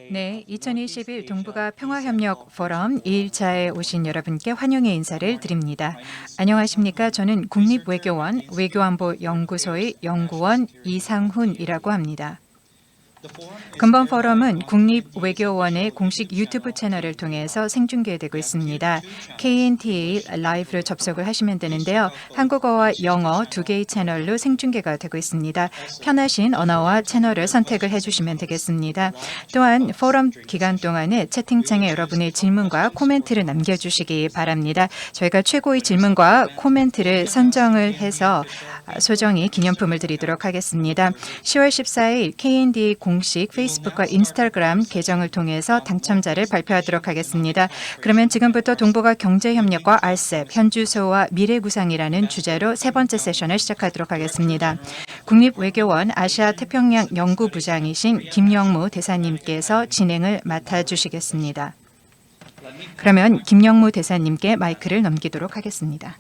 네, 2021 동북아 평화협력 포럼 2일차에 오신 여러분께 환영의 인사를 드립니다. 안녕하십니까? 저는 국립외교원 외교안보 연구소의 연구원 이상훈이라고 합니다. 근본 포럼은 국립외교원의 공식 유튜브 채널을 통해서 생중계되고 있습니다. KNTA 라이브로 접속을 하시면 되는데요. 한국어와 영어 두 개의 채널로 생중계가 되고 있습니다. 편하신 언어와 채널을 선택을 해주시면 되겠습니다. 또한 포럼 기간 동안에 채팅창에 여러분의 질문과 코멘트를 남겨주시기 바랍니다. 저희가 최고의 질문과 코멘트를 선정을 해서 소정의 기념품을 드리도록 하겠습니다. 10월 14일 KNDA 공식 페이스북과 인스타그램 계정을 통해서 당첨자를 발표하도록 하겠습니다. 그러면 지금부터 동북아 경제협력과 RCEP, 현주소와 미래구상이라는 주제로 세 번째 세션을 시작하도록 하겠습니다. 국립외교원 아시아 태평양 연구부장이신 김영무 대사님께서 진행을 맡아주시겠습니다. 그러면 김영무 대사님께 마이크를 넘기도록 하겠습니다.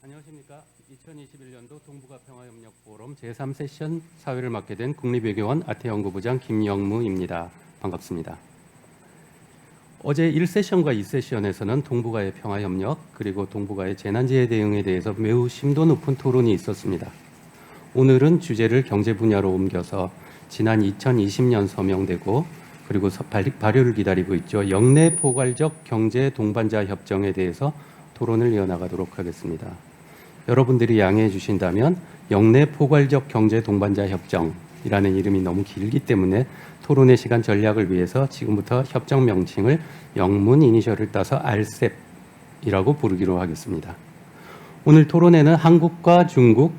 안녕하십니까. 2021년도 동북아 평화협력 포럼 제3세션 사회를 맡게 된 국립외교원 아태연구부장 김영무입니다. 반갑습니다. 어제 1세션과 2세션에서는 동북아의 평화협력 그리고 동북아의 재난재해 대응에 대해서 매우 심도 높은 토론이 있었습니다. 오늘은 주제를 경제 분야로 옮겨서 지난 2020년 서명되고 그리고 발효를 기다리고 있죠. 영내 포괄적 경제 동반자 협정에 대해서 토론을 이어나가도록 하겠습니다. 여러분들이 양해해 주신다면 영내 포괄적 경제 동반자 협정이라는 이름이 너무 길기 때문에 토론의 시간 전략을 위해서 지금부터 협정 명칭을 영문 이니셜을 따서 RCEP이라고 부르기로 하겠습니다. 오늘 토론에는 한국과 중국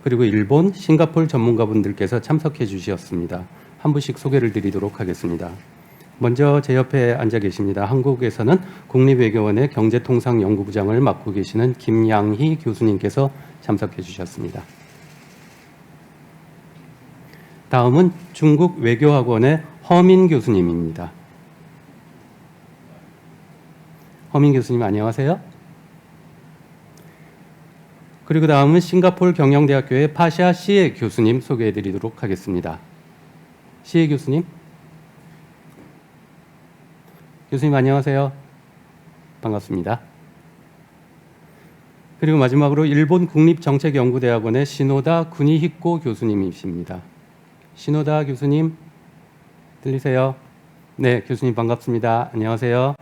그리고 일본, 싱가포르 전문가분들께서 참석해 주셨습니다. 한 분씩 소개를 드리도록 하겠습니다. 먼저 제 옆에 앉아 계십니다. 한국에서는 국립외교원의 경제통상연구부장을 맡고 계시는 김양희 교수님께서 참석해 주셨습니다. 다음은 중국 외교학원의 허민 교수님입니다. 허민 교수님 안녕하세요. 그리고 다음은 싱가포르 경영대학교의 파샤 시에 교수님 소개해 드리도록 하겠습니다. 시에 교수님. 교수님 안녕하세요. 반갑습니다. 그리고 마지막으로 일본 국립정책연구대학원의 시노다 구니히코 교수님이십니다. 시노다 교수님 들리세요? 네, 교수님 반갑습니다. 안녕하세요.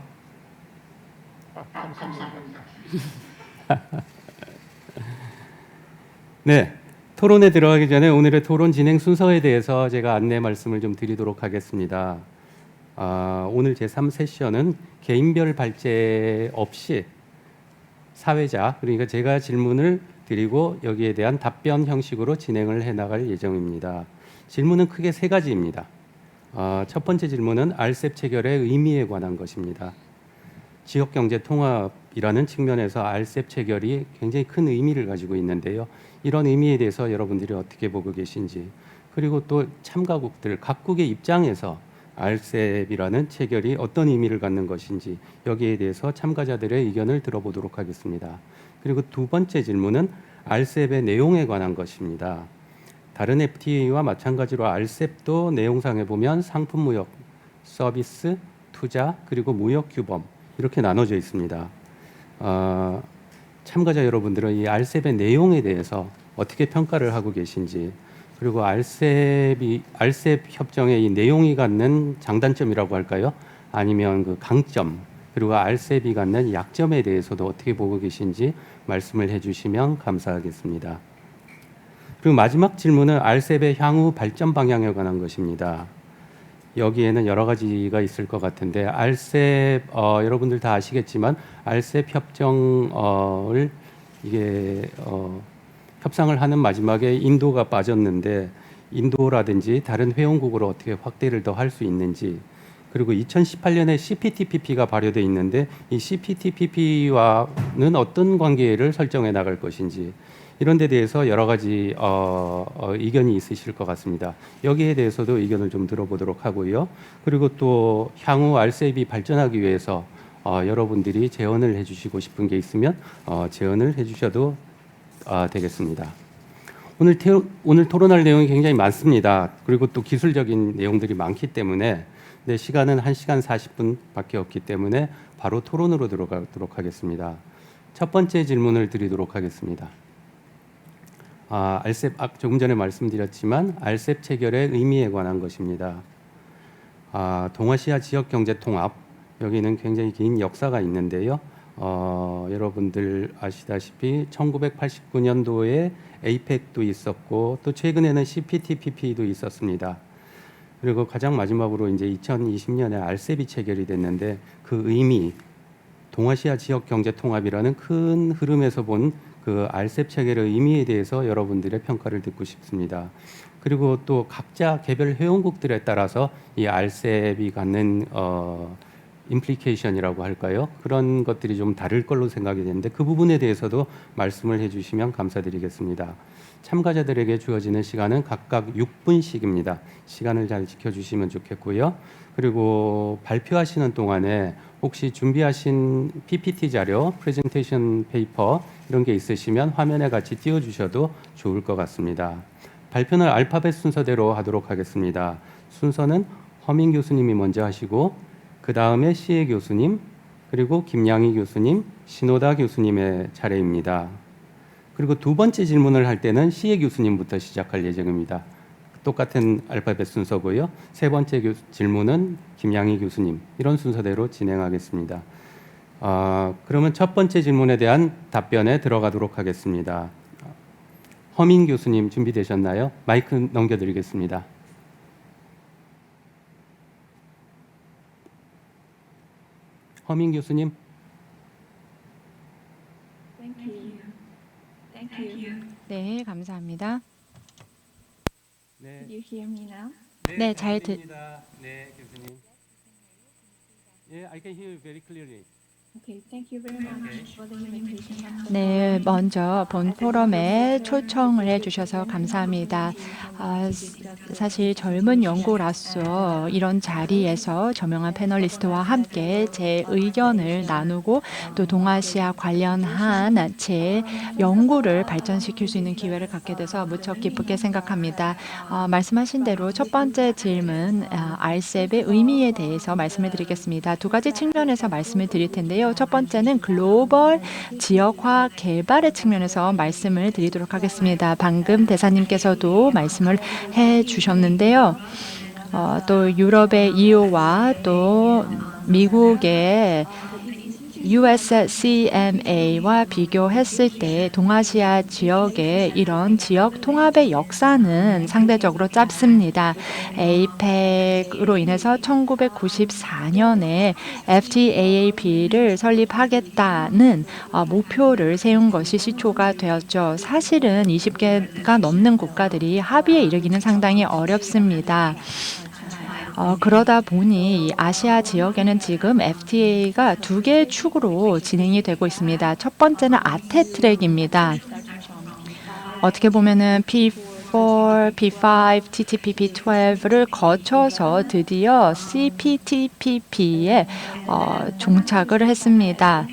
네, 토론에 들어가기 전에 오늘의 토론 진행 순서에 대해서 제가 안내 말씀을 좀 드리도록 하겠습니다. 오늘 제3세션은 개인별 발제 없이 사회자, 그러니까 제가 질문을 드리고 여기에 대한 답변 형식으로 진행을 해나갈 예정입니다. 질문은 크게 세 가지입니다. 첫 번째 질문은 RCEP 체결의 의미에 관한 것입니다. 지역경제통합이라는 측면에서 RCEP 체결이 굉장히 큰 의미를 가지고 있는데요. 이런 의미에 대해서 여러분들이 어떻게 보고 계신지, 그리고 또 참가국들 각국의 입장에서 RCEP이라는 체결이 어떤 의미를 갖는 것인지 여기에 대해서 참가자들의 의견을 들어보도록 하겠습니다. 그리고 두 번째 질문은 RCEP의 내용에 관한 것입니다. 다른 FTA와 마찬가지로 RCEP도 내용상에 보면 상품 무역, 서비스, 투자, 그리고 무역 규범 이렇게 나눠져 있습니다. 참가자 여러분들은 이 RCEP의 내용에 대해서 어떻게 평가를 하고 계신지, 그리고 RCEP 협정의 이 내용이 갖는 장단점이라고 할까요? 아니면 그 강점, 그리고 RCEP이 갖는 약점에 대해서도 어떻게 보고 계신지 말씀을 해주시면 감사하겠습니다. 그리고 마지막 질문은 RCEP의 향후 발전 방향에 관한 것입니다. 여기에는 여러 가지가 있을 것 같은데 RCEP 여러분들 다 아시겠지만 RCEP 협정을 협상을 하는 마지막에 인도가 빠졌는데 인도라든지 다른 회원국으로 어떻게 확대를 더 할 수 있는지, 그리고 2018년에 CPTPP가 발효돼 있는데 이 CPTPP와는 어떤 관계를 설정해 나갈 것인지 이런 데 대해서 여러 가지 의견이 있으실 것 같습니다. 여기에 대해서도 의견을 좀 들어보도록 하고요. 그리고 또 향후 RCEP이 발전하기 위해서 여러분들이 제언을 해주시고 싶은 게 있으면 제언을 해주셔도 되겠습니다. 오늘 토론할 내용이 굉장히 많습니다. 그리고 또 기술적인 내용들이 많기 때문에 시간은 1시간 40분밖에 없기 때문에 바로 토론으로 들어가도록 하겠습니다. 첫 번째 질문을 드리도록 하겠습니다. RCEP, 조금 전에 말씀드렸지만 RCEP 체결의 의미에 관한 것입니다. 동아시아 지역 경제 통합, 여기는 굉장히 긴 역사가 있는데요. 여러분들 아시다시피 1989년도에 APEC도 있었고 또 최근에는 CPTPP도 있었습니다. 그리고 가장 마지막으로 이제 2020년에 RCEP이 체결이 됐는데 그 의미, 동아시아 지역 경제 통합이라는 큰 흐름에서 본 그 RCEP 체결의 의미에 대해서 여러분들의 평가를 듣고 싶습니다. 그리고 또 각자 개별 회원국들에 따라서 이 RCEP이 갖는 임플리케이션이라고 할까요? 그런 것들이 좀 다를 걸로 생각이 되는데 그 부분에 대해서도 말씀을 해주시면 감사드리겠습니다. 참가자들에게 주어지는 시간은 각각 6분씩입니다. 시간을 잘 지켜주시면 좋겠고요. 그리고 발표하시는 동안에 혹시 준비하신 PPT 자료, 프레젠테이션 페이퍼 이런 게 있으시면 화면에 같이 띄워주셔도 좋을 것 같습니다. 발표는 알파벳 순서대로 하도록 하겠습니다. 순서는 허민 교수님이 먼저 하시고 그 다음에 시혜 교수님, 그리고 김양희 교수님, 신호다 교수님의 차례입니다. 그리고 두 번째 질문을 할 때는 시혜 교수님부터 시작할 예정입니다. 똑같은 알파벳 순서고요. 세 번째 질문은 김양희 교수님, 이런 순서대로 진행하겠습니다. 그러면 첫 번째 질문에 대한 답변에 들어가도록 하겠습니다. 허민 교수님 준비되셨나요? 마이크 넘겨드리겠습니다. 허민 교수님. 네, 감사합니다. 네, Did you hear me now? 네, 잘 들립니다. 네, 교수님. I can hear you very clearly. Okay, thank you very much for the invitation. 네, 먼저 본 포럼에 초청을 해주셔서 감사합니다. 사실 젊은 연구라서 이런 자리에서 저명한 패널리스트와 함께 제 의견을 나누고 또 동아시아 관련한 제 연구를 발전시킬 수 있는 기회를 갖게 돼서 무척 기쁘게 생각합니다. 말씀하신 대로 첫 번째 질문, RCEP의 의미에 대해서 말씀을 드리겠습니다. 두 가지 측면에서 말씀을 드릴 텐데요. 첫 번째는 글로벌 지역화 개발의 측면에서 말씀을 드리도록 하겠습니다. 방금 대사님께서도 말씀을 해주셨는데요. 또 유럽의 EU와 또 미국의 USCMA와 비교했을 때 동아시아 지역의 이런 지역 통합의 역사는 상대적으로 짧습니다. APEC으로 인해서 1994년에 FTAAP를 설립하겠다는 목표를 세운 것이 시초가 되었죠. 사실은 20개가 넘는 국가들이 합의에 이르기는 상당히 어렵습니다. 그러다 보니 이 아시아 지역에는 지금 FTA가 두 개의 축으로 진행이 되고 있습니다. 첫 번째는 아테 트랙입니다. 어떻게 보면은 P4, P5, TTPP 12를 거쳐서 드디어 CPTPP에 종착을 했습니다.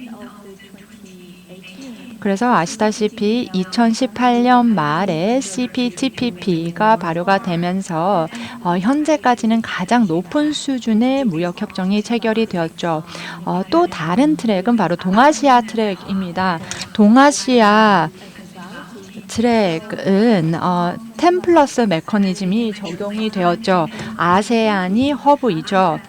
그래서 아시다시피 2018년 말에 CPTPP가 발효가 되면서 현재까지는 가장 높은 수준의 무역협정이 체결이 되었죠. 또 다른 트랙은 바로 동아시아 트랙입니다. 동아시아 트랙은 10+ 메커니즘이 적용이 되었죠. 아세안이 허브이죠.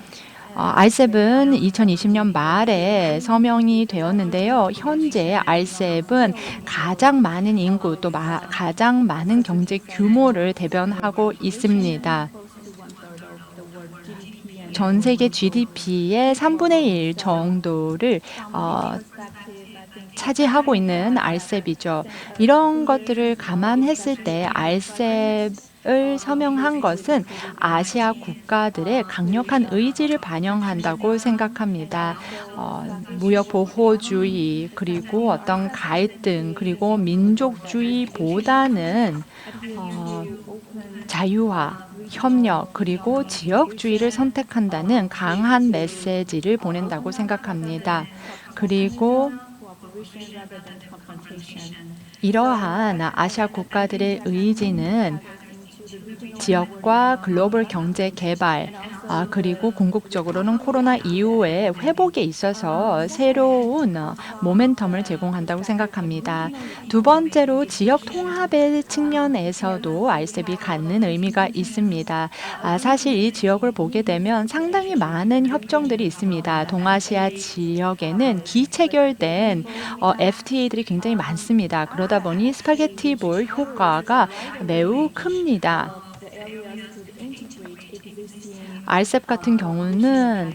RCEP은 2020년 말에 서명이 되었는데요. 현재 RCEP은 가장 많은 인구 또 가장 많은 경제 규모를 대변하고 있습니다. 전 세계 GDP의 3분의 1 정도를 차지하고 있는 RCEP이죠. 이런 것들을 감안했을 때 RCEP을 서명한 것은 아시아 국가들의 강력한 의지를 반영한다고 생각합니다. 무역 보호주의 그리고 어떤 갈등 그리고 민족주의보다는 자유화, 협력 그리고 지역주의를 선택한다는 강한 메시지를 보낸다고 생각합니다. 그리고 rather than confrontation. 이러한 아시아 국가들의 의지는 지역과 글로벌 경제 개발, 그리고 궁극적으로는 코로나 이후의 회복에 있어서 새로운 모멘텀을 제공한다고 생각합니다. 두 번째로 지역 통합의 측면에서도 RCEP이 갖는 의미가 있습니다. 사실 이 지역을 보게 되면 상당히 많은 협정들이 있습니다. 동아시아 지역에는 기체결된 FTA들이 굉장히 많습니다. 그러다 보니 스파게티 볼 효과가 매우 큽니다. RCEP 같은 경우는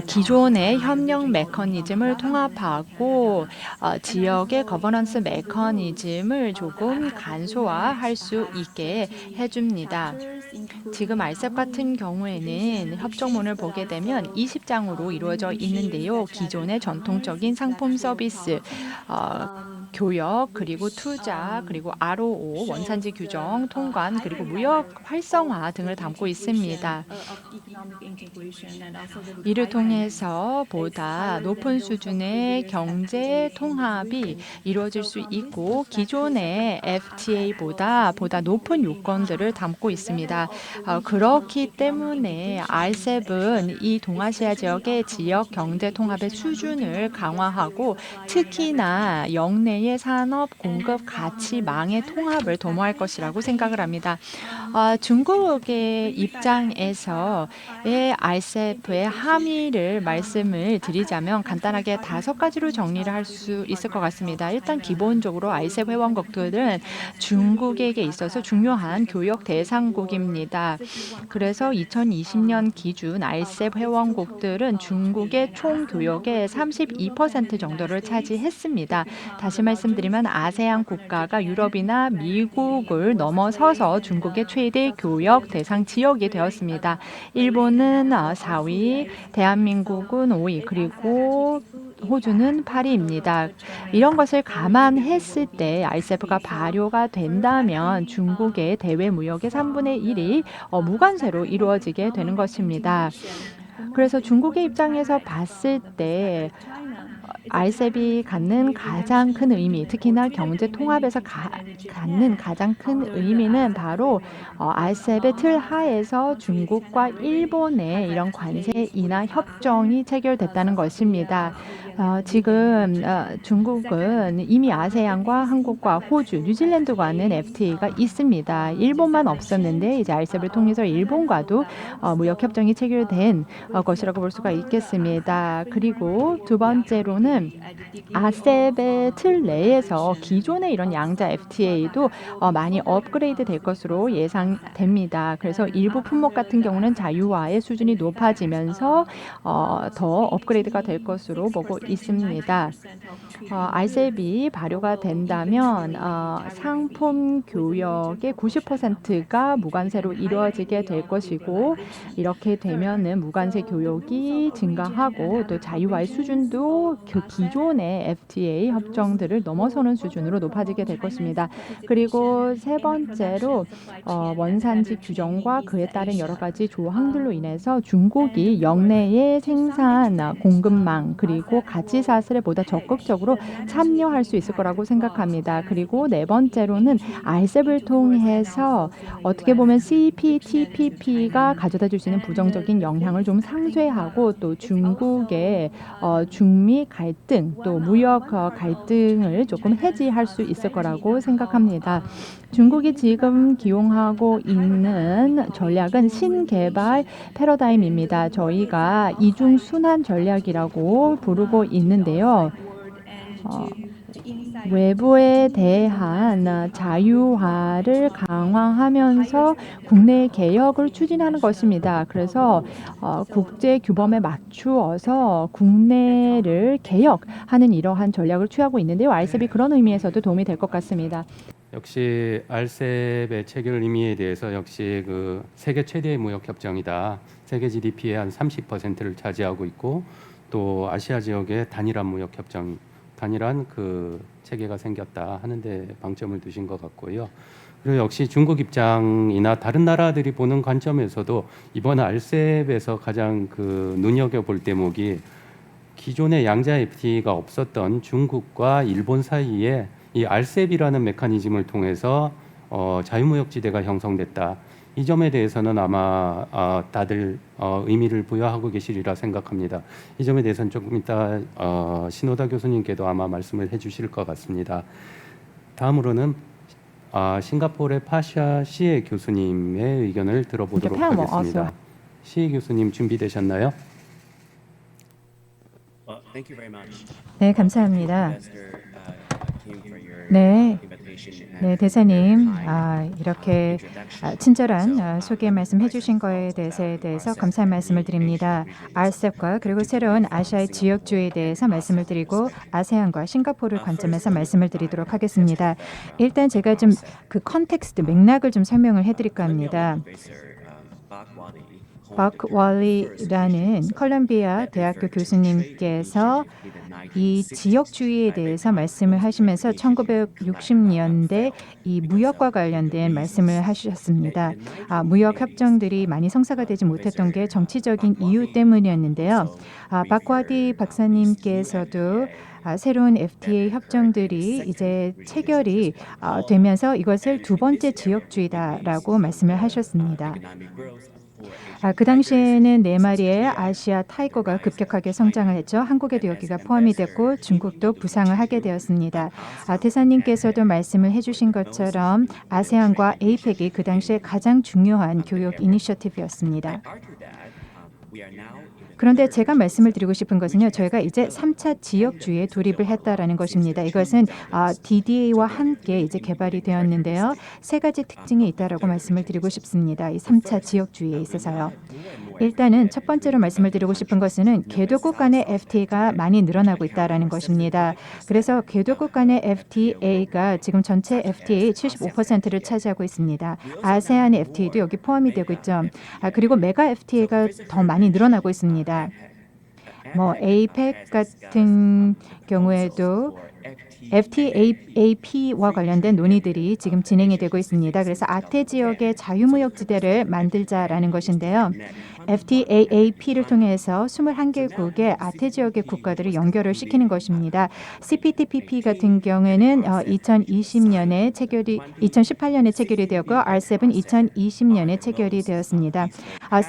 기존의 협력 메커니즘을 통합하고 지역의 거버넌스 메커니즘을 조금 간소화할 수 있게 해줍니다. 지금 RCEP 같은 경우에는 협정문을 보게 되면 20장으로 이루어져 있는데요. 기존의 전통적인 상품 서비스, 교역, 그리고 투자, 그리고 ROO, 원산지 규정, 통관, 그리고 무역 활성화 등을 담고 있습니다. 이를 통해서 보다 높은 수준의 경제 통합이 이루어질 수 있고 기존의 FTA보다 보다 높은 요건들을 담고 있습니다. 그렇기 때문에 RCEP은 이 동아시아 지역의 지역 경제 통합의 수준을 강화하고 특히나 영내의 산업 공급 가치망의 통합을 도모할 것이라고 생각을 합니다. 중국의 입장에서의 RCEP의 함의를 말씀을 드리자면 간단하게 5가지로 정리를 할 수 있을 것 같습니다. 일단 기본적으로 RCEP 회원국들은 중국에게 있어서 중요한 교역 대상국입니다. 그래서 2020년 기준 RCEP 회원국들은 중국의 총 교역의 32% 정도를 차지했습니다. 다시 말씀드리면 아세안 국가가 유럽이나 미국을 넘어서서 중국의 최대 교역 대상 지역이 되었습니다. 일본은 4위, 대한민국은 5위, 그리고 호주는 8위입니다. 이런 것을 감안했을 때 RCEP가 발효가 된다면 중국의 대외 무역의 3분의 1이 무관세로 이루어지게 되는 것입니다. 그래서 중국의 입장에서 봤을 때 RCEP이 갖는 가장 큰 의미, 특히나 경제 통합에서 갖는 가장 큰 의미는 바로 RCEP의 틀 하에서 중국과 일본의 이런 관세 인하 협정이 체결됐다는 것입니다. 지금 중국은 이미 아세안과 한국과 호주, 뉴질랜드과는 FTA가 있습니다. 일본만 없었는데 이제 RCEP을 통해서 일본과도 무역 협정이 체결된 것이라고 볼 수가 있겠습니다. 그리고 두 번째로는 RCEP의 틀 내에서 기존의 이런 양자 FTA도 많이 업그레이드 될 것으로 예상됩니다. 그래서 일부 품목 같은 경우는 자유화의 수준이 높아지면서 더 업그레이드가 될 것으로 보고 있습니다. RCEP이 발효가 된다면 상품 교역의 90%가 무관세로 이루어지게 될 것이고 이렇게 되면은 무관세 교역이 증가하고 또 자유화의 수준도 기존의 FTA 협정들을 넘어서는 수준으로 높아지게 될 것입니다. 그리고 세 번째로 원산지 규정과 그에 따른 여러 가지 조항들로 인해서 중국이 영내의 생산 공급망 그리고 가치 사슬에 보다 적극적으로 참여할 수 있을 거라고 생각합니다. 그리고 네 번째로는 RCEP을 통해서 어떻게 보면 CPTPP가 가져다 줄 수 있는 부정적인 영향을 좀 상쇄하고 또 중국의 중미 갈등 또 무역 갈등을 조금 해지할 수 있을 거라고 생각합니다. 중국이 지금 기용하고 있는 전략은 신개발 패러다임입니다. 저희가 이중 순환 전략이라고 부르고 있는데요. 외부에 대한 자유화를 강화하면서 국내 개혁을 추진하는 것입니다. 그래서 국제 규범에 맞추어서 국내를 개혁하는 이러한 전략을 취하고 있는데요. RCEP이 그런 의미에서도 도움이 될 것 같습니다. 역시 RCEP의 체결 의미에 대해서 역시 그 세계 최대의 무역 협정이다. 세계 GDP의 한 30%를 차지하고 있고 또 아시아 지역의 단일한 무역 협정, 단일한 그 체계가 생겼다 하는데 방점을 두신 것 같고요. 그리고 역시 중국 입장이나 다른 나라들이 보는 관점에서도 이번 RCEP에서 가장 그 눈여겨볼 대목이 기존의 양자 FTA가 없었던 중국과 일본 사이에 이 RCEP이라는 메커니즘을 통해서 자유무역지대가 형성됐다. 이 점에 대해서는 아마 다들 의미를 부여하고 계시리라 생각합니다. 이 점에 대해서는 조금 이따 신호다 교수님께도 아마 말씀을 해주실 것 같습니다. 다음으로는 싱가포르의 파샤 시에 교수님의 의견을 들어보도록 The panel 하겠습니다. also. 시에 교수님 준비되셨나요? Thank you very much. 네, 감사합니다. Ambassador Kim for your 네, invitation and 네, for 대사님, your kind 이렇게 introduction. 친절한 소개 말씀해 주신 거에 대해서 감사의 말씀을 드립니다. RCEP과 그리고 새로운 아시아의 지역주의에 대해서 말씀을 드리고 아세안과 싱가포르 관점에서 말씀을 드리도록 하겠습니다. 일단 제가 좀 그 컨텍스트, 맥락을 좀 설명을 해드릴까 합니다. 박왈리라는 컬럼비아 대학교 교수님께서 이 지역주의에 대해서 말씀을 하시면서 1960년대 이 무역과 관련된 말씀을 하셨습니다. 무역 협정들이 많이 성사가 되지 못했던 게 정치적인 이유 때문이었는데요. 박와디 박사님께서도 새로운 FTA 협정들이 이제 체결이 되면서 이것을 두 번째 지역주의다라고 말씀을 하셨습니다. 그 당시에는 네 마리의 아시아 타이거가 급격하게 성장을 했죠. 한국에도 여기가 포함이 됐고 중국도 부상을 하게 되었습니다. 대사님께서도 말씀을 해주신 것처럼 아세안과 에이펙이 그 당시에 가장 중요한 교역 이니셔티브였습니다. 그런데 제가 말씀을 드리고 싶은 것은요. 저희가 이제 3차 지역주의에 돌입을 했다라는 것입니다. 이것은 DDA와 함께 이제 개발이 되었는데요. 세 가지 특징이 있다라고 말씀을 드리고 싶습니다. 이 3차 지역주의에 있어서요. 일단은 첫 번째로 말씀을 드리고 싶은 것은 개도국 간의 FTA가 많이 늘어나고 있다라는 것입니다. 그래서 개도국 간의 FTA가 지금 전체 FTA 75%를 차지하고 있습니다. 아세안의 FTA도 여기 포함이 되고 있죠. 그리고 메가 FTA가 더 많이 늘어나고 있습니다. APEC 같은 경우에도 FTAP와 관련된 논의들이 지금 진행이 되고 있습니다. 그래서 아태 지역의 자유무역지대를 만들자라는 것인데요. FTAAP를 통해서 21개국의 아태 지역의 국가들을 연결을 시키는 것입니다. CPTPP 같은 경우에는 2018년에 체결이 되었고 RCEP은 2020년에 체결이 되었습니다.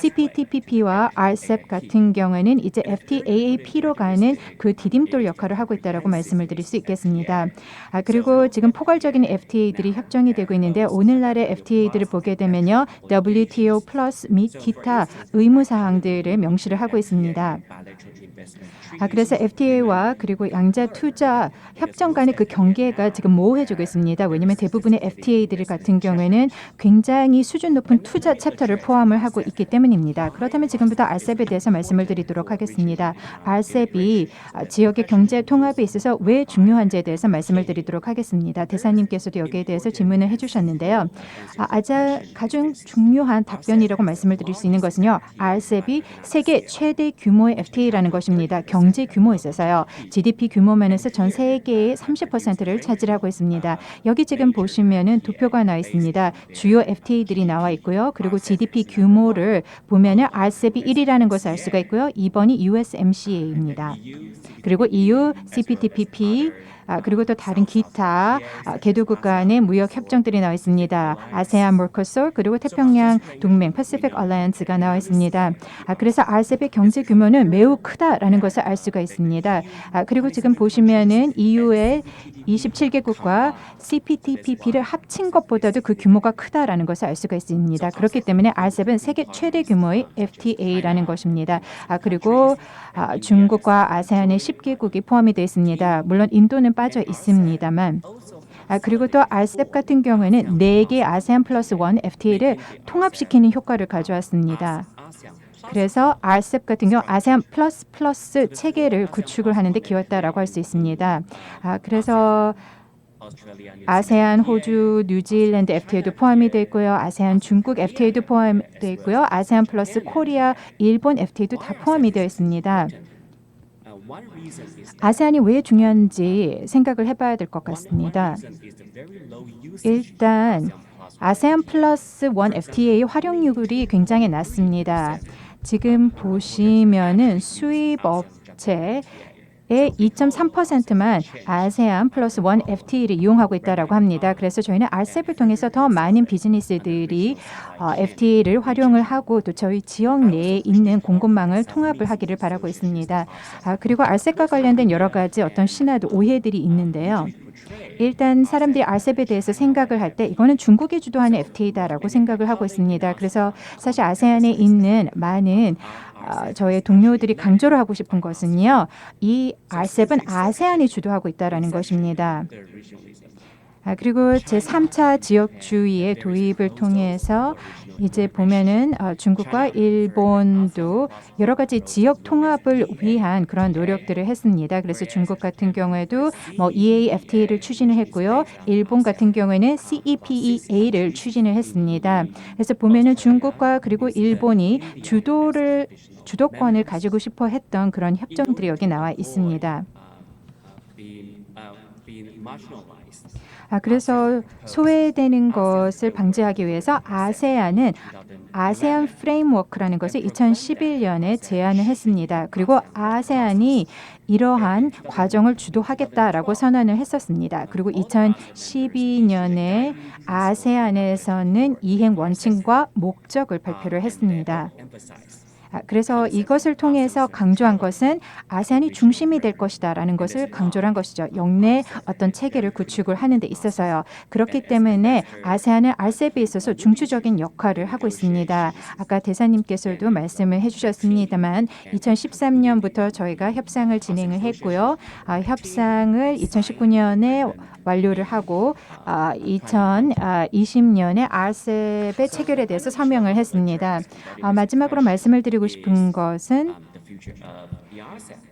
CPTPP와 RCEP 같은 경우에는 이제 FTAAP로 가는 그 디딤돌 역할을 하고 있다라고 말씀을 드릴 수 있겠습니다. 그리고 지금 포괄적인 FTA들이 협정이 되고 있는데 오늘날의 FTA들을 보게 되면요. WTO 플러스 및 기타 의무사항들을 명시를 하고 있습니다. 그래서 FTA와 그리고 양자 투자 협정 간의 그 경계가 지금 모호해지고 있습니다. 왜냐하면 대부분의 FTA들 같은 경우에는 굉장히 수준 높은 투자 챕터를 포함을 하고 있기 때문입니다. 그렇다면 지금부터 RCEP에 대해서 말씀을 드리도록 하겠습니다. RCEP이 지역의 경제 통합에 있어서 왜 중요한지에 대해서 말씀을 드리도록 하겠습니다. 대사님께서도 여기에 대해서 질문을 해주셨는데요. 가장 중요한 답변이라고 말씀을 드릴 수 있는 것은요. RCEP이 세계 최대 규모의 FTA라는 것입니다. 경제 규모에 있어서요. GDP 규모 면에서 전 세계의 30%를 차지하고 있습니다. 여기 지금 보시면은 도표가 나와 있습니다. 주요 FTA들이 나와 있고요. 그리고 GDP 규모를 보면은 RCEP이 1위라는 것을 알 수가 있고요. 2번이 USMCA입니다. 그리고 EU, CPTPP, 그리고 또 다른 기타 개도국 간의 무역 협정들이 나와 있습니다. 아세안, 머코소, 그리고 태평양 동맹, 패시픽 얼라이언스가 나와 있습니다. 그래서 RCEP의 경제 규모는 매우 크다라는 것을 알 수가 있습니다. 그리고 지금 보시면은 EU의 27개국과 CPTPP를 합친 것보다도 그 규모가 크다라는 것을 알 수가 있습니다. 그렇기 때문에 RCEP은 세계 최대 규모의 FTA라는 것입니다. 그리고 중국과 아세안의 10개국이 포함이 되어 있습니다. 물론 인도는 빠져 있습니다만 그리고 또 RCEP 같은 경우에는 4개 아세안 플러스 1 FTA를 통합시키는 효과를 가져왔습니다. 그래서 RCEP 같은 경우 아세안 플러스 체계를 구축을 하는 데 기여했다라고 할 수 있습니다. 그래서 아세안, 호주, 뉴질랜드 FTA도 포함이 되어 있고요. 아세안, 중국 FTA도 포함되어 있고요. 아세안 플러스 코리아, 일본 FTA도 다 포함이 되어 있습니다. 아세안이 왜 중요한지 생각을 해봐야 될 것 같습니다. 일단 아세안 플러스 1 FTA의 활용률이 굉장히 낮습니다. 지금 보시면은 수입업 전체의 2.3%만 아세안 플러스 원 FTA를 이용하고 있다라고 합니다. 그래서 저희는 RCEP을 통해서 더 많은 비즈니스들이 FTA를 활용을 하고 또 저희 지역 내에 있는 공급망을 통합을 하기를 바라고 있습니다. 그리고 RCEP과 관련된 여러 가지 어떤 신화도 오해들이 있는데요. 일단 사람들이 RCEP에 대해서 생각을 할 때 이거는 중국이 주도하는 FTA다라고 생각을 하고 있습니다. 그래서 사실 아세안에 있는 많은 저의 동료들이 강조를 하고 싶은 것은요. 이 RCEP은 아세안이 주도하고 있다는 것입니다. 그리고 제3차 지역주의의 도입을 통해서 이제 보면은 중국과 일본도 여러 가지 지역 통합을 위한 그런 노력들을 했습니다. 그래서 중국 같은 경우에도 EAFTA를 추진을 했고요. 일본 같은 경우에는 CEPEA를 추진을 했습니다. 그래서 보면은 중국과 그리고 일본이 주도권을 가지고 싶어 했던 그런 협정들이 여기 나와 있습니다. 그래서 소외되는 것을 방지하기 위해서 아세안은 아세안 프레임워크라는 것을 2011년에 제안을 했습니다. 그리고 아세안이 이러한 과정을 주도하겠다라고 선언을 했었습니다. 그리고 2012년에 아세안에서는 이행 원칙과 목적을 발표를 했습니다. 그래서 이것을 통해서 강조한 것은 아세안이 중심이 될 것이다라는 것을 강조한 것이죠. 영내 어떤 체계를 구축을 하는 데 있어서요. 그렇기 때문에 아세안은 RCEP에 있어서 중추적인 역할을 하고 있습니다. 아까 대사님께서도 말씀을 해주셨습니다만 2013년부터 저희가 협상을 진행을 했고요. 협상을 2019년에 완료를 하고 2020년에 RCEP의 체결에 대해서 서명을 했습니다. 마지막으로 말씀을 드리고 싶은 것은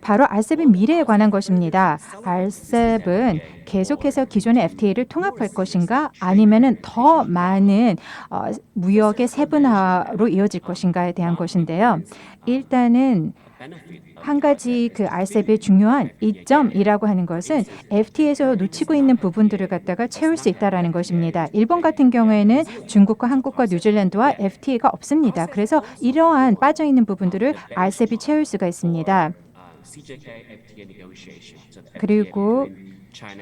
바로 RCEP의 미래에 관한 것입니다. RCEP은 계속해서 기존의 FTA를 통합할 것인가 아니면은 더 많은 무역의 세분화로 이어질 것인가에 대한 것인데요. 일단은 한 가지 그 RCEP의 중요한 이점이라고 하는 것은 FTA에서 놓치고 있는 부분들을 갖다가 채울 수 있다라는 것입니다. 일본 같은 경우에는 중국과 한국과 뉴질랜드와 FTA가 없습니다. 그래서 이러한 빠져 있는 부분들을 RCEP이 채울 수가 있습니다. 그리고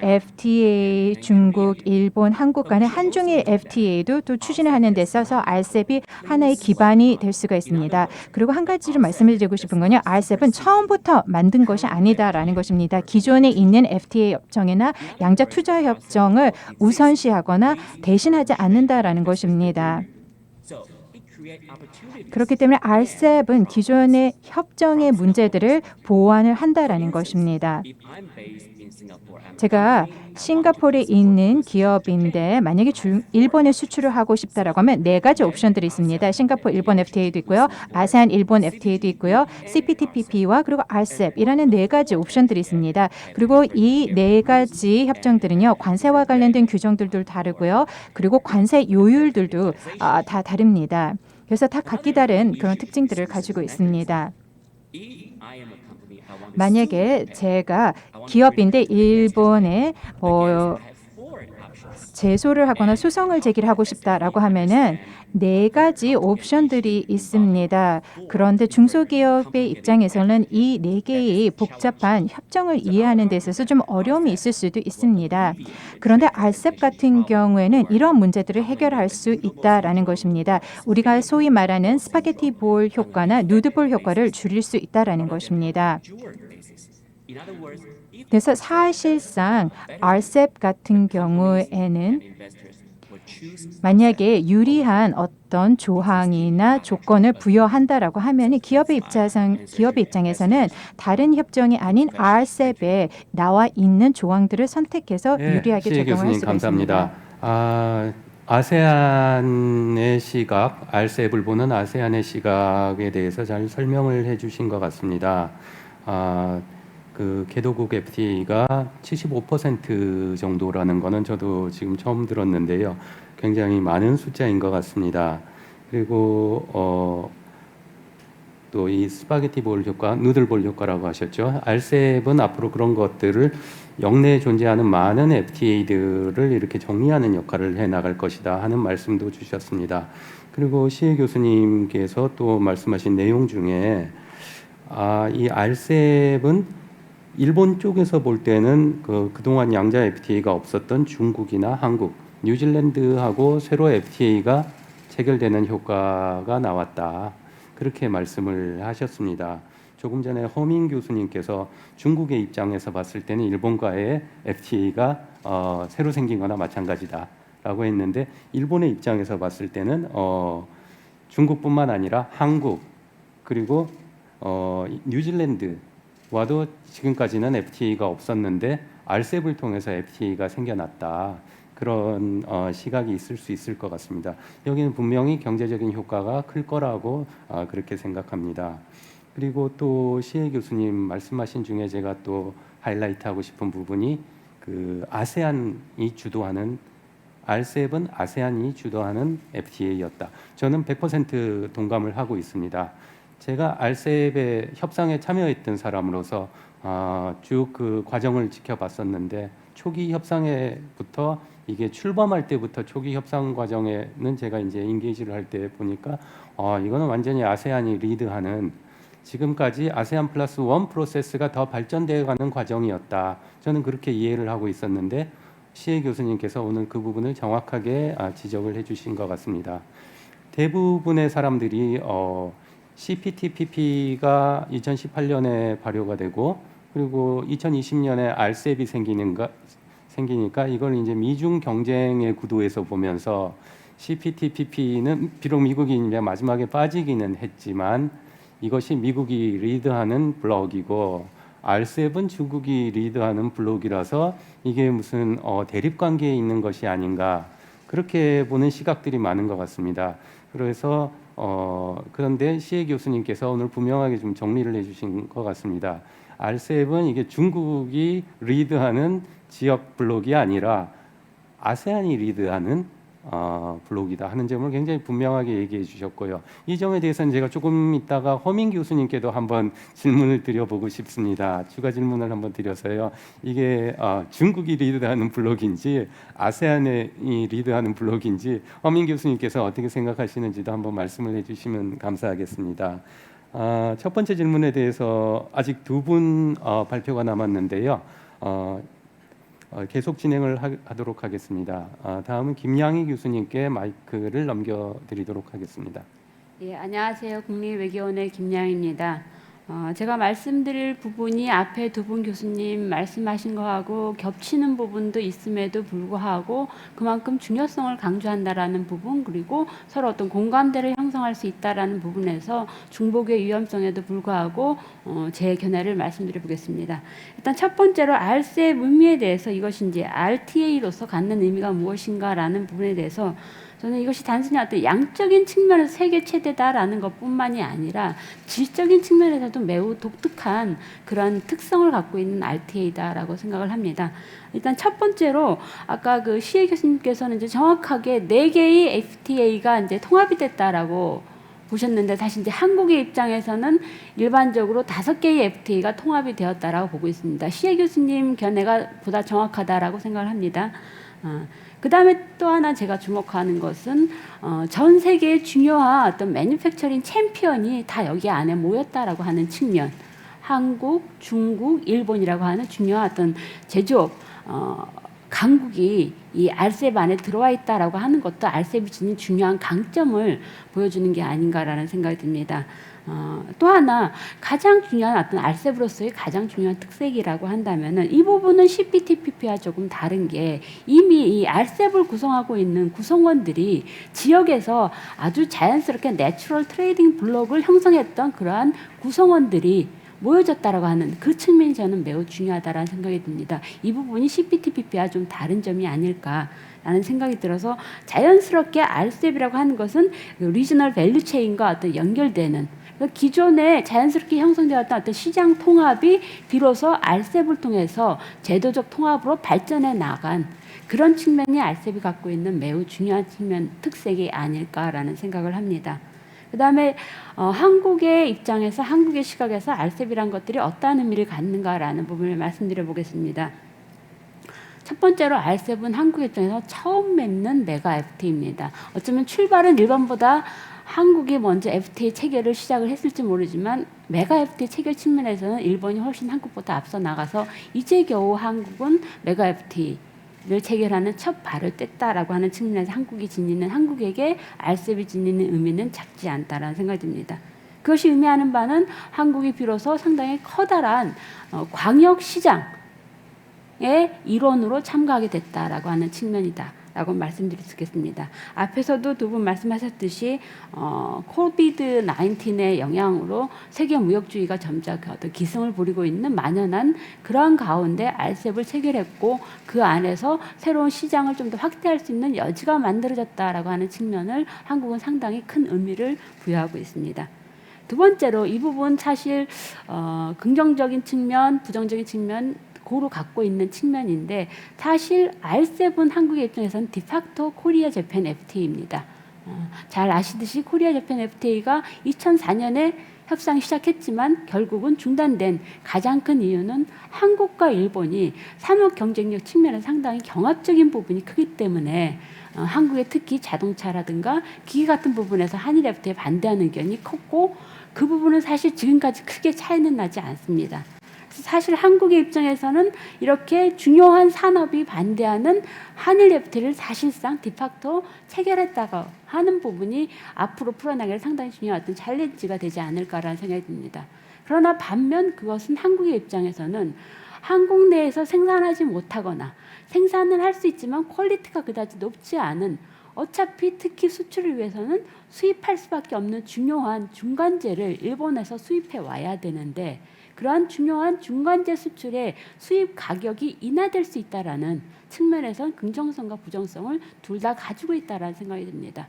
FTA, 중국, 일본, 한국 간의 한중일 FTA도 또 추진을 하는 데 있어서 RCEP이 하나의 기반이 될 수가 있습니다. 그리고 한 가지를 말씀을 드리고 싶은 건요. RCEP은 처음부터 만든 것이 아니다라는 것입니다. 기존에 있는 FTA 협정이나 양자 투자 협정을 우선시하거나 대신하지 않는다라는 것입니다. 그렇기 때문에 RCEP은 기존의 협정의 문제들을 보완을 한다라는 것입니다. 제가 싱가포르에 있는 기업인데 만약에 일본에 수출을 하고 싶다라고 하면 4가지 옵션들이 있습니다. 싱가포르 일본 FTA도 있고요. 아세안 일본 FTA도 있고요. CPTPP와 그리고 RCEP이라는 4가지 옵션들이 있습니다. 그리고 이 4가지 협정들은요. 관세와 관련된 규정들도 다르고요. 그리고 관세 요율들도 다 다릅니다. 그래서 다 각기 다른 그런 특징들을 가지고 있습니다. 만약에 제가 기업인데 일본에 제소를 하거나 소송을 제기를 하고 싶다라고 하면은 4가지 옵션들이 있습니다. 그런데 중소기업의 입장에서는 이 4개의 복잡한 협정을 이해하는 데 있어서 좀 어려움이 있을 수도 있습니다. 그런데 RCEP 같은 경우에는 이런 문제들을 해결할 수 있다라는 것입니다. 우리가 소위 말하는 스파게티 볼 효과나 누드볼 효과를 줄일 수 있다라는 것입니다. 그래서 사실상 RCEP 같은 경우에는 만약에 유리한 어떤 조항이나 조건을 부여한다라고 하면 기업의 입장에서는 다른 협정이 아닌 RCEP에 나와 있는 조항들을 선택해서 유리하게 적용을 할 수가 감사합니다. 있습니다. 아세안의 시각, RCEP을 보는 아세안의 시각에 대해서 잘 설명을 해주신 것 같습니다. 그 개도국 FTA가 75% 정도라는 거는 저도 지금 처음 들었는데요. 굉장히 많은 숫자인 것 같습니다. 그리고 또 이 스파게티 볼 효과, 누들 볼 효과라고 하셨죠. RCEP은 앞으로 그런 것들을 영내에 존재하는 많은 FTA들을 이렇게 정리하는 역할을 해 나갈 것이다 하는 말씀도 주셨습니다. 그리고 시혜 교수님께서 또 말씀하신 내용 중에 이 RCEP은 일본 쪽에서 볼 때는 그동안 양자 FTA가 없었던 중국이나 한국, 뉴질랜드하고 새로 FTA가 체결되는 효과가 나왔다. 그렇게 말씀을 하셨습니다. 조금 전에 허민 교수님께서 중국의 입장에서 봤을 때는 일본과의 FTA가 새로 생긴 거나 마찬가지다라고 했는데 일본의 입장에서 봤을 때는 중국뿐만 아니라 한국 그리고 뉴질랜드와도 지금까지는 FTA가 없었는데 RCEP을 통해서 FTA가 생겨났다. 그런 시각이 있을 수 있을 것 같습니다. 여기는 분명히 경제적인 효과가 클 거라고 그렇게 생각합니다. 그리고 또 시혜 교수님 말씀하신 중에 제가 또 하이라이트하고 싶은 부분이 그 아세안이 주도하는 RCEP은 아세안이 주도하는 FTA였다. 저는 100% 동감을 하고 있습니다. 제가 RCEP의 협상에 참여했던 사람으로서 쭉 그 과정을 지켜봤었는데 초기 협상에부터 이게 출범할 때부터 초기 협상 과정에는 제가 이제 인게이지를 할 때 보니까 이거는 완전히 아세안이 리드하는 지금까지 아세안 플러스 원 프로세스가 더 발전되어가는 과정이었다. 저는 그렇게 이해를 하고 있었는데 시혜 교수님께서 오늘 그 부분을 정확하게 지적을 해주신 것 같습니다. 대부분의 사람들이 CPTPP가 2018년에 발효가 되고 그리고 2020년에 RCEP이 생기니까 이걸 이제 미중 경쟁의 구도에서 보면서 CPTPP는 비록 미국이 이제 마지막에 빠지기는 했지만 이것이 미국이 리드하는 블록이고 RCEP은 중국이 리드하는 블록이라서 이게 무슨 대립 관계에 있는 것이 아닌가 그렇게 보는 시각들이 많은 것 같습니다. 그래서 그런데 시혜 교수님께서 오늘 분명하게 좀 정리를 해주신 것 같습니다. RCEP은 이게 중국이 리드하는 지역 블록이 아니라 아세안이 리드하는 블록이다 하는 점을 굉장히 분명하게 얘기해 주셨고요. 이 점에 대해서는 제가 조금 있다가 허민 교수님께도 한번 질문을 드려보고 싶습니다. 추가 질문을 한번 드려서요. 이게 중국이 리드하는 블록인지 아세안이 리드하는 블록인지 허민 교수님께서 어떻게 생각하시는지도 한번 말씀을 해주시면 감사하겠습니다. 첫 번째 질문에 대해서 아직 두 분 발표가 남았는데요. 계속 진행을 하도록 하겠습니다. 다음은 김양희 교수님께 마이크를 넘겨드리도록 하겠습니다. 예, 안녕하세요. 국립외교원의 김양희입니다. 제가 말씀드릴 부분이 앞에 두 분 교수님 말씀하신 거하고 겹치는 부분도 있음에도 불구하고 그만큼 중요성을 강조한다라는 부분 그리고 서로 어떤 공감대를 형성할 수 있다라는 부분에서 중복의 위험성에도 불구하고 제 견해를 말씀드려 보겠습니다. 일단 첫 번째로 RCEP 의미에 대해서 이것이 이제 RTA로서 갖는 의미가 무엇인가라는 부분에 대해서 저는 이것이 단순히 어떤 양적인 측면에서 세계 최대다라는 것뿐만이 아니라 질적인 측면에서도 매우 독특한 그런 특성을 갖고 있는 RTA다라고 생각을 합니다. 일단 첫 번째로 아까 그 시혜 교수님께서는 이제 정확하게 4개의 FTA가 이제 통합이 됐다라고 보셨는데 사실 이제 한국의 입장에서는 일반적으로 5개의 FTA가 통합이 되었다라고 보고 있습니다. 시혜 교수님 견해가 보다 정확하다라고 생각을 합니다. 그 다음에 또 하나 제가 주목하는 것은 전 세계의 중요한 어떤 매뉴팩처링 챔피언이 다 여기 안에 모였다라고 하는 측면, 한국, 중국, 일본이라고 하는 중요한 어떤 제조업 강국이 이 RCEP 안에 들어와 있다라고 하는 것도 RCEP이 지닌 중요한 강점을 보여주는 게 아닌가라는 생각이 듭니다. 또 하나 가장 중요한 어떤 RCEP으로서의 가장 중요한 특색이라고 한다면은 이 부분은 CPTPP와 조금 다른 게 이미 이 RCEP을 구성하고 있는 구성원들이 지역에서 아주 자연스럽게 내추럴 트레이딩 블록을 형성했던 그러한 구성원들이 모여졌다라고 하는 그 측면이 저는 매우 중요하다라는 생각이 듭니다. 이 부분이 CPTPP와 좀 다른 점이 아닐까라는 생각이 들어서 자연스럽게 RCEP이라고 하는 것은 리저널 밸류 체인과 어떤 연결되는 기존에 자연스럽게 형성되었던 어떤 시장 통합이 비로소 RCEP을 통해서 제도적 통합으로 발전해 나간 그런 측면이 RCEP이 갖고 있는 매우 중요한 측면 특색이 아닐까라는 생각을 합니다. 그 다음에 한국의 입장에서 한국의 시각에서 RCEP이란 것들이 어떠한 의미를 갖는가라는 부분을 말씀드려 보겠습니다. 첫 번째로 RCEP은 한국 입장에서 처음 맺는 메가 FTA입니다. 어쩌면 출발은 일본보다 한국이 먼저 FTA 체결을 시작을 했을지 모르지만 메가 FTA 체결 측면에서는 일본이 훨씬 한국보다 앞서 나가서 이제 겨우 한국은 메가 FTA를 체결하는 첫 발을 뗐다라고 하는 측면에서 한국에게 RCEP이 지니는 의미는 작지 않다라는 생각이 듭니다. 그것이 의미하는 바는 한국이 비로소 상당히 커다란 광역 시장의 일원으로 참가하게 됐다라고 하는 측면이다라고 말씀드릴 수 있겠습니다. 앞에서도 두 분 말씀하셨듯이 코비드 19의 영향으로 세계 무역주의가 점차 어떤 기승을 부리고 있는 만연한 그러한 가운데 RCEP을 체결했고 그 안에서 새로운 시장을 좀 더 확대할 수 있는 여지가 만들어졌다라고 하는 측면을 한국은 상당히 큰 의미를 부여하고 있습니다. 두 번째로 이 부분 사실 긍정적인 측면, 부정적인 측면 고루 갖고 있는 측면인데 사실 RCEP은 한국의 입장에서는 디팍토 코리아 재팬 FTA입니다. 잘 아시듯이 코리아 재팬 FTA가 2004년에 협상이 시작했지만 결국은 중단된 가장 큰 이유는 한국과 일본이 산업 경쟁력 측면에서 상당히 경합적인 부분이 크기 때문에 한국의 특히 자동차라든가 기기 같은 부분에서 한일 FTA에 반대하는 의견이 컸고 그 부분은 사실 지금까지 크게 차이는 나지 않습니다. 사실 한국의 입장에서는 이렇게 중요한 산업이 반대하는 한일 FTA를 사실상 디팍토 체결했다고 하는 부분이 앞으로 풀어나가기 상당히 중요한 어떤 챌린지가 되지 않을까라는 생각이 듭니다. 그러나 반면 그것은 한국의 입장에서는 한국 내에서 생산하지 못하거나 생산은 할 수 있지만 퀄리티가 그다지 높지 않은 어차피 특히 수출을 위해서는 수입할 수밖에 없는 중요한 중간재를 일본에서 수입해 와야 되는데 그러한 중요한 중간재 수출의 수입 가격이 인하될 수 있다라는 측면에선 긍정성과 부정성을 둘 다 가지고 있다라는 생각이 듭니다.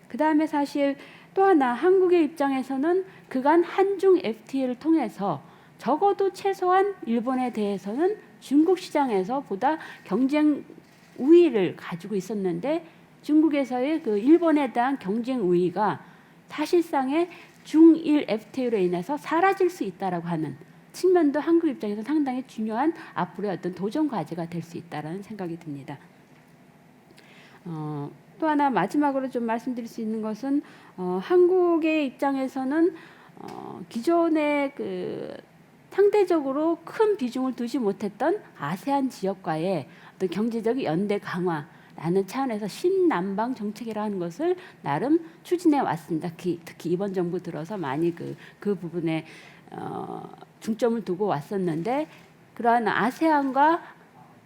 그 다음에 사실 또 하나 한국의 입장에서는 그간 한중 FTA를 통해서 적어도 최소한 일본에 대해서는 중국 시장에서 보다 경쟁 우위를 가지고 있었는데 중국에서의 그 일본에 대한 경쟁 우위가 사실상의 중일 FTA로 인해서 사라질 수 있다라고 하는 측면도 한국 입장에서 상당히 중요한 앞으로의 어떤 도전 과제가 될 수 있다라는 생각이 듭니다. 또 하나 마지막으로 좀 말씀드릴 수 있는 것은 한국의 입장에서는 기존의 그 상대적으로 큰 비중을 두지 못했던 아세안 지역과의 어떤 경제적 연대 강화라는 차원에서 신남방 정책이라는 것을 나름 추진해 왔습니다. 특히 이번 정부 들어서 많이 그 부분에 중점을 두고 왔었는데 그러한 아세안과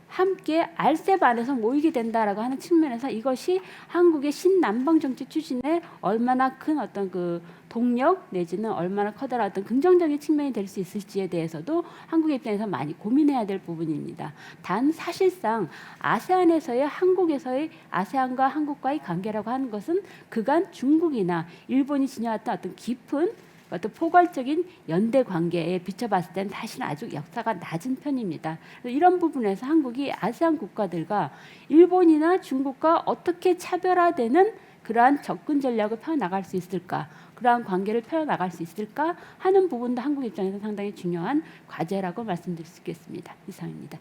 함께 RCEP 안에서 모이게 된다라고 하는 측면에서 이것이 한국의 신남방 정책 추진에 얼마나 큰 어떤 그 동력 내지는 얼마나 커다란 어떤 긍정적인 측면이 될 수 있을지에 대해서도 한국의 입장에서 많이 고민해야 될 부분입니다. 단 사실상 아세안에서의 한국에서의 아세안과 한국과의 관계라고 하는 것은 그간 중국이나 일본이 지녀왔던 어떤 깊은 어떤 포괄적인 연대 관계에 비춰봤을 때는 사실 아주 역사가 낮은 편입니다. 이런 부분에서 한국이 아세안 국가들과 일본이나 중국과 어떻게 차별화되는 그러한 접근 전략을 펴나갈 수 있을까, 그러한 관계를 펴나갈 수 있을까 하는 부분도 한국 입장에서 상당히 중요한 과제라고 말씀드릴 수 있겠습니다. 이상입니다.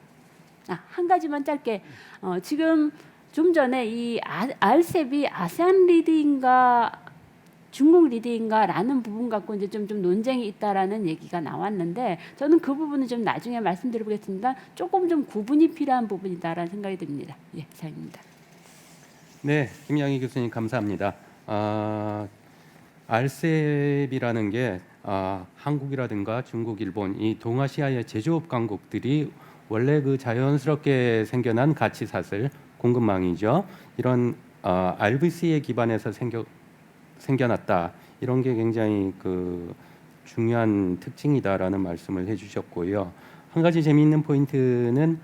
한 가지만 짧게 지금 좀 전에 이 RCEP이 아세안 리드인가 중국 리드인가라는 부분 갖고 이제 좀 논쟁이 있다라는 얘기가 나왔는데 저는 그 부분은 좀 나중에 말씀드려보겠습니다. 조금 좀 구분이 필요한 부분이다라는 생각이 듭니다. 예, 이상입니다. 네, 김양희 교수님 감사합니다. RCEP이라는 게 한국이라든가 중국, 일본 이 동아시아의 제조업 강국들이 원래 그 자연스럽게 생겨난 가치 사슬 공급망이죠. 이런 RBC에 기반해서 생겨났다. 이런 게 굉장히 그 중요한 특징이다라는 말씀을 해주셨고요. 한 가지 재미있는 포인트는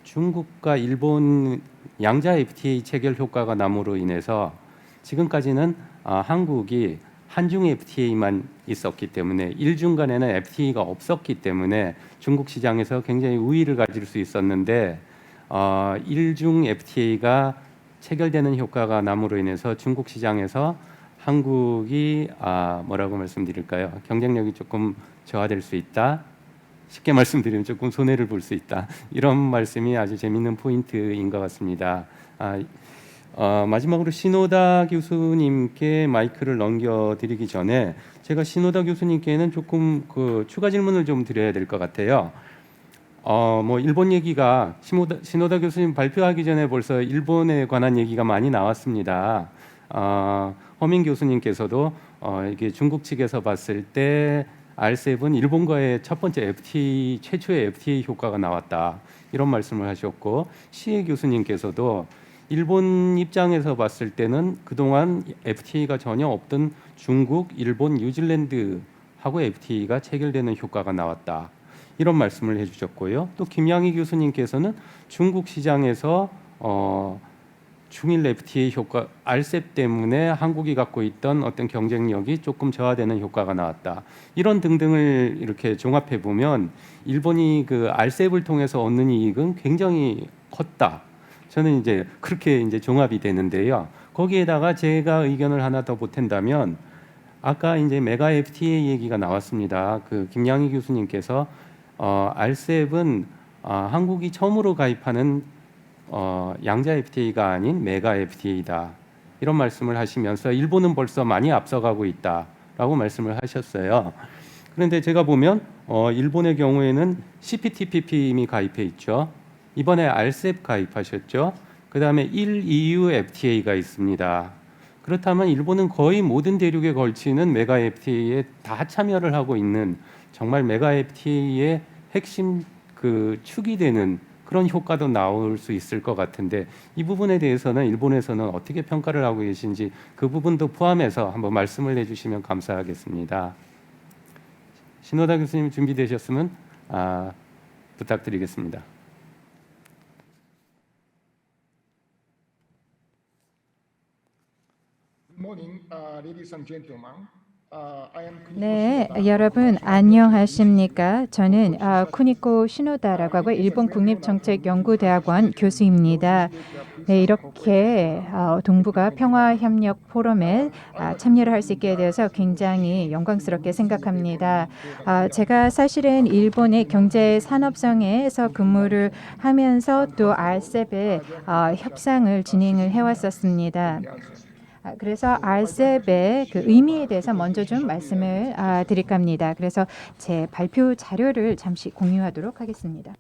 중국과 일본 양자 FTA 체결 효과가 남으로 인해서 지금까지는 한국이 한중 FTA만 있었기 때문에 일중 간에는 FTA가 없었기 때문에 중국 시장에서 굉장히 우위를 가질 수 있었는데 일중 FTA가 체결되는 효과가 남으로 인해서 중국 시장에서 한국이 뭐라고 말씀드릴까요? 경쟁력이 조금 저하될 수 있다. 쉽게 말씀드리면 조금 손해를 볼 수 있다. 이런 말씀이 아주 재미있는 포인트인 것 같습니다. 마지막으로 신호다 교수님께 마이크를 넘겨드리기 전에 제가 신호다 교수님께는 조금 추가 질문을 좀 드려야 될 것 같아요. 뭐 일본 얘기가 신호다 교수님 발표하기 전에 벌써 일본에 관한 얘기가 많이 나왔습니다. 허민 교수님께서도 이게 중국 측에서 봤을 때 RCEP은 일본과의 첫 번째 FTA 최초의 FTA 효과가 나왔다 이런 말씀을 하셨고 시혜 교수님께서도 일본 입장에서 봤을 때는 그동안 FTA가 전혀 없던 중국, 일본, 뉴질랜드하고 FTA가 체결되는 효과가 나왔다. 이런 말씀을 해주셨고요. 또 김양희 교수님께서는 중국 시장에서 중일 FTA 효과, RCEP 때문에 한국이 갖고 있던 어떤 경쟁력이 조금 저하되는 효과가 나왔다. 이런 등등을 이렇게 종합해 보면 일본이 그 RCEP을 통해서 얻는 이익은 굉장히 컸다. 저는 이제 그렇게 이제 종합이 되는데요. 거기에다가 제가 의견을 하나 더 보탠다면 아까 이제 메가 FTA 얘기가 나왔습니다. 그 김양희 교수님께서 RCEP은 한국이 처음으로 가입하는 양자 FTA가 아닌 메가 FTA다. 이런 말씀을 하시면서 일본은 벌써 많이 앞서가고 있다라고 말씀을 하셨어요. 그런데 제가 보면 일본의 경우에는 CPTPP 이미 가입해 있죠. 이번에 RCEP 가입하셨죠. 그다음에 1EU FTA가 있습니다. 그렇다면 일본은 거의 모든 대륙에 걸치는 메가 FTA에 다 참여를 하고 있는 정말 메가 FTA의 핵심 그 축이 되는 그런 효과도 나올 수 있을 것 같은데 이 부분에 대해서는 일본에서는 어떻게 평가를 하고 계신지 그 부분도 포함해서 한번 말씀을 해주시면 감사하겠습니다. 신호다 교수님 준비되셨으면 부탁드리겠습니다. 네, 여러분 안녕하십니까? 저는 쿠니코 시노다라고 하고 일본 국립정책연구대학원 교수입니다. 네, 이렇게 동북아 평화협력 포럼에 참여를 할 수 있게 되어서 굉장히 영광스럽게 생각합니다. 제가 사실은 일본의 경제산업성에서 근무를 하면서 또 RCEP의 협상을 진행을 해왔었습니다. 그래서 RCEP의 그 의미에 대해서 먼저 좀 말씀을 드릴까 합니다. 그래서 제 발표 자료를 잠시 공유하도록 하겠습니다.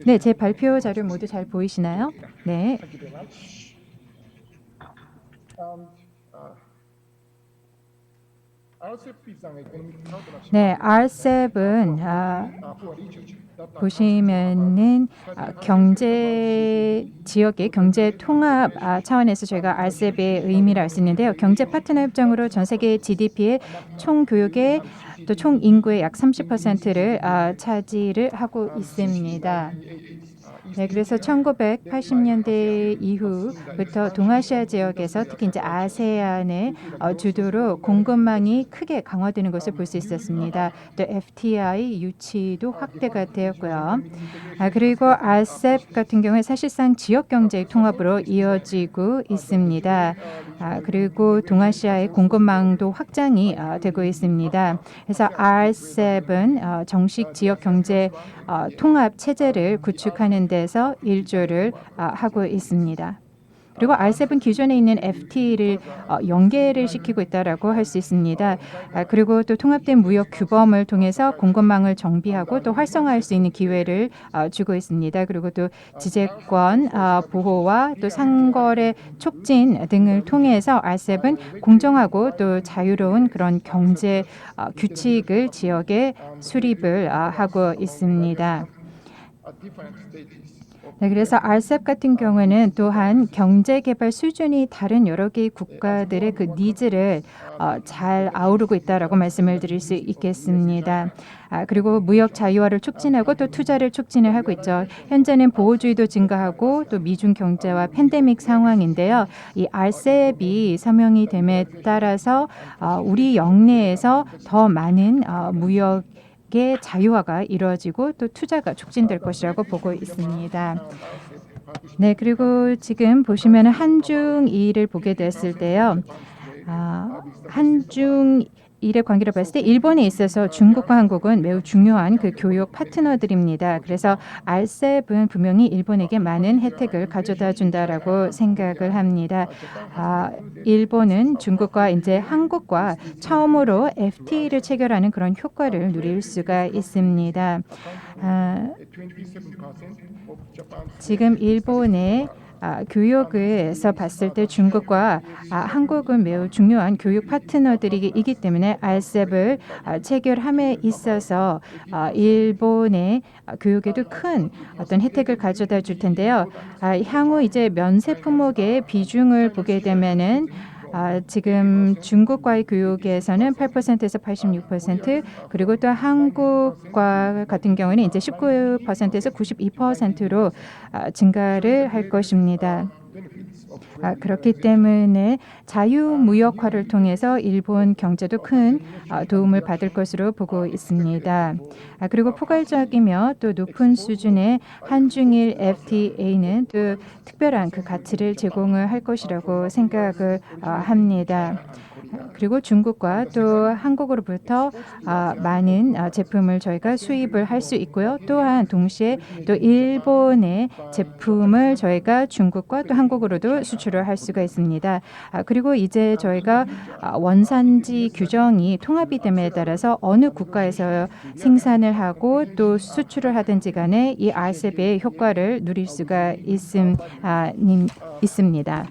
네, 제 발표 자료 모두 잘 보이시나요? 네. 네, RCEP은 보시면은 경제 지역의 경제 통합 차원에서 저희가 RCEP의 의미를 알 수 있는데요. 경제 파트너 협정으로 전 세계 GDP의 총 교육의 또 총 인구의 약 30%를 차지를 하고 있습니다. 네, 그래서 1980년대 이후부터 동아시아 지역에서 특히 이제 아세안의 주도로 공급망이 크게 강화되는 것을 볼 수 있었습니다. 또 FTI 유치도 확대가 되었고요. 그리고 RCEP 같은 경우에 사실상 지역 경제 통합으로 이어지고 있습니다. 그리고 동아시아의 공급망도 확장이 되고 있습니다. 그래서 RCEP은 정식 지역 경제 통합 체제를 구축하는 데서 일조를 하고 있습니다. 그리고 RCEP은 기존에 있는 FTA를 연계를 시키고 있다라고 할 수 있습니다. 그리고 또 통합된 무역 규범을 통해서 공급망을 정비하고 또 활성화할 수 있는 기회를 주고 있습니다. 그리고 또 지재권 보호와 또 상거래 촉진 등을 통해서 RCEP은 공정하고 또 자유로운 그런 경제 규칙을 지역에 수립을 하고 있습니다. 네, 그래서 RCEP 같은 경우에는 또한 경제 개발 수준이 다른 여러 개의 국가들의 그 니즈를 잘 아우르고 있다라고 말씀을 드릴 수 있겠습니다. 그리고 무역 자유화를 촉진하고 또 투자를 촉진을 하고 있죠. 현재는 보호주의도 증가하고 또 미중 경제와 팬데믹 상황인데요. 이 RCEP이 서명이 됨에 따라서 우리 영내에서 더 많은 무역 의 자유화가 이루어지고 또 투자가 촉진될 것이라고 보고 있습니다. 네, 그리고 지금 보시면 한중일을 보게 됐을 때요. 한중 일의 관계를 봤을 때 일본에 있어서 중국과 한국은 매우 중요한 그 교육 파트너들입니다. 그래서 RCEP은 분명히 일본에게 많은 혜택을 가져다 준다라고 생각을 합니다. 일본은 중국과 이제 한국과 처음으로 FTA를 체결하는 그런 효과를 누릴 수가 있습니다. 지금 일본의 교육에서 봤을 때 중국과 한국은 매우 중요한 교육 파트너들이기 때문에 RCEP을 체결함에 있어서 일본의 교육에도 큰 어떤 혜택을 가져다 줄 텐데요. 향후 이제 면세 품목의 비중을 보게 되면은 지금 중국과의 교육에서는 8%에서 86%, 그리고 또 한국과 같은 경우는 이제 19%에서 92%로 증가를 할 것입니다. 그렇기 때문에 자유무역화를 통해서 일본 경제도 큰 도움을 받을 것으로 보고 있습니다. 그리고 포괄적이며 또 높은 수준의 한중일 FTA는 또 특별한 그 가치를 제공을 할 것이라고 생각을 합니다. 그리고 중국과 또 한국으로부터 많은 제품을 저희가 수입을 할 수 있고요. 또한 동시에 또 일본의 제품을 저희가 중국과 또 한국으로도 수출을 할 수가 있습니다. 그리고 이제 저희가 원산지 규정이 통합이 됨에 따라서 어느 국가에서 생산을 하고 또 수출을 하든지 간에 이 RCEP의 효과를 누릴 수가 있습니다.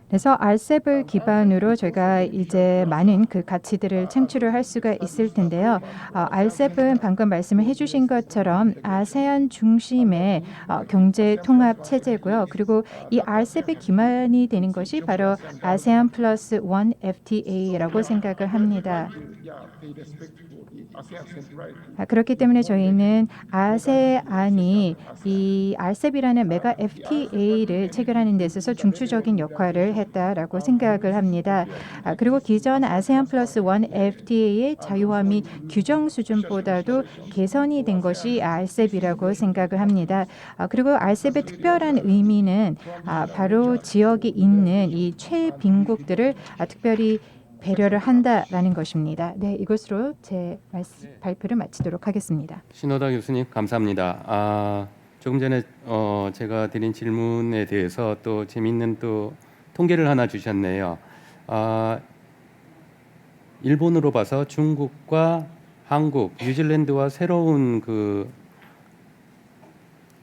그래서 RCEP을 기반으로 저희가 이제 많은 그 가치들을 창출을 할 수가 있을 텐데요. RCEP은 방금 말씀을 해주신 것처럼 아세안 중심의 경제 통합 체제고요. 그리고 이 RCEP의 기반이 되는 것이 바로 아세안 플러스 원 FTA라고 생각을 합니다. 그렇기 때문에 저희는 아세안이 이 RCEP이라는 메가 FTA를 체결하는 데 있어서 중추적인 역할을 했다라고 생각을 합니다. 그리고 기존 아세안 플러스 원 FTA의 자유화 및 규정 수준보다도 개선이 된 것이 RCEP이라고 생각을 합니다. 그리고 RCEP의 특별한 의미는 바로 지역에 있는 이 최빈국들을 특별히 배려를 한다라는 것입니다. 네, 이것으로 제 발표를 마치도록 하겠습니다. 신호다 교수님 감사합니다. 조금 전에 제가 드린 질문에 대해서 또 재미있는 또 통계를 하나 주셨네요. 일본으로 봐서 중국과 한국, 뉴질랜드와 새로운 그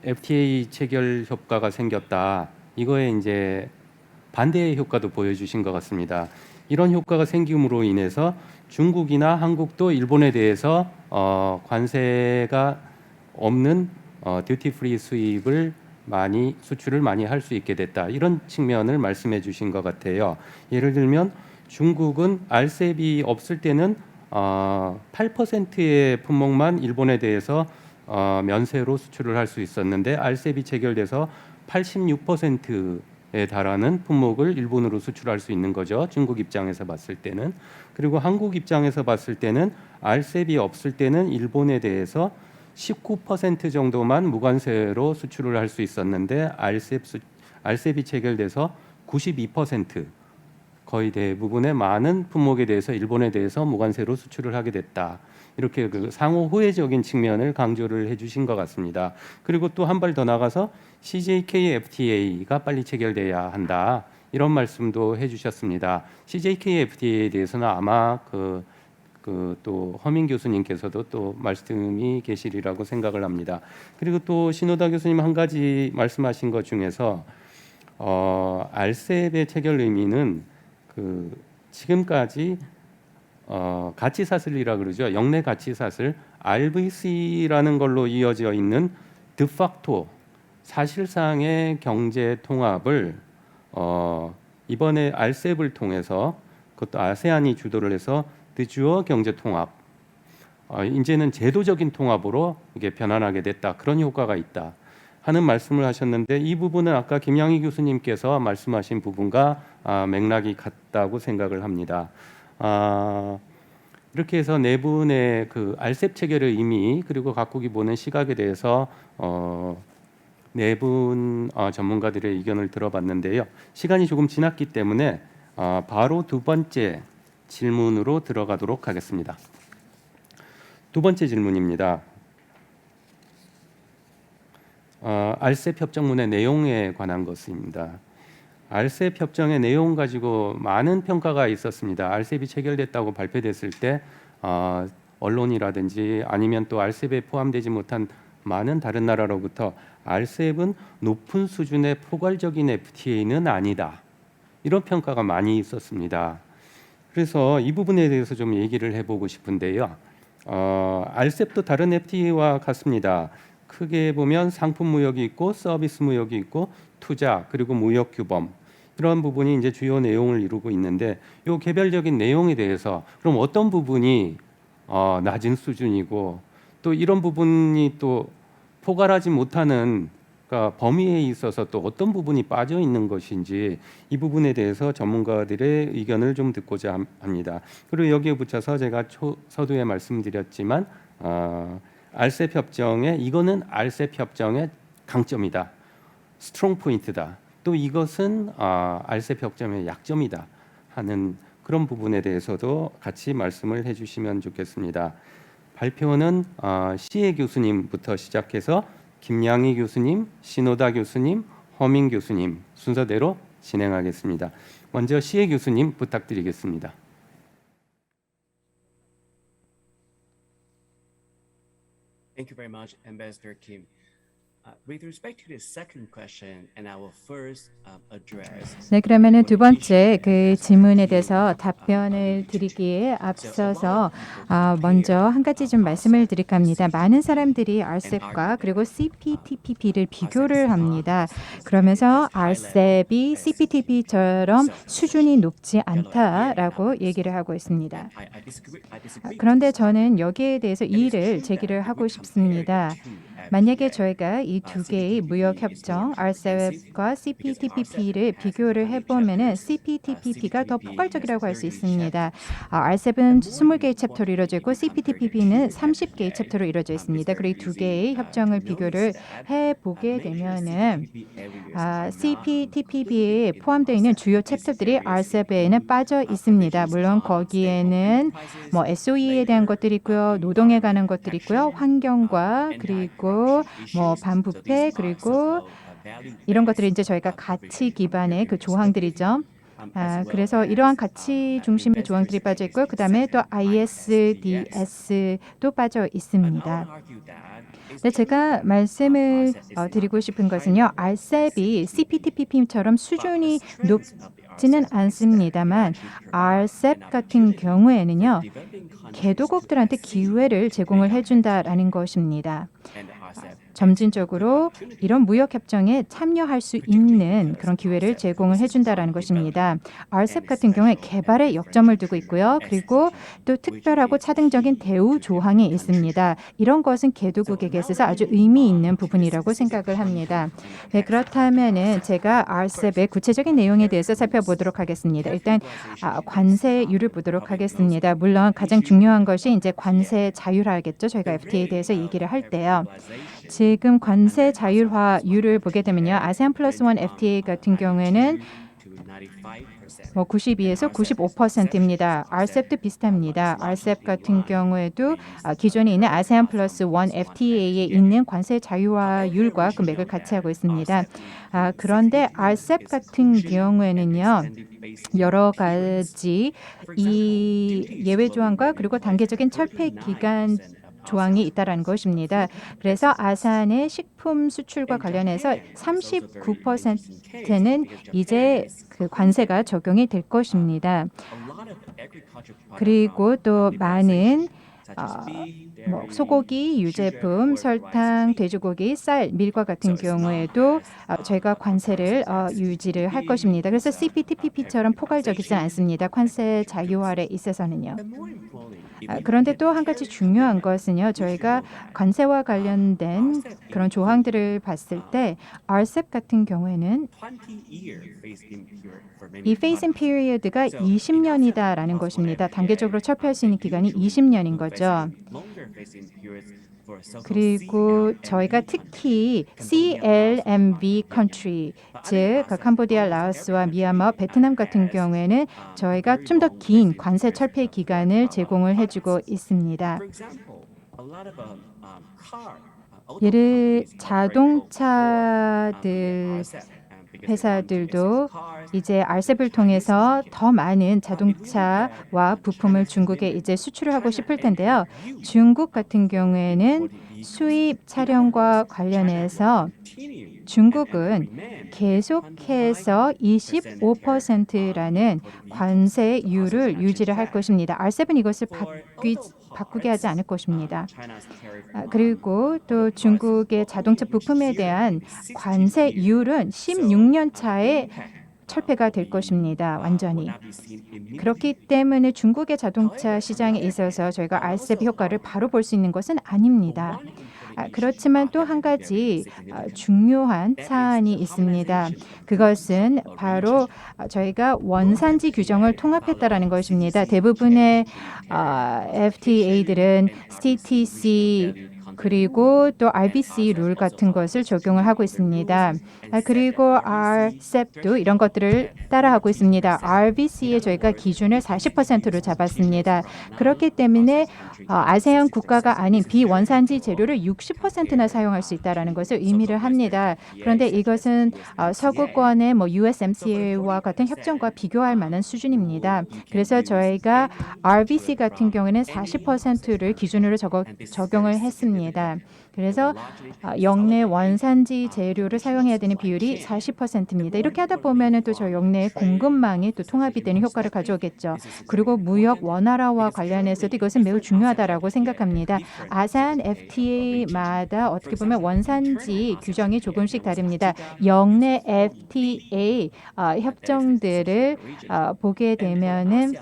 FTA 체결 효과가 생겼다. 이거에 이제 반대의 효과도 보여주신 것 같습니다. 이런 효과가 생김으로 인해서 중국이나 한국도 일본에 대해서 관세가 없는 듀티 프리 수입을 수출을 많이 할 수 있게 됐다. 이런 측면을 말씀해 주신 것 같아요. 예를 들면 중국은 RCEP이 없을 때는 8%의 품목만 일본에 대해서 면세로 수출을 할 수 있었는데 RCEP이 체결돼서 86%에 달하는 품목을 일본으로 수출할 수 있는 거죠. 중국 입장에서 봤을 때는. 그리고 한국 입장에서 봤을 때는 RCEP이 없을 때는 일본에 대해서 19% 정도만 무관세로 수출을 할 수 있었는데 RCEP이 체결돼서 92% 거의 대부분의 많은 품목에 대해서 일본에 대해서 무관세로 수출을 하게 됐다. 이렇게 그 상호 호혜적인 측면을 강조를 해주신 것 같습니다. 그리고 또 한 발 더 나가서 CJKFTA가 빨리 체결돼야 한다. 이런 말씀도 해주셨습니다. CJKFTA에 대해서는 아마 또 허민 교수님께서도 또 말씀이 계시리라고 생각을 합니다. 그리고 또 신호다 교수님 한 가지 말씀하신 것 중에서 RCEP의 체결 의미는 지금까지 가치 사슬이라 그러죠. 영내 가치 사슬 RVC라는 걸로 이어져 있는 드facto 사실상의 경제 통합을 이번에 RCEP을 통해서 그것도 아세안이 주도를 해서 드주어 경제 통합 이제는 제도적인 통합으로 이게 변환하게 됐다. 그런 효과가 있다 하는 말씀을 하셨는데 이 부분은 아까 김양희 교수님께서 말씀하신 부분과 맥락이 같다고 생각을 합니다. 이렇게 해서 네 분의 그 RCEP 체결의 의미 그리고 각국이 보는 시각에 대해서 네 분 전문가들의 의견을 들어봤는데요. 시간이 조금 지났기 때문에 바로 두 번째 질문으로 들어가도록 하겠습니다. 두 번째 질문입니다. RCEP 협정문의 내용에 관한 것입니다. RCEP 협정의 내용 가지고 많은 평가가 있었습니다. RCEP이 체결됐다고 발표됐을 때 언론이라든지 아니면 또 RCEP에 포함되지 못한 많은 다른 나라로부터 RCEP은 높은 수준의 포괄적인 FTA는 아니다. 이런 평가가 많이 있었습니다. 그래서 이 부분에 대해서 좀 얘기를 해보고 싶은데요. RCEP도 다른 FTA와 같습니다. 크게 보면 상품 무역이 있고 서비스 무역이 있고 투자 그리고 무역 규범 이런 부분이 이제 주요 내용을 이루고 있는데 이 개별적인 내용에 대해서 그럼 어떤 부분이 낮은 수준이고 또 이런 부분이 또 포괄하지 못하는 그러니까 범위에 있어서 또 어떤 부분이 빠져 있는 것인지 이 부분에 대해서 전문가들의 의견을 좀 듣고자 합니다. 그리고 여기에 붙여서 제가 서두에 말씀드렸지만 RCEP 협정에 이거는 RCEP 협정의 강점이다, 스트롱 포인트다. 또 이것은 RCEP 협정의 약점이다 하는 그런 부분에 대해서도 같이 말씀을 해주시면 좋겠습니다. 발표는 시혜 교수님부터 시작해서 김양희 교수님, 신호다 교수님, 허민 교수님 순서대로 진행하겠습니다. 먼저 시혜 교수님 부탁드리겠습니다. Thank you very much, Ambassador Kim. With respect to the second question, and I will first address. 네, 그러면은 두 번째 그 질문에 대해서 답변을 드리기에 앞서서 먼저 한 가지 좀 말씀을 드릴까 합니다. 많은 사람들이 RCEP과 그리고 CPTPP를 비교를 합니다. 그러면서 RCEP이 CPTPP처럼 수준이 높지 않다라고 얘기를 하고 있습니다. 그런데 저는 여기에 대해서 이의를 제기를 하고 싶습니다. 만약에 저희가 이 두 개의 무역 협정 RCEP과 CPTPP를 비교를 해보면은 CPTPP가 더 포괄적이라고 할 수 있습니다. RCEP은 20개의 챕터로 이루어져 있고 CPTPP는 30개의 챕터로 이루어져 있습니다. 그리고 이 두 개의 협정을 비교를 해보게 되면은 CPTPP에 포함되어 있는 주요 챕터들이 RCEP에는 빠져 있습니다. 물론 거기에는 뭐 SOE에 대한 것들이 있고요, 노동에 관한 것들이 있고요, 환경과 그리고 뭐 반부패 그리고 이런 것들이 이제 저희가 가치 기반의 그 조항들이죠. 그래서 이러한 가치 중심의 조항들이 빠져 있고요. 그 다음에 또 ISDS도 빠져 있습니다. 네, 제가 말씀을 드리고 싶은 것은요. RCEP이 CPTPP처럼 수준이 높지는 않습니다만 RCEP 같은 경우에는요. 개도국들한테 기회를 제공을 해준다라는 것입니다. 점진적으로 이런 무역협정에 참여할 수 있는 그런 기회를 제공을 해준다라는 것입니다. RCEP 같은 경우에 개발에 역점을 두고 있고요. 그리고 또 특별하고 차등적인 대우 조항이 있습니다. 이런 것은 개도국에게 있어서 아주 의미 있는 부분이라고 생각을 합니다. 네, 그렇다면은 제가 RCEP의 구체적인 내용에 대해서 살펴보도록 하겠습니다. 일단 관세율을 보도록 하겠습니다. 물론 가장 중요한 것이 이제 관세 자율화겠죠. 저희가 FTA에 대해서 얘기를 할 때요. 지금 관세 자율화율을 보게 되면요. 아세안 플러스 원 FTA 같은 경우에는 92에서 95%입니다. RCEP도 비슷합니다. RCEP 같은 경우에도 기존에 있는 아세안 플러스 원 FTA에 있는 관세 자유화율과 그 맥을 같이 하고 있습니다. 그런데 RCEP 같은 경우에는요. 여러 가지 이 예외 조항과 그리고 단계적인 철폐 기간 조항이 있다라는 것입니다. 그래서 아산의 식품 수출과 관련해서 39%는 이제 그 관세가 적용이 될 것입니다. 그리고 또 많은 소고기, 유제품, 설탕, 돼지고기, 쌀, 밀과 같은 경우에도 저희가 관세를 유지를 할 것입니다. 그래서 CPTPP처럼 포괄적이지 않습니다. 관세 자유화에 있어서는요. 그런데 또 한 가지 중요한 것은요. 저희가 관세와 관련된 그런 조항들을 봤을 때 RCEP 같은 경우에는 이 phase-in period가 20년이다라는 것입니다. 단계적으로 철폐할 수 있는 기간이 20년인 거죠. 그리고 저희가 특히 CLMV country, 즉 캄보디아, 라오스와 미얀마, 베트남 같은 경우에는 저희가 좀 더 긴 관세 철폐 기간을 제공을 해주고 있습니다. 예를 자동차들 회사들도 이제 RCEP을 통해서 더 많은 자동차와 부품을 중국에 이제 수출을 하고 싶을 텐데요. 중국 같은 경우에는 수입 차량과 관련해서 중국은 계속해서 25%라는 관세율을 유지를 할 것입니다. RCEP은 이것을 바꾸게 하지 않을 것입니다. 그리고 또 중국의 자동차 부품에 대한 관세율은 16년 차에 철폐가 될 것입니다. 완전히. 그렇기 때문에 중국의 자동차 시장에 있어서 저희가 RCEP 효과를 바로 볼 수 있는 것은 아닙니다. 그렇지만 또 한 가지 중요한 사안이 있습니다. 그것은 바로 저희가 원산지 규정을 통합했다라는 것입니다. 대부분의 FTA들은 CTC 그리고 또 RBC 룰 같은 것을 적용을 하고 있습니다. 그리고 RCEP도 이런 것들을 따라하고 있습니다. RBC에 저희가 기준을 40%로 잡았습니다. 그렇기 때문에 아세안 국가가 아닌 비원산지 재료를 60%나 사용할 수 있다는 것을 의미를 합니다. 그런데 이것은 서구권의 USMCA와 같은 협정과 비교할 만한 수준입니다. 그래서 저희가 RBC 같은 경우에는 40%를 기준으로 적용을 했습니다. 그래서 영내 원산지 재료를 사용해야 되는 비율이 40%입니다. 이렇게 하다 보면은 또 저 영내 공급망이 또 통합이 되는 효과를 가져오겠죠. 그리고 무역 원활화와 관련해서도 이것은 매우 중요하다라고 생각합니다. 아세안 FTA마다 어떻게 보면 원산지 규정이 조금씩 다릅니다. 영내 FTA 협정들을 보게 되면은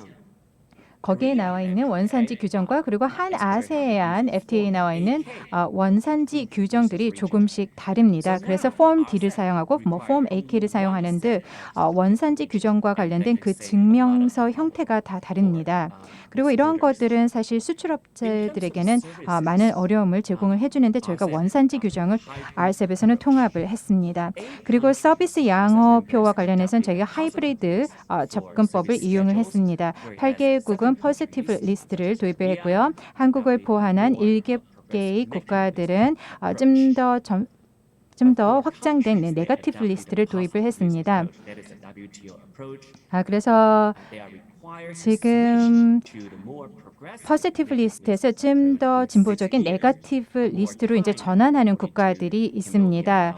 거기에 나와 있는 원산지 규정과 그리고 한 아세안 FTA에 나와 있는 원산지 규정들이 조금씩 다릅니다. 그래서 폼 D를 사용하고 폼 AK를 사용하는 등 원산지 규정과 관련된 그 증명서 형태가 다 다릅니다. 그리고 이러한 것들은 사실 수출업체들에게는 많은 어려움을 제공을 해주는데 저희가 원산지 규정을 RCEP에서는 통합을 했습니다. 그리고 서비스 양어표와 관련해서는 저희가 하이브리드 접근법을 이용을 했습니다. 8개국은 포지티브 리스트를 도입을 했고요. 한국을 포함한 7개의 국가들은 좀 더 확장된 네거티브 리스트를 도입을 했습니다. 그래서 지금 포지티브 리스트에서 좀 더 진보적인 네거티브 리스트로 이제 전환하는 국가들이 있습니다.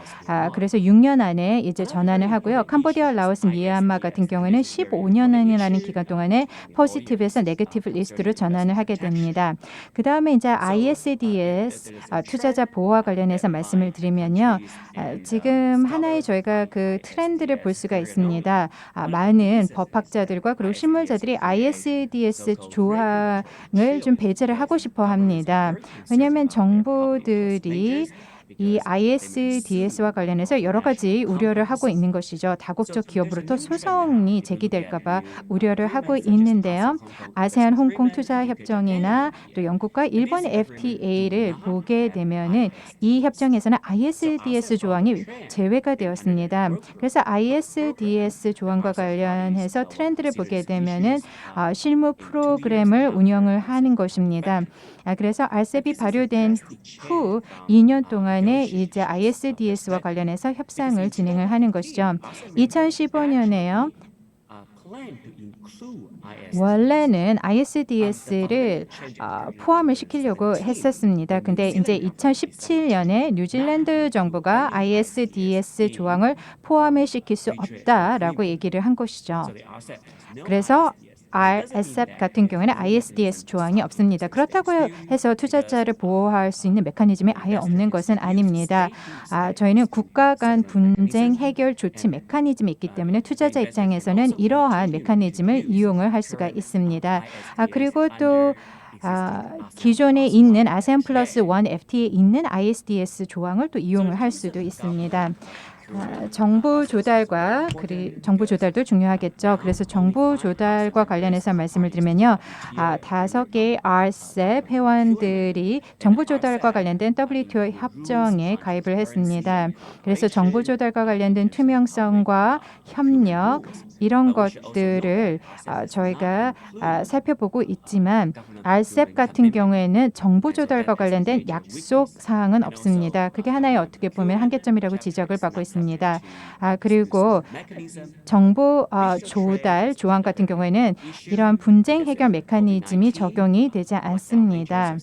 그래서 6년 안에 이제 전환을 하고요. 캄보디아, 라오스, 미얀마 같은 경우에는 15년이라는 기간 동안에 포지티브에서 네거티브 리스트로 전환을 하게 됩니다. 그 다음에 이제 ISDS 투자자 보호와 관련해서 말씀을 드리면요. 지금 하나의 저희가 그 트렌드를 볼 수가 있습니다. 많은 법학자들과 그리고 실무자들이 ISDS 조항을 좀 배제를 하고 싶어 합니다. 왜냐하면 정부들이 이 ISDS와 관련해서 여러 가지 우려를 하고 있는 것이죠. 다국적 기업으로부터 소송이 제기될까 봐 우려를 하고 있는데요. 아세안 홍콩 투자 협정이나 또 영국과 일본의 FTA를 보게 되면은 이 협정에서는 ISDS 조항이 제외가 되었습니다. 그래서 ISDS 조항과 관련해서 트렌드를 보게 되면은 실무 프로그램을 운영을 하는 것입니다. 그래서 RCEP이 발효된 후 2년 동안에 이제 ISDS와 관련해서 협상을 진행을 하는 것이죠. 2015년에요. 원래는 ISDS를 포함을 시키려고 했었습니다. 근데 이제 2017년에 뉴질랜드 정부가 ISDS 조항을 포함을 시킬 수 없다라고 얘기를 한 것이죠. 그래서 RCEP 같은 경우에는 ISDS 조항이 없습니다. 그렇다고 해서 투자자를 보호할 수 있는 메커니즘이 아예 없는 것은 아닙니다. 저희는 국가 간 분쟁 해결 조치 메커니즘이 있기 때문에 투자자 입장에서는 이러한 메커니즘을 이용을 할 수가 있습니다. 그리고 또 기존에 있는 아세안 플러스 1 FTA에 있는 ISDS 조항을 또 이용을 할 수도 있습니다. 정보 조달과 정보 조달도 중요하겠죠. 그래서 정보 조달과 관련해서 말씀을 드리면요, 5개의 RCEP 회원들이 정보 조달과 관련된 WTO 협정에 가입을 했습니다. 그래서 정보 조달과 관련된 투명성과 협력 이런 것들을 저희가 살펴보고 있지만 RCEP 같은 경우에는 정보 조달과 관련된 약속 사항은 없습니다. 그게 하나의 어떻게 보면 한계점이라고 지적을 받고 있습니다. 그리고 정보 조달 조항 같은 경우에는 이러한 분쟁 해결 메커니즘이 적용이 되지 않습니다.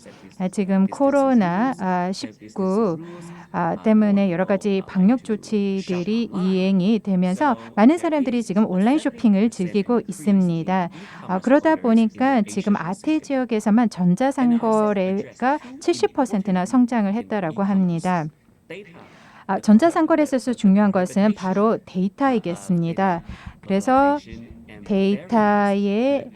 지금 코로나19 때문에 여러 가지 방역 조치들이 이행이 되면서 많은 사람들이 지금 온라인 쇼핑을 즐기고 있습니다. 그러다 보니까 지금 아태 지역에서만 전자상거래가 70%나 성장을 했다라고 합니다. 전자상거래에 있어서 중요한 것은 바로 데이터이겠습니다. 그래서 데이터의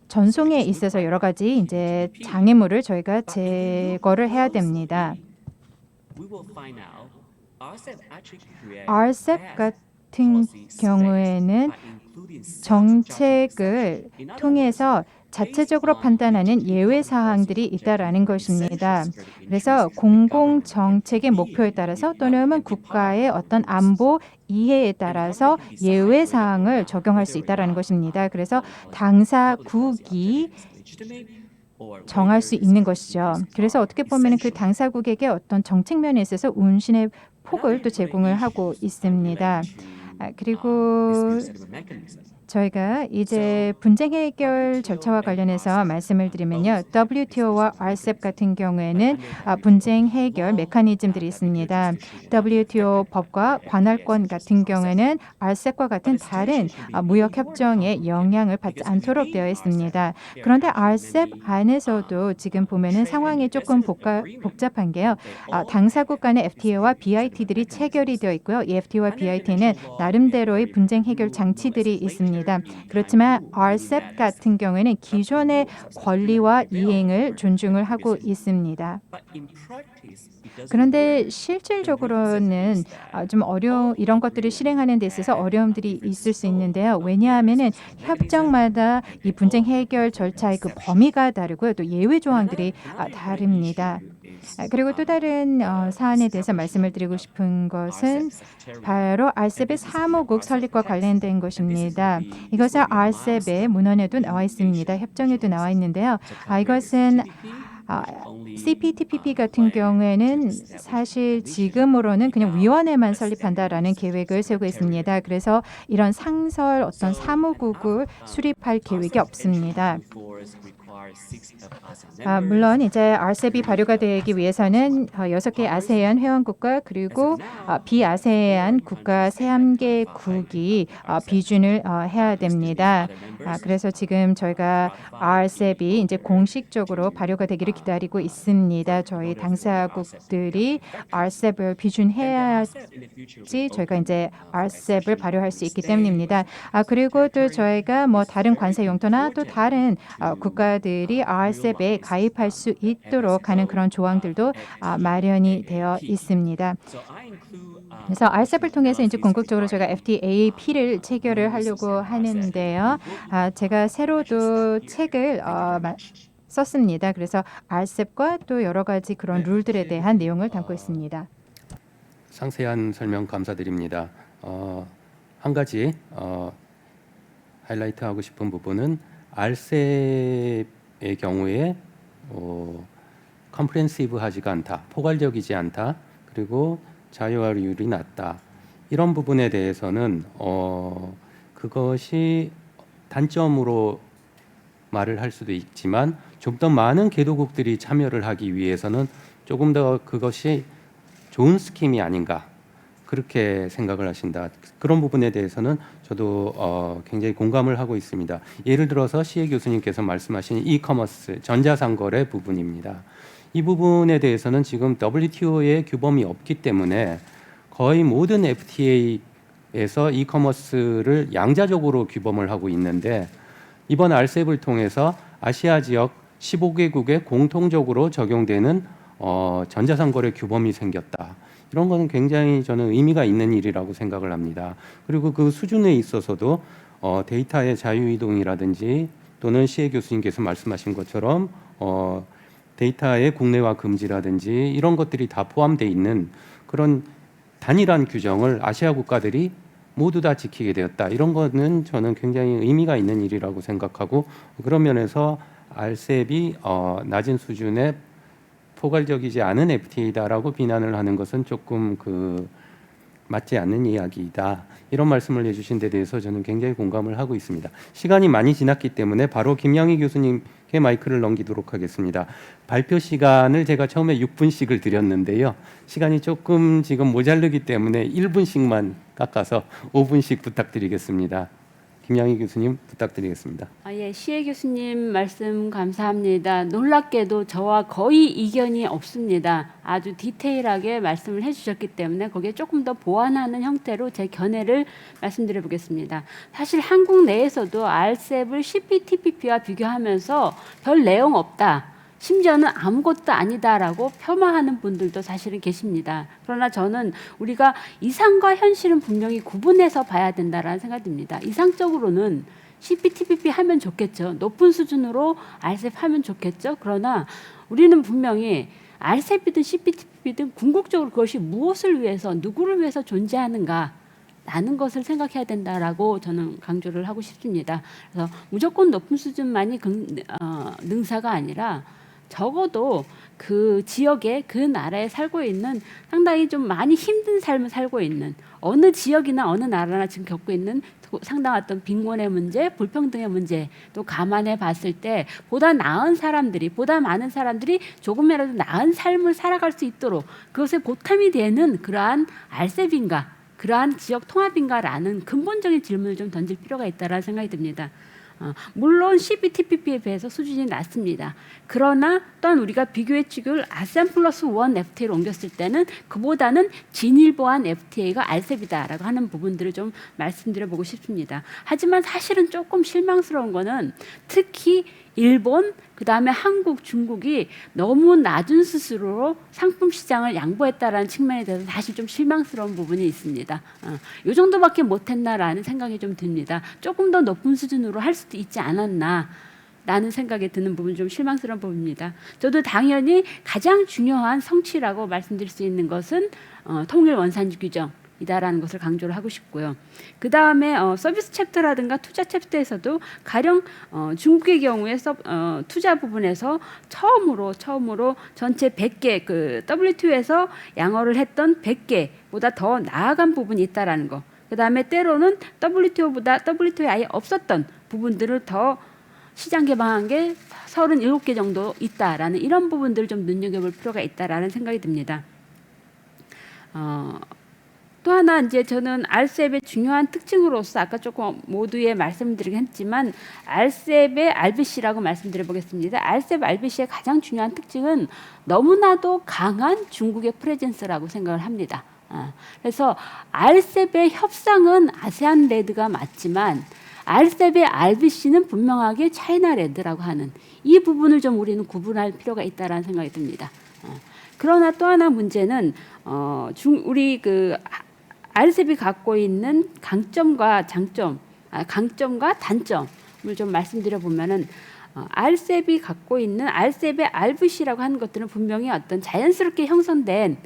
전송에 있어서 여러 가지 이제 장애물을 저희가 제거를 해야 됩니다. RCEP 같은 경우에는 정책을 통해서 자체적으로 판단하는 예외 사항들이 있다라는 것입니다. 그래서 공공 정책의 목표에 따라서 또는 국가의 어떤 안보 이해에 따라서 예외 사항을 적용할 수 있다라는 것입니다. 그래서 당사국이 정할 수 있는 것이죠. 그래서 어떻게 보면 그 당사국에게 어떤 정책 면에 있어서 운신의 폭을 또 제공을 하고 있습니다. 그리고 저희가 이제 분쟁 해결 절차와 관련해서 말씀을 드리면요, WTO와 RCEP 같은 경우에는 분쟁 해결 메커니즘들이 있습니다. WTO 법과 관할권 같은 경우에는 RCEP과 같은 다른 무역 협정에 영향을 받지 않도록 되어 있습니다. 그런데 RCEP 안에서도 지금 보면은 상황이 조금 복잡한 게요, 당사국 간의 FTA와 BIT들이 체결이 되어 있고요. 이 FTA와 BIT는 나름대로의 분쟁 해결 장치들이 있습니다. 그렇지만 RCEP 같은 경우에는 기존의 권리와 이행을 존중을 하고 있습니다. 그런데 실질적으로는 좀 이런 것들을 실행하는 데 있어서 어려움들이 있을 수 있는데요. 왜냐하면은 협정마다 이 분쟁 해결 절차의 그 범위가 다르고요, 또 예외 조항들이 다릅니다. 그리고 또 다른 사안에 대해서 말씀을 드리고 싶은 것은 바로 RCEP의 사무국 설립과 관련된 것입니다. 이것은 RCEP의 문헌에도 나와 있습니다. 협정에도 나와 있는데요. 이것은 CPTPP 같은 경우에는 사실 지금으로는 그냥 위원회만 설립한다라는 계획을 세우고 있습니다. 그래서 이런 상설 어떤 사무국을 수립할 계획이 없습니다. 물론 이제 RCEP이 발효가 되기 위해서는 6개 아세안 회원국가 그리고 비아세안 국가 31개국이 비준을 해야 됩니다. 그래서 지금 저희가 RCEP이 이제 공식적으로 발효가 되기를 기다리고 있습니다. 저희 당사국들이 RCEP을 비준해야지 저희가 이제 RCEP을 발효할 수 있기 때문입니다. 그리고 또 저희가 뭐 다른 관세 용토나 또 다른 국가들이 RCEP에 가입할 수 있도록 하는 그런 조항들도 마련이 되어 있습니다. 그래서 RCEP을 통해서 이제 궁극적으로 제가 FTAP를 체결을 하려고 하는데요. 제가 새로도 책을 썼습니다. 그래서 RCEP과 또 여러 가지 그런 룰들에 대한 내용을 담고 있습니다. 상세한 설명 감사드립니다. 한 가지 하이라이트하고 싶은 부분은 RCEP의 경우에 컴프레hensive하지가 않다, 포괄적이지 않다, 그리고 자유화율이 낮다. 이런 부분에 대해서는 그것이 단점으로 말을 할 수도 있지만 좀 더 많은 개도국들이 참여를 하기 위해서는 조금 더 그것이 좋은 스킴이 아닌가, 그렇게 생각을 하신다. 그런 부분에 대해서는 저도 굉장히 공감을 하고 있습니다. 예를 들어서 시혜 교수님께서 말씀하신 이커머스, 전자상거래 부분입니다. 이 부분에 대해서는 지금 WTO의 규범이 없기 때문에 거의 모든 FTA에서 이커머스를 양자적으로 규범을 하고 있는데, 이번 RCEP을 통해서 아시아 지역 15개국에 공통적으로 적용되는 전자상거래 규범이 생겼다. 이런 거는 굉장히 저는 의미가 있는 일이라고 생각을 합니다. 그리고 그 수준에 있어서도 데이터의 자유이동이라든지 또는 시혜 교수님께서 말씀하신 것처럼 데이터의 국내화 금지라든지 이런 것들이 다 포함되어 있는 그런 단일한 규정을 아시아 국가들이 모두 다 지키게 되었다. 이런 거는 저는 굉장히 의미가 있는 일이라고 생각하고, 그런 면에서 RCEP이 낮은 수준의 포괄적이지 않은 FTA다라고 비난을 하는 것은 조금 맞지 않는 이야기이다. 이런 말씀을 해주신 데 대해서 저는 굉장히 공감을 하고 있습니다. 시간이 많이 지났기 때문에 바로 김양희 교수님께 마이크를 넘기도록 하겠습니다. 발표 시간을 제가 처음에 6분씩을 드렸는데요. 시간이 조금 지금 모자르기 때문에 1분씩만 깎아서 5분씩 부탁드리겠습니다. 김양희 교수님 부탁드리겠습니다. 예, 시혜 교수님 말씀 감사합니다. 놀랍게도 저와 거의 이견이 없습니다. 아주 디테일하게 말씀을 해주셨기 때문에 거기에 조금 더 보완하는 형태로 제 견해를 말씀드려 보겠습니다. 사실 한국 내에서도 RCEP을 CPTPP와 비교하면서 별 내용 없다, 심지어는 아무것도 아니다라고 폄하하는 분들도 사실은 계십니다. 그러나 저는 우리가 이상과 현실은 분명히 구분해서 봐야 된다라는 생각이 듭니다. 이상적으로는 CPTPP 하면 좋겠죠. 높은 수준으로 RCEP 하면 좋겠죠. 그러나 우리는 분명히 RCEP이든 CPTPP든 궁극적으로 그것이 무엇을 위해서, 누구를 위해서 존재하는가 라는 것을 생각해야 된다라고 저는 강조를 하고 싶습니다. 그래서 무조건 높은 수준만이 능사가 아니라 적어도 그 지역에, 그 나라에 살고 있는 상당히 좀 많이 힘든 삶을 살고 있는, 어느 지역이나 어느 나라나 지금 겪고 있는 상당한 어떤 빈곤의 문제, 불평등의 문제 또 감안해 봤을 때 보다 나은 사람들이, 보다 많은 사람들이 조금이라도 나은 삶을 살아갈 수 있도록 그것에 보탬이 되는 그러한 RCEP인가, 그러한 지역 통합인가라는 근본적인 질문을 좀 던질 필요가 있다라는 생각이 듭니다. 물론 CPTPP에 비해서 수준이 낮습니다. 그러나 또한 우리가 비교의 축을 아세안 플러스 1 FTA로 옮겼을 때는 그보다는 진일보한 FTA가 RCEP이다라고 하는 부분들을 좀 말씀드려보고 싶습니다. 하지만 사실은 조금 실망스러운 거는 특히 일본, 그 다음에 한국, 중국이 너무 낮은 수수료로 상품 시장을 양보했다라는 측면에 대해서 사실 좀 실망스러운 부분이 있습니다. 이 정도밖에 못했나라는 생각이 좀 듭니다. 조금 더 높은 수준으로 할 수도 있지 않았나 라는 생각이 드는 부분이 좀 실망스러운 부분입니다. 저도 당연히 가장 중요한 성취라고 말씀드릴 수 있는 것은 통일 원산지 규정 이다라는 것을 강조를 하고 싶고요. 그 다음에 서비스 챕터라든가 투자 챕터에서도 가령 중국의 경우에 투자 부분에서 처음으로 전체 100개 그 WTO에서 양어를 했던 100개보다 더 나아간 부분이 있다라는 거. 그 다음에 때로는 WTO에 아예 없었던 부분들을 더 시장 개방한 게 37개 정도 있다라는 이런 부분들을 좀 눈여겨볼 필요가 있다라는 생각이 듭니다. 또 하나 이제 저는 RCEP의 중요한 특징으로서 아까 조금 모두에 말씀드리긴 했지만 RCEP의 RBC라고 말씀드려 보겠습니다. RCEP RBC의 가장 중요한 특징은 너무나도 강한 중국의 프레젠스라고 생각을 합니다. 그래서 RCEP의 협상은 아세안 레드가 맞지만 RCEP의 RBC는 분명하게 차이나 레드라고 하는 이 부분을 좀 우리는 구분할 필요가 있다라는 생각이 듭니다. 그러나 또 하나 문제는 우리 그 RCEP이 갖고 있는 강점과 장점, 강점과 단점을 좀 말씀드려 보면은 RCEP이 갖고 있는 RCEP의 RBC라고 하는 것들은 분명히 어떤 자연스럽게 형성된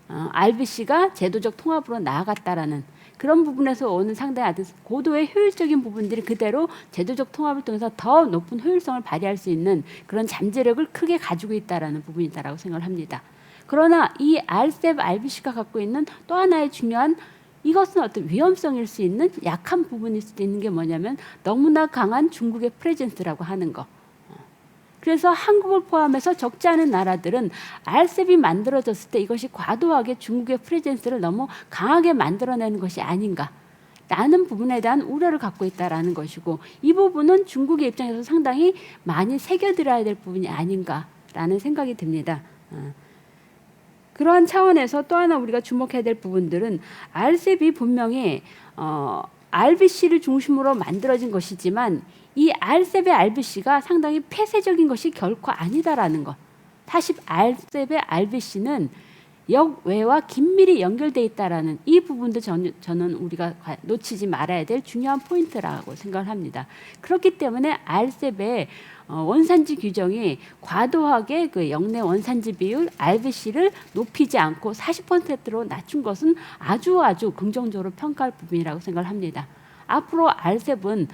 RBC가 제도적 통합으로 나아갔다라는 그런 부분에서 오는 상당히 아주 고도의 효율적인 부분들이 그대로 제도적 통합을 통해서 더 높은 효율성을 발휘할 수 있는 그런 잠재력을 크게 가지고 있다라는 부분이다라고 생각을 합니다. 그러나 이 RCEP, RBC가 갖고 있는 또 하나의 중요한 이것은 어떤 위험성일 수 있는 약한 부분일 수도 있는 게 뭐냐면 너무나 강한 중국의 프레젠스라고 하는 거. 그래서 한국을 포함해서 적지 않은 나라들은 RCEP이 만들어졌을 때 이것이 과도하게 중국의 프레젠스를 너무 강하게 만들어내는 것이 아닌가 라는 부분에 대한 우려를 갖고 있다라는 것이고 이 부분은 중국의 입장에서 상당히 많이 새겨들어야 될 부분이 아닌가라는 생각이 듭니다. 그러한 차원에서 또 하나 우리가 주목해야 될 부분들은 RCEP이 분명히 RBC를 중심으로 만들어진 것이지만 이 RCEP의 RBC가 상당히 폐쇄적인 것이 결코 아니다라는 것. 사실 RCEP의 RBC는 역외와 긴밀히 연결돼 있다라는 이 부분도 저는 우리가 놓치지 말아야 될 중요한 포인트라고 생각을 합니다. 그렇기 때문에 RCEP의 원산지 규정이 과도하게 그 역내 원산지 비율 RBC를 높이지 않고 40%로 낮춘 것은 아주 긍정적으로 평가할 부분이라고 생각을 합니다. 앞으로 RCEP이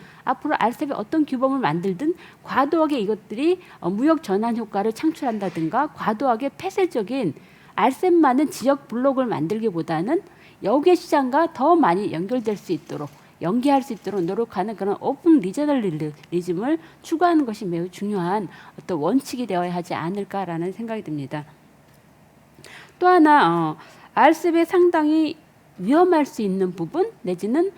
어떤 규범을 만들든 과도하게 이것들이 무역 전환 효과를 창출한다든가 과도하게 폐쇄적인 RCEP만은 지역 블록을 만들기보다는 여객 시장과 더 많이 연결될 수 있도록 연계할 수 있도록 노력하는 그런 오픈 리저널리즘을 추구하는 것이 매우 중요한 어떤 원칙이 되어야 하지 않을까라는 생각이 듭니다. 또 하나 RCEP에 상당히 위험할 수 있는 부분 내지는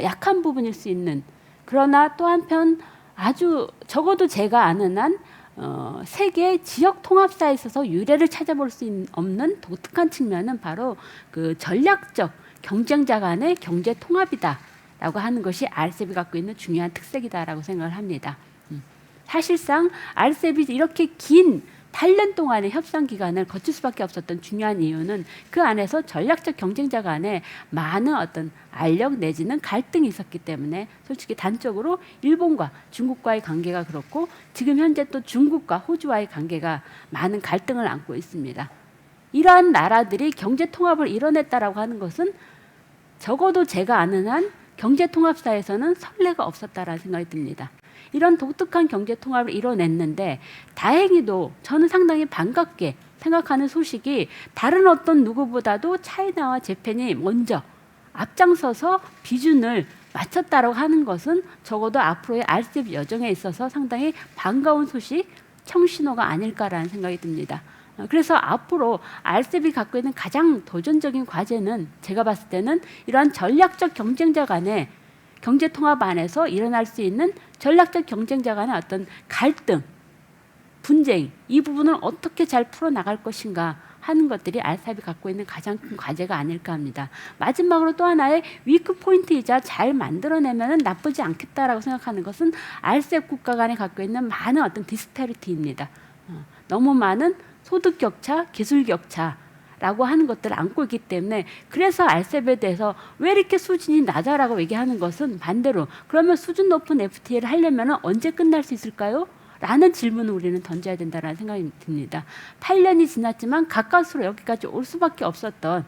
약한 부분일 수 있는 그러나 또 한편 아주 적어도 제가 아는 한 세계 지역 통합사에 있어서 유례를 찾아볼 수 없는 독특한 측면은 바로 그 전략적 경쟁자 간의 경제 통합이다라고 하는 것이 RCEP이 갖고 있는 중요한 특색이다라고 생각을 합니다. 사실상 RCEP이 이렇게 긴 8년 동안의 협상 기간을 거칠 수밖에 없었던 중요한 이유는 그 안에서 전략적 경쟁자 간에 많은 어떤 알력 내지는 갈등이 있었기 때문에 솔직히 단적으로 일본과 중국과의 관계가 그렇고 지금 현재 또 중국과 호주와의 관계가 많은 갈등을 안고 있습니다. 이러한 나라들이 경제 통합을 이뤄냈다라고 하는 것은 적어도 제가 아는 한 경제 통합사에서는 선례가 없었다라는 생각이 듭니다. 이런 독특한 경제 통합을 이뤄냈는데 다행히도 저는 상당히 반갑게 생각하는 소식이 다른 어떤 누구보다도 차이나와 재팬이 먼저 앞장서서 비준을 맞췄다고 하는 것은 적어도 앞으로의 RCEP 여정에 있어서 상당히 반가운 소식, 청신호가 아닐까라는 생각이 듭니다. 그래서 앞으로 RCEP이 갖고 있는 가장 도전적인 과제는 제가 봤을 때는 이러한 전략적 경쟁자 간의 경제 통합 안에서 일어날 수 있는 전략적 경쟁자 간의 어떤 갈등, 분쟁 이 부분을 어떻게 잘 풀어나갈 것인가 하는 것들이 RCEP이 갖고 있는 가장 큰 과제가 아닐까 합니다. 마지막으로 또 하나의 위크 포인트이자 잘 만들어내면 나쁘지 않겠다라고 생각하는 것은 RCEP 국가 간에 갖고 있는 많은 어떤 디스패리티입니다. 너무 많은 소득 격차, 기술 격차 라고 하는 것들을 안고 있기 때문에 그래서 RCEP에 대해서 왜 이렇게 수준이 낮아라고 얘기하는 것은 반대로 그러면 수준 높은 FTA를 하려면 언제 끝날 수 있을까요? 라는 질문을 우리는 던져야 된다는 생각이 듭니다. 8년이 지났지만 가까스로 여기까지 올 수밖에 없었던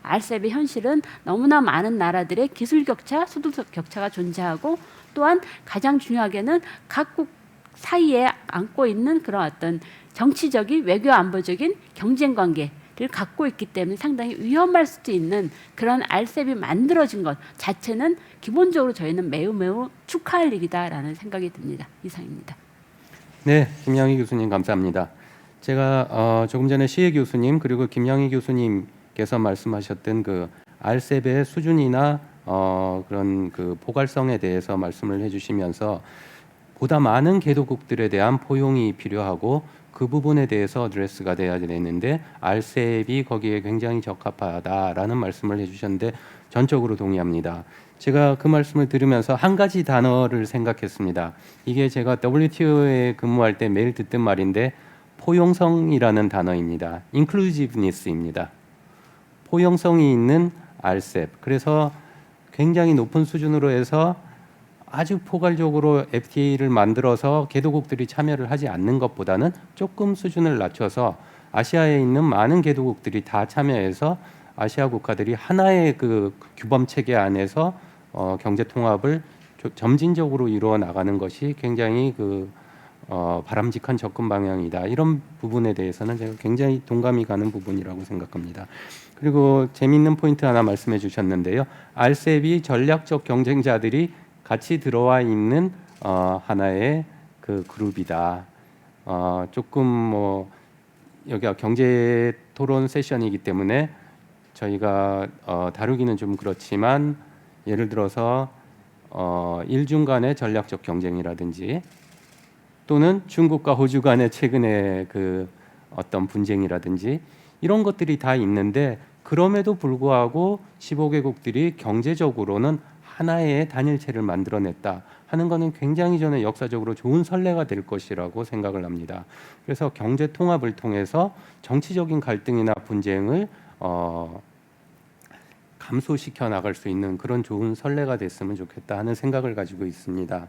RCEP의 현실은 너무나 많은 나라들의 기술 격차, 소득 격차가 존재하고 또한 가장 중요하게는 각국 사이에 안고 있는 그런 어떤 정치적인 외교 안보적인 경쟁 관계를 갖고 있기 때문에 상당히 위험할 수도 있는 그런 RCEP이 만들어진 것 자체는 기본적으로 저희는 매우 축하할 일이다라는 생각이 듭니다. 이상입니다. 네, 김양희 교수님 감사합니다. 제가 조금 전에 시혜 교수님 그리고 김양희 교수님께서 말씀하셨던 그 RCEP의 수준이나 그런 그 포괄성에 대해서 말씀을 해주시면서 보다 많은 개도국들에 대한 포용이 필요하고 그 부분에 대해서 어드레스가 돼야 되는데 RCEP이 거기에 굉장히 적합하다라는 말씀을 해주셨는데 전적으로 동의합니다. 제가 그 말씀을 들으면서 한 가지 단어를 생각했습니다. 이게 제가 WTO에 근무할 때 매일 듣던 말인데 포용성이라는 단어입니다. inclusiveness입니다. 포용성이 있는 RCEP. 그래서 굉장히 높은 수준으로 해서 아주 포괄적으로 FTA를 만들어서 개도국들이 참여를 하지 않는 것보다는 조금 수준을 낮춰서 아시아에 있는 많은 개도국들이 다 참여해서 아시아 국가들이 하나의 그 규범 체계 안에서 경제 통합을 점진적으로 이루어 나가는 것이 굉장히 바람직한 접근 방향이다. 이런 부분에 대해서는 제가 굉장히 동감이 가는 부분이라고 생각합니다. 그리고 재미있는 포인트 하나 말씀해 주셨는데요. RCEP이 전략적 경쟁자들이 같이 들어와 있는 하나의 그 그룹이다. 조금 여기가 경제 토론 세션이기 때문에 저희가 다루기는 좀 그렇지만 예를 들어서 일중 간의 전략적 경쟁이라든지 또는 중국과 호주 간의 최근의 그 어떤 분쟁이라든지 이런 것들이 다 있는데 그럼에도 불구하고 15개국들이 경제적으로는 하나의 단일체를 만들어냈다 하는 것은 굉장히 저는 역사적으로 좋은 선례가 될 것이라고 생각을 합니다. 그래서 경제 통합을 통해서 정치적인 갈등이나 분쟁을 감소시켜 나갈 수 있는 그런 좋은 선례가 됐으면 좋겠다 하는 생각을 가지고 있습니다.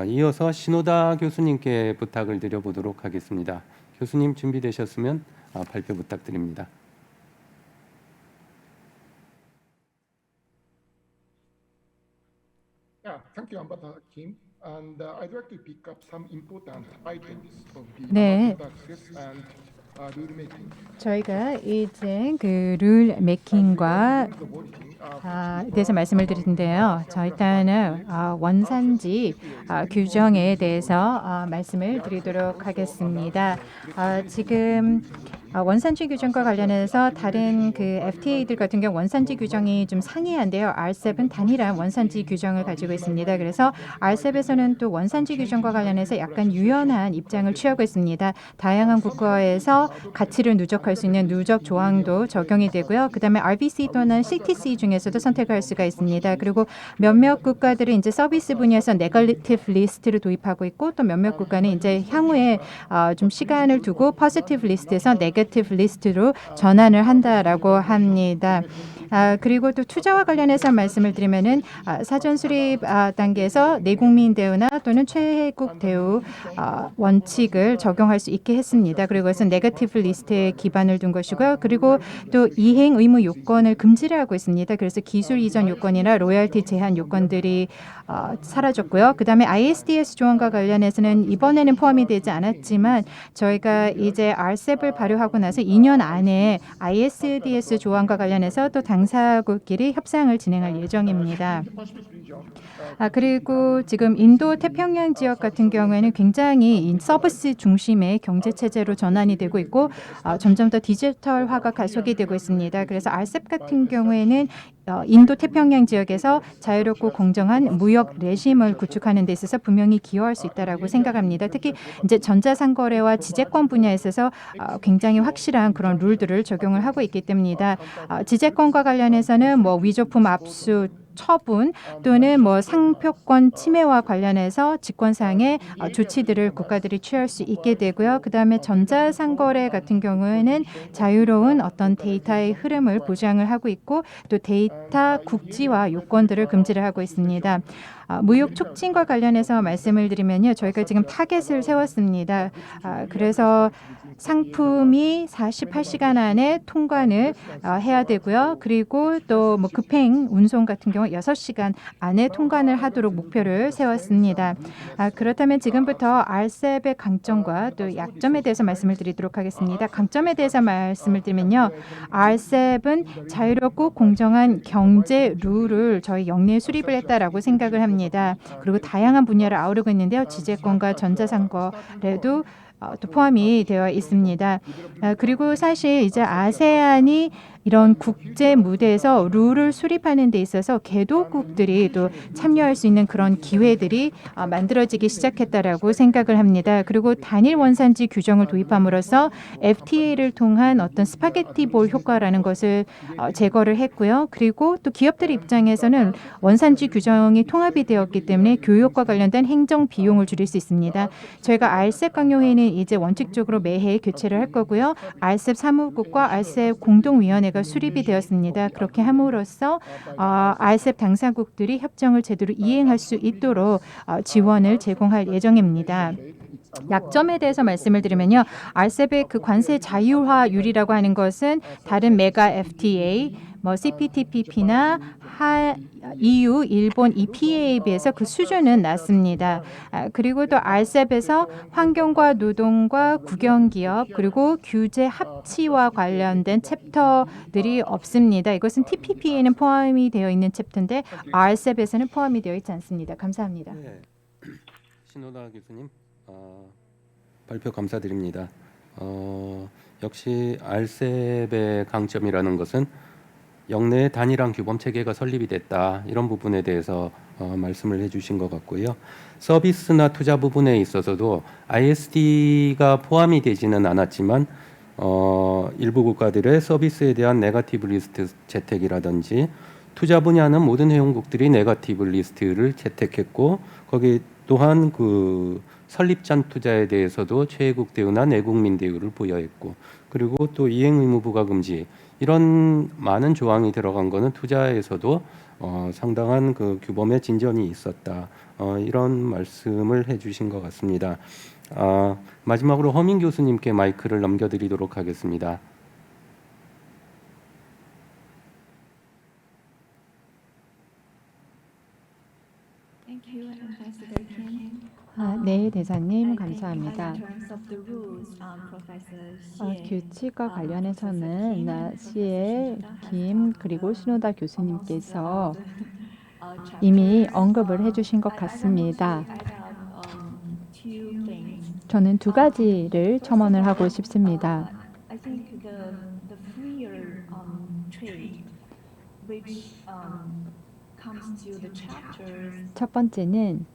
이어서 신호다 교수님께 부탁을 드려보도록 하겠습니다. 교수님 준비되셨으면 발표 부탁드립니다. Yeah, thank you, Ambassador Kim. And I'd like to pick up some important items of the 네. market access and rule making. 저희가 이제 그 룰 메이킹과 The voting, 대해서 말씀을 드리는데요. 저 일단은 원산지 규정에 대해서 말씀을 드리도록 하겠습니다. 지금 원산지 규정과 관련해서 다른 그 FTA들 같은 경우 원산지 규정이 좀 상이한데요. RCEP은 단일한 원산지 규정을 가지고 있습니다. 그래서 RCEP에서는 또 원산지 규정과 관련해서 약간 유연한 입장을 취하고 있습니다. 다양한 국가에서 가치를 누적할 수 있는 누적 조항도 적용이 되고요. 그다음에 RBC 또는 CTC 중에서도 선택할 수가 있습니다. 그리고 몇몇 국가들은 이제 서비스 분야에서 네거티브 리스트를 도입하고 있고 또 몇몇 국가는 이제 향후에 좀 시간을 두고 포지티브 리스트에서 네거티브 리스트로 전환을 한다라고 합니다. 그리고 또 투자와 관련해서 말씀을 드리면은 사전 수립 단계에서 내국민 대우나 또는 최혜국 대우 원칙을 적용할 수 있게 했습니다. 그리고 그것은 네거티브 리스트에 기반을 둔 것이고요. 그리고 또 이행 의무 요건을 금지를 하고 있습니다. 그래서 기술 이전 요건이나 로열티 제한 요건들이 사라졌고요. 그다음에 ISDS 조항과 관련해서는 이번에는 포함이 되지 않았지만 저희가 이제 RCEP을 발효하고 나서 2년 안에 ISDS 조항과 관련해서 또 당사국끼리 협상을 진행할 예정입니다. 그리고 지금 인도 태평양 지역 같은 경우에는 굉장히 서비스 중심의 경제 체제로 전환이 되고 있고 점점 더 디지털화가 가속이 되고 있습니다. 그래서 RCEP 같은 경우에는 인도 태평양 지역에서 자유롭고 공정한 무역 레짐을 구축하는 데 있어서 분명히 기여할 수 있다라고 생각합니다. 특히 이제 전자상거래와 지재권 분야에 있어서 굉장히 확실한 그런 룰들을 적용을 하고 있기 때문입니다. 지재권과 관련해서는 뭐 위조품 압수 처분 또는 뭐 상표권 침해와 관련해서 직권상의 조치들을 국가들이 취할 수 있게 되고요. 그다음에 전자상거래 같은 경우에는 자유로운 어떤 데이터의 흐름을 보장을 하고 있고 또 데이터 국지화 요건들을 금지를 하고 있습니다. 무역 촉진과 관련해서 말씀을 드리면요. 저희가 지금 타겟을 세웠습니다. 그래서 상품이 48시간 안에 통관을 해야 되고요. 그리고 또 뭐 급행 운송 같은 경우 6시간 안에 통관을 하도록 목표를 세웠습니다. 그렇다면 지금부터 RCEP의 강점과 또 약점에 대해서 말씀을 드리도록 하겠습니다. 강점에 대해서 말씀을 드리면요. RCEP은 자유롭고 공정한 경제 룰을 저희 영내에 수립을 했다라고 생각을 합니다. 그리고 다양한 분야를 아우르고 있는데요. 지재권과 전자상거래도 또 포함이 되어 있습니다. 그리고 사실 이제 아세안이 이런 국제 무대에서 룰을 수립하는 데 있어서 개도국들이 또 참여할 수 있는 그런 기회들이 만들어지기 시작했다라고 생각을 합니다. 그리고 단일 원산지 규정을 도입함으로써 FTA를 통한 어떤 스파게티 볼 효과라는 것을 제거를 했고요. 그리고 또 기업들 입장에서는 원산지 규정이 통합이 되었기 때문에 교육과 관련된 행정 비용을 줄일 수 있습니다. 저희가 RCEP 강요회는 이제 원칙적으로 매해 교체를 할 거고요. RCEP 사무국과 RCEP 공동위원회가 수립이 되었습니다. 그렇게 함으로써 RCEP 당사국들이 협정을 제대로 이행할 수 있도록 지원을 제공할 예정입니다. 약점에 대해서 말씀을 드리면요. RCEP의 그 관세 자유화율이라고 하는 것은 다른 메가 FTA, 뭐 CPTPP나 EU, 일본 EPA에 비해서 그 수준은 낮습니다. 그리고 또 RCEP에서 환경과 노동과 국영기업 그리고 규제 합치와 관련된 챕터들이 없습니다. 이것은 TPP에는 포함이 되어 있는 챕터인데 RCEP에서는 포함이 되어 있지 않습니다. 감사합니다. 네. 신호다 교수님 발표 감사드립니다. 역시 RCEP의 강점이라는 것은 영내에 단일한 규범 체계가 설립이 됐다. 이런 부분에 대해서 말씀을 해주신 것 같고요. 서비스나 투자 부분에 있어서도 ISD가 포함이 되지는 않았지만 일부 국가들의 서비스에 대한 네거티브 리스트 채택이라든지 투자 분야는 모든 회원국들이 네거티브 리스트를 채택했고 거기 또한 그 설립전 투자에 대해서도 최애국 대우나 내국민 대우를 부여했고 그리고 또 이행 의무 부과 금지 이런 많은 조항이 들어간 거는 투자에서도 상당한 그 규범의 진전이 있었다. 이런 말씀을 해주신 것 같습니다. 마지막으로 허민 교수님께 마이크를 넘겨드리도록 하겠습니다. Thank you, Ambassador Kim. 네, 대사님 I think 감사합니다. in terms of the rules, Professor Xie, 규칙과 관련해서는 시에 김 그리고 신호다 교수님께서 이미 언급을 해주신 것 같습니다. 저는 두 가지를 첨언을 하고 싶습니다. I think the freer trade, which comes to the chapters 첫 번째는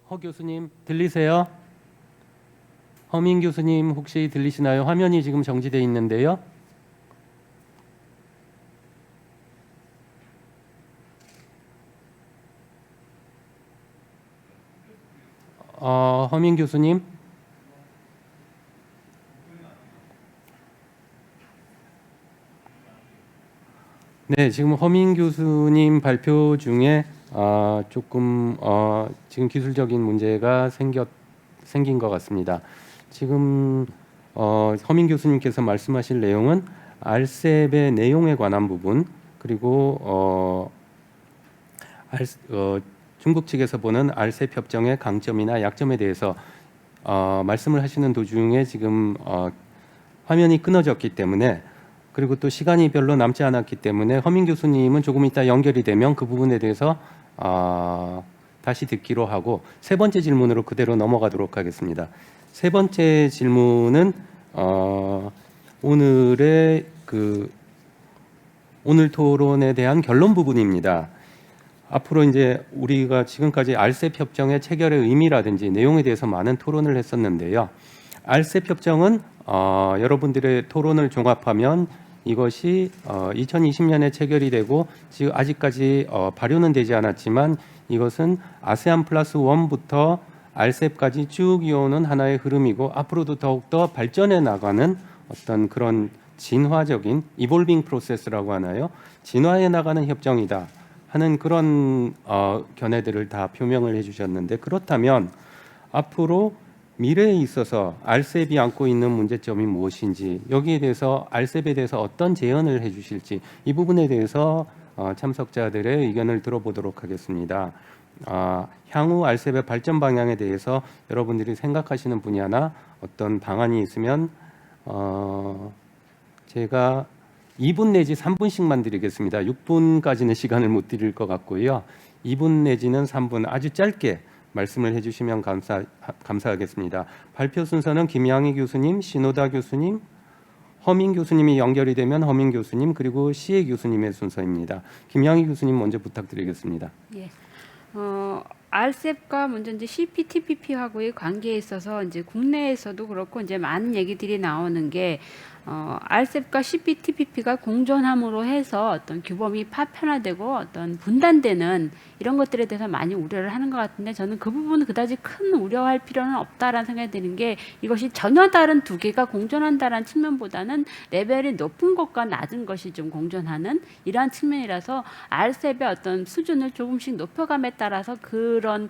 허 교수님 들리세요? 허민 교수님 혹시 들리시나요? 화면이 지금 정지되어 있는데요. 허민 교수님. 네, 지금 허민 교수님 발표 중에 조금 지금 기술적인 문제가 생긴 것 같습니다. 지금 허민 교수님께서 말씀하실 내용은 RCEP의 내용에 관한 부분 그리고 중국 측에서 보는 RCEP 협정의 강점이나 약점에 대해서 말씀을 하시는 도중에 지금 화면이 끊어졌기 때문에 그리고 또 시간이 별로 남지 않았기 때문에 허민 교수님은 조금 이따 연결이 되면 그 부분에 대해서 다시 듣기로 하고 세 번째 질문으로 그대로 넘어가도록 하겠습니다. 세 번째 질문은 오늘 토론에 대한 결론 부분입니다. 앞으로 이제 우리가 지금까지 RCEP 협정의 체결의 의미라든지 내용에 대해서 많은 토론을 했었는데요. RCEP 협정은 여러분들의 토론을 종합하면 이것이 2020년에 체결이 되고 지금 아직까지 발효는 되지 않았지만 이것은 아세안 플러스 1부터 RCEP까지 쭉 이어오는 하나의 흐름이고 앞으로도 더욱더 발전해 나가는 어떤 그런 진화적인 이볼빙 프로세스라고 하나요? 진화해 나가는 협정이다 하는 그런 견해들을 다 표명을 해주셨는데 그렇다면 앞으로 미래에 있어서 RCEP이 안고 있는 문제점이 무엇인지 여기에 대해서 RCEP에 대해서 어떤 제언을 해주실지 이 부분에 대해서 참석자들의 의견을 들어보도록 하겠습니다. 향후 RCEP의 발전 방향에 대해서 여러분들이 생각하시는 분야나 어떤 방안이 있으면 제가 2분 내지 3분씩만 드리겠습니다. 6분까지는 시간을 못 드릴 것 같고요. 2분 내지는 3분 아주 짧게 말씀을 해주시면 감사하겠습니다. 발표 순서는 김양희 교수님, 신호다 교수님, 허민 교수님이 연결이 되면 허민 교수님 그리고 시혜 교수님의 순서입니다. 김양희 교수님 먼저 부탁드리겠습니다. 예. RCEP과 먼저 이제 CPTPP하고의 관계에 있어서 이제 국내에서도 그렇고 이제 많은 얘기들이 나오는 게 RCEP과 CPTPP가 공존함으로 해서 어떤 규범이 파편화되고 어떤 분단되는 이런 것들에 대해서 많이 우려를 하는 것 같은데 저는 그 부분은 그다지 큰 우려할 필요는 없다라는 생각이 드는 게 이것이 전혀 다른 두 개가 공존한다라는 측면보다는 레벨이 높은 것과 낮은 것이 좀 공존하는 이러한 측면이라서 RCEP의 어떤 수준을 조금씩 높여감에 따라서 그런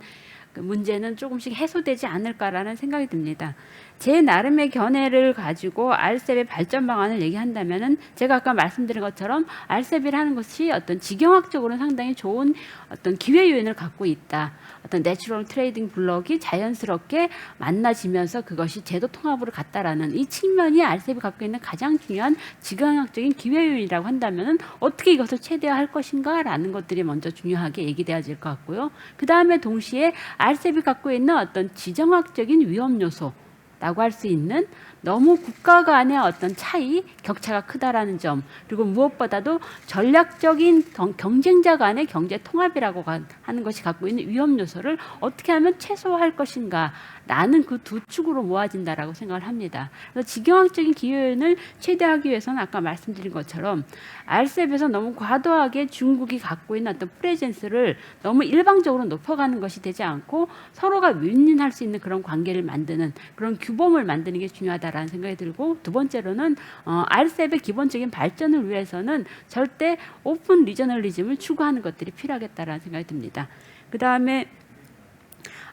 문제는 조금씩 해소되지 않을까라는 생각이 듭니다. 제 나름의 견해를 가지고 RCEP의 발전 방안을 얘기한다면은 제가 아까 말씀드린 것처럼 RCEP이라는 것이 어떤 지경학적으로는 상당히 좋은 어떤 기회 요인을 갖고 있다. 어떤 내추럴 트레이딩 블록이 자연스럽게 만나지면서 그것이 제도 통합으로 갔다라는 이 측면이 RCEP이 갖고 있는 가장 중요한 지경학적인 기회 요인이라고 한다면은 어떻게 이것을 최대화할 것인가라는 것들이 먼저 중요하게 얘기되어질 것 같고요. 그 다음에 동시에 RCEP이 갖고 있는 어떤 지정학적인 위험 요소 라고 할 수 있는 너무 국가 간의 어떤 차이, 격차가 크다라는 점, 그리고 무엇보다도 전략적인 경쟁자 간의 경제 통합이라고 하는 것이 갖고 있는 위험 요소를 어떻게 하면 최소화할 것인가 라는 그 두 축으로 모아진다라고 생각을 합니다. 그래서 지경학적인 기회를 최대화하기 위해서는 아까 말씀드린 것처럼 RCEP에서 너무 과도하게 중국이 갖고 있는 어떤 프레젠스를 너무 일방적으로 높여가는 것이 되지 않고 서로가 윈윈할 수 있는 그런 관계를 만드는 그런 규범을 만드는 게 중요하다라는 생각이 들고, 두 번째로는 RCEP의 기본적인 발전을 위해서는 절대 오픈 리저널리즘을 추구하는 것들이 필요하겠다라는 생각이 듭니다. 그 다음에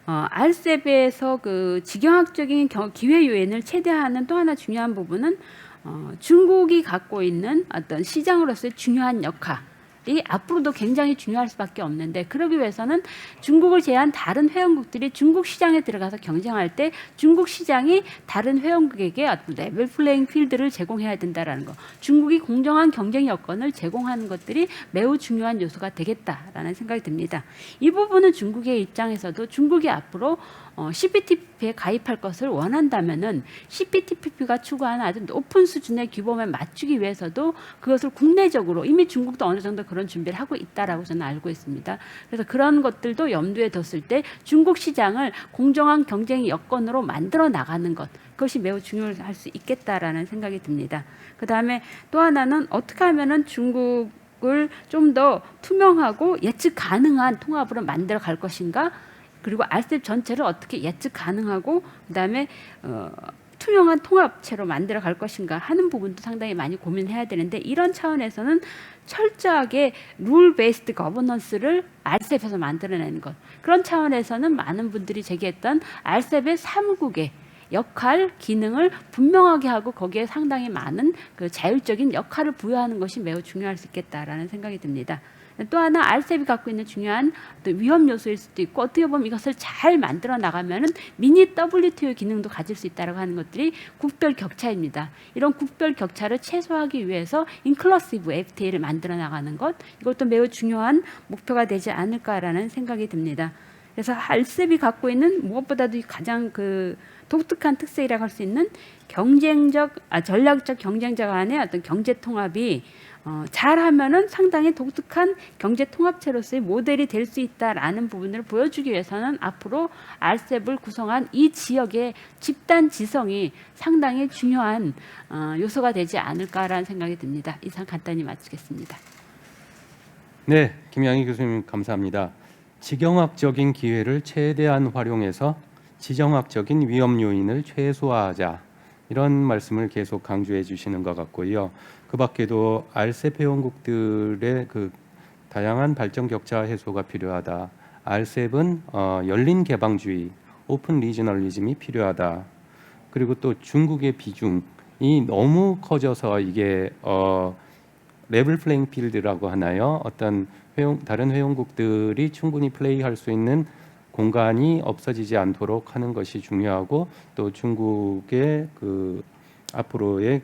RCEP에서 그 지경학적인 기회 요인을 최대화하는 또 하나 중요한 부분은 중국이 갖고 있는 어떤 시장으로서의 중요한 역할이 앞으로도 굉장히 중요할 수밖에 없는데, 그러기 위해서는 중국을 제외한 다른 회원국들이 중국 시장에 들어가서 경쟁할 때 중국 시장이 다른 회원국에게 어떤 레벨 플레잉 필드를 제공해야 된다라는 거, 중국이 공정한 경쟁 여건을 제공하는 것들이 매우 중요한 요소가 되겠다라는 생각이 듭니다. 이 부분은 중국의 입장에서도 중국이 앞으로 CPTPP에 가입할 것을 원한다면은 CPTPP가 추구하는 아주 높은 수준의 규범에 맞추기 위해서도 그것을 국내적으로, 이미 중국도 어느 정도 그런 준비를 하고 있다라고 저는 알고 있습니다. 그래서 그런 것들도 염두에 뒀을 때 중국 시장을 공정한 경쟁 여건으로 만들어 나가는 것, 그것이 매우 중요할 수 있겠다라는 생각이 듭니다. 그 다음에 또 하나는 어떻게 하면은 중국을 좀 더 투명하고 예측 가능한 통합으로 만들어 갈 것인가, 그리고 RCEP 전체를 어떻게 예측 가능하고 그다음에 투명한 통합체로 만들어 갈 것인가 하는 부분도 상당히 많이 고민해야 되는데, 이런 차원에서는 철저하게 룰 베이스드 거버넌스를 RCEP에서 만들어내는 것, 그런 차원에서는 많은 분들이 제기했던 RCEP의 사무국의 역할, 기능을 분명하게 하고 거기에 상당히 많은 그 자율적인 역할을 부여하는 것이 매우 중요할 수 있겠다라는 생각이 듭니다. 또 하나 RCEP이 갖고 있는 중요한 위험 요소일 수도 있고, 어떻게 보면 이것을 잘 만들어 나가면은 미니 WTO 기능도 가질 수 있다라고 하는 것들이 국별 격차입니다. 이런 국별 격차를 최소화하기 위해서 인클러시브 FTA를 만들어 나가는 것, 이것도 매우 중요한 목표가 되지 않을까라는 생각이 듭니다. 그래서 RCEP이 갖고 있는 무엇보다도 가장 그 독특한 특색이라고 할 수 있는 전략적 경쟁자 간의 어떤 경제 통합이 잘하면은 상당히 독특한 경제 통합체로서의 모델이 될 수 있다라는 부분을 보여주기 위해서는 앞으로 RCEP을 구성한 이 지역의 집단 지성이 상당히 중요한 요소가 되지 않을까라는 생각이 듭니다. 이상 간단히 마치겠습니다. 네, 김양희 교수님 감사합니다. 지경학적인 기회를 최대한 활용해서 지정학적인 위험 요인을 최소화하자, 이런 말씀을 계속 강조해 주시는 것 같고요. 그 밖에도 RCEP 회원국들의 그 다양한 발전 격차 해소가 필요하다. RCEP은 열린 개방주의, 오픈 리저널리즘이 필요하다. 그리고 또 중국의 비중이 너무 커져서 이게 레벨 플레잉 필드라고 하나요? 어떤 다른 회원국들이 충분히 플레이할 수 있는 공간이 없어지지 않도록 하는 것이 중요하고, 또 중국의 그 앞으로의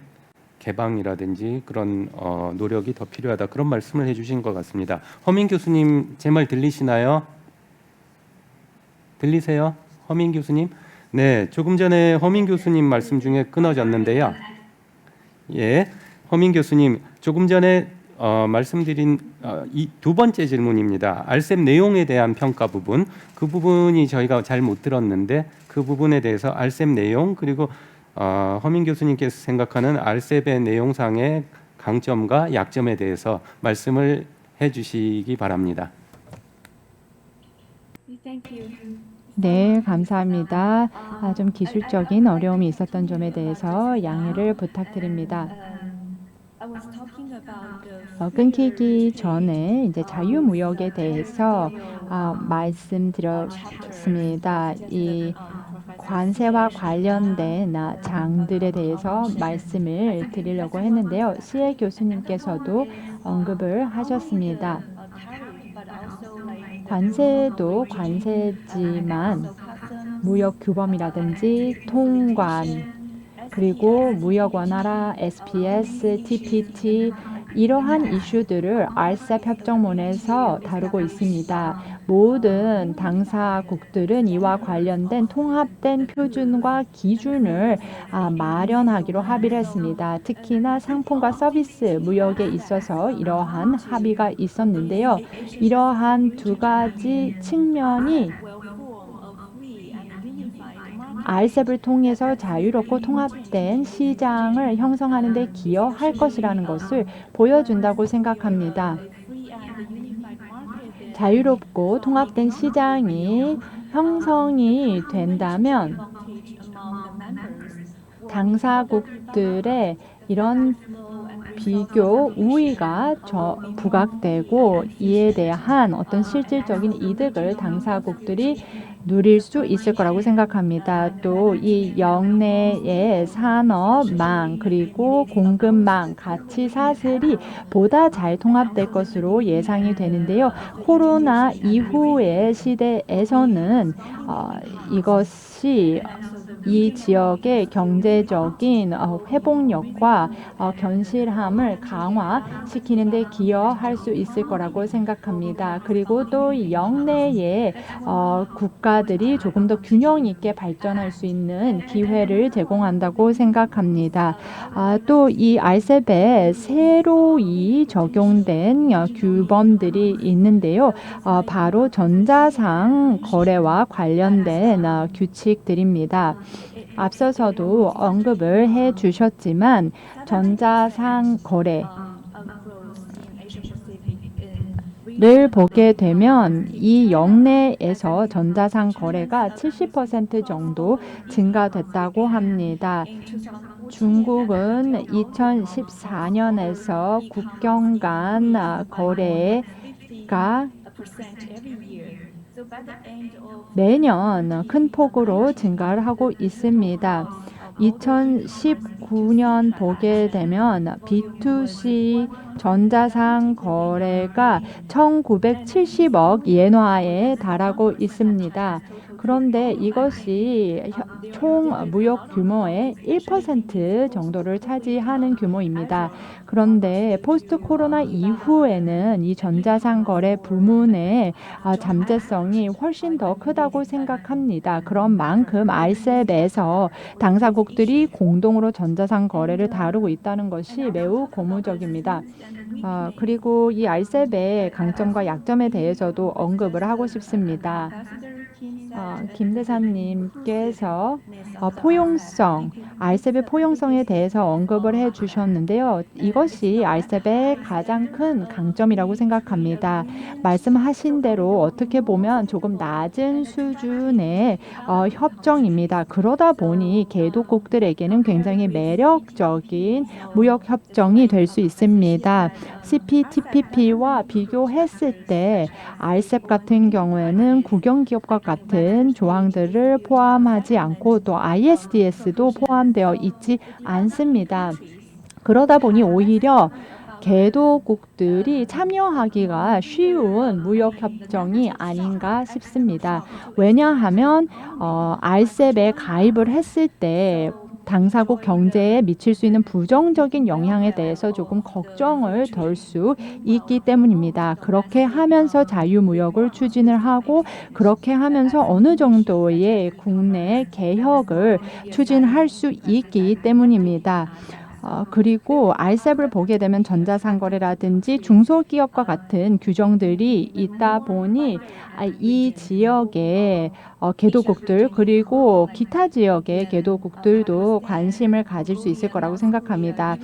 개방이라든지 그런 노력이 더 필요하다, 그런 말씀을 해주신 것 같습니다. 허민 교수님, 제 말 들리시나요? 들리세요? 허민 교수님? 네, 조금 전에 허민 교수님 말씀 중에 끊어졌는데요. 예, 허민 교수님, 조금 전에 말씀드린 이 두 번째 질문입니다. RCEP 내용에 대한 평가 부분, 그 부분이 저희가 잘 못 들었는데 그 부분에 대해서 RCEP 내용, 그리고 허민 교수님께서 생각하는 RCEP의 내용상의 강점과 약점에 대해서 말씀을 해주시기 바랍니다. Thank you. 네, 감사합니다. 좀 기술적인 어려움이 있었던 점에 대해서 양해를 부탁드립니다. I was talking about the 끊기기 전에 이제 자유무역에 대해서 말씀드렸습니다. 이 관세와 관련된 장들에 대해서 말씀을 드리려고 했는데요. 스에 교수님께서도 언급을 하셨습니다. 관세도 관세지만 무역 규범이라든지 통관, 그리고 무역 완화라, SPS, TPT 이러한 이슈들을 RCEP 협정문에서 다루고 있습니다. 모든 당사국들은 이와 관련된 통합된 표준과 기준을 마련하기로 합의를 했습니다. 특히나 상품과 서비스 무역에 있어서 이러한 합의가 있었는데요. 이러한 두 가지 측면이 RCEP을 통해서 자유롭고 통합된 시장을 형성하는 데 기여할 것이라는 것을 보여준다고 생각합니다. 자유롭고 통합된 시장이 형성이 된다면 당사국들의 이런 비교 우위가 부각되고 이에 대한 어떤 실질적인 이득을 당사국들이 누릴 수 있을 거라고 생각합니다. 또 이 영내의 산업망 그리고 공급망 가치 사슬이 보다 잘 통합될 것으로 예상이 되는데요. 코로나 이후의 시대에서는 이것이 이 지역의 경제적인 회복력과 견실함을 강화시키는 데 기여할 수 있을 거라고 생각합니다. 그리고 또 영내의 국가들이 조금 더 균형 있게 발전할 수 있는 기회를 제공한다고 생각합니다. 또 이 RCEP에 새로이 적용된 규범들이 있는데요. 바로 전자상 거래와 관련된 규칙들입니다. 앞서서도 언급을 해 주셨지만 전자상 거래를 보게 되면 이 영내에서 전자상 거래가 70% 정도 증가됐다고 합니다. 중국은 2014년에서 국경 간 거래가 매년 큰 폭으로 증가를 하고 있습니다. 2019년 보게 되면 B2C 전자상 거래가 1970억 엔화에 달하고 있습니다. 그런데 이것이 총 무역 규모의 1% 정도를 차지하는 규모입니다. 그런데 포스트 코로나 이후에는 이 전자상 거래 부문의 잠재성이 훨씬 더 크다고 생각합니다. 그런 만큼 RCEP에서 당사국들이 공동으로 전자상 거래를 다루고 있다는 것이 매우 고무적입니다. 그리고 이 RCEP의 강점과 약점에 대해서도 언급을 하고 싶습니다. 김 대사님께서 포용성, RCEP의 포용성에 대해서 언급을 해 주셨는데요. 이것이 RCEP의 가장 큰 강점이라고 생각합니다. 말씀하신 대로 어떻게 보면 조금 낮은 수준의 협정입니다. 그러다 보니 개도국들에게는 굉장히 매력적인 무역 협정이 될 수 있습니다. CPTPP와 비교했을 때 RCEP 같은 경우에는 국영기업과 같은 조항들을 포함하지 않고 또 ISDS도 포함되어 있지 않습니다. 그러다 보니 오히려 개도국들이 참여하기가 쉬운 무역협정이 아닌가 싶습니다. 왜냐하면 RCEP에 가입을 했을 때 당사국 경제에 미칠 수 있는 부정적인 영향에 대해서 조금 걱정을 덜 수 있기 때문입니다. 그렇게 하면서 자유무역을 추진을 하고 그렇게 하면서 어느 정도의 국내 개혁을 추진할 수 있기 때문입니다. 그리고 RCEP을 보게 되면 전자상거래라든지 중소기업과 같은 규정들이 있다 보니 이 지역의 개도국들 그리고 기타 지역의 개도국들도 관심을 가질 수 있을 거라고 생각합니다.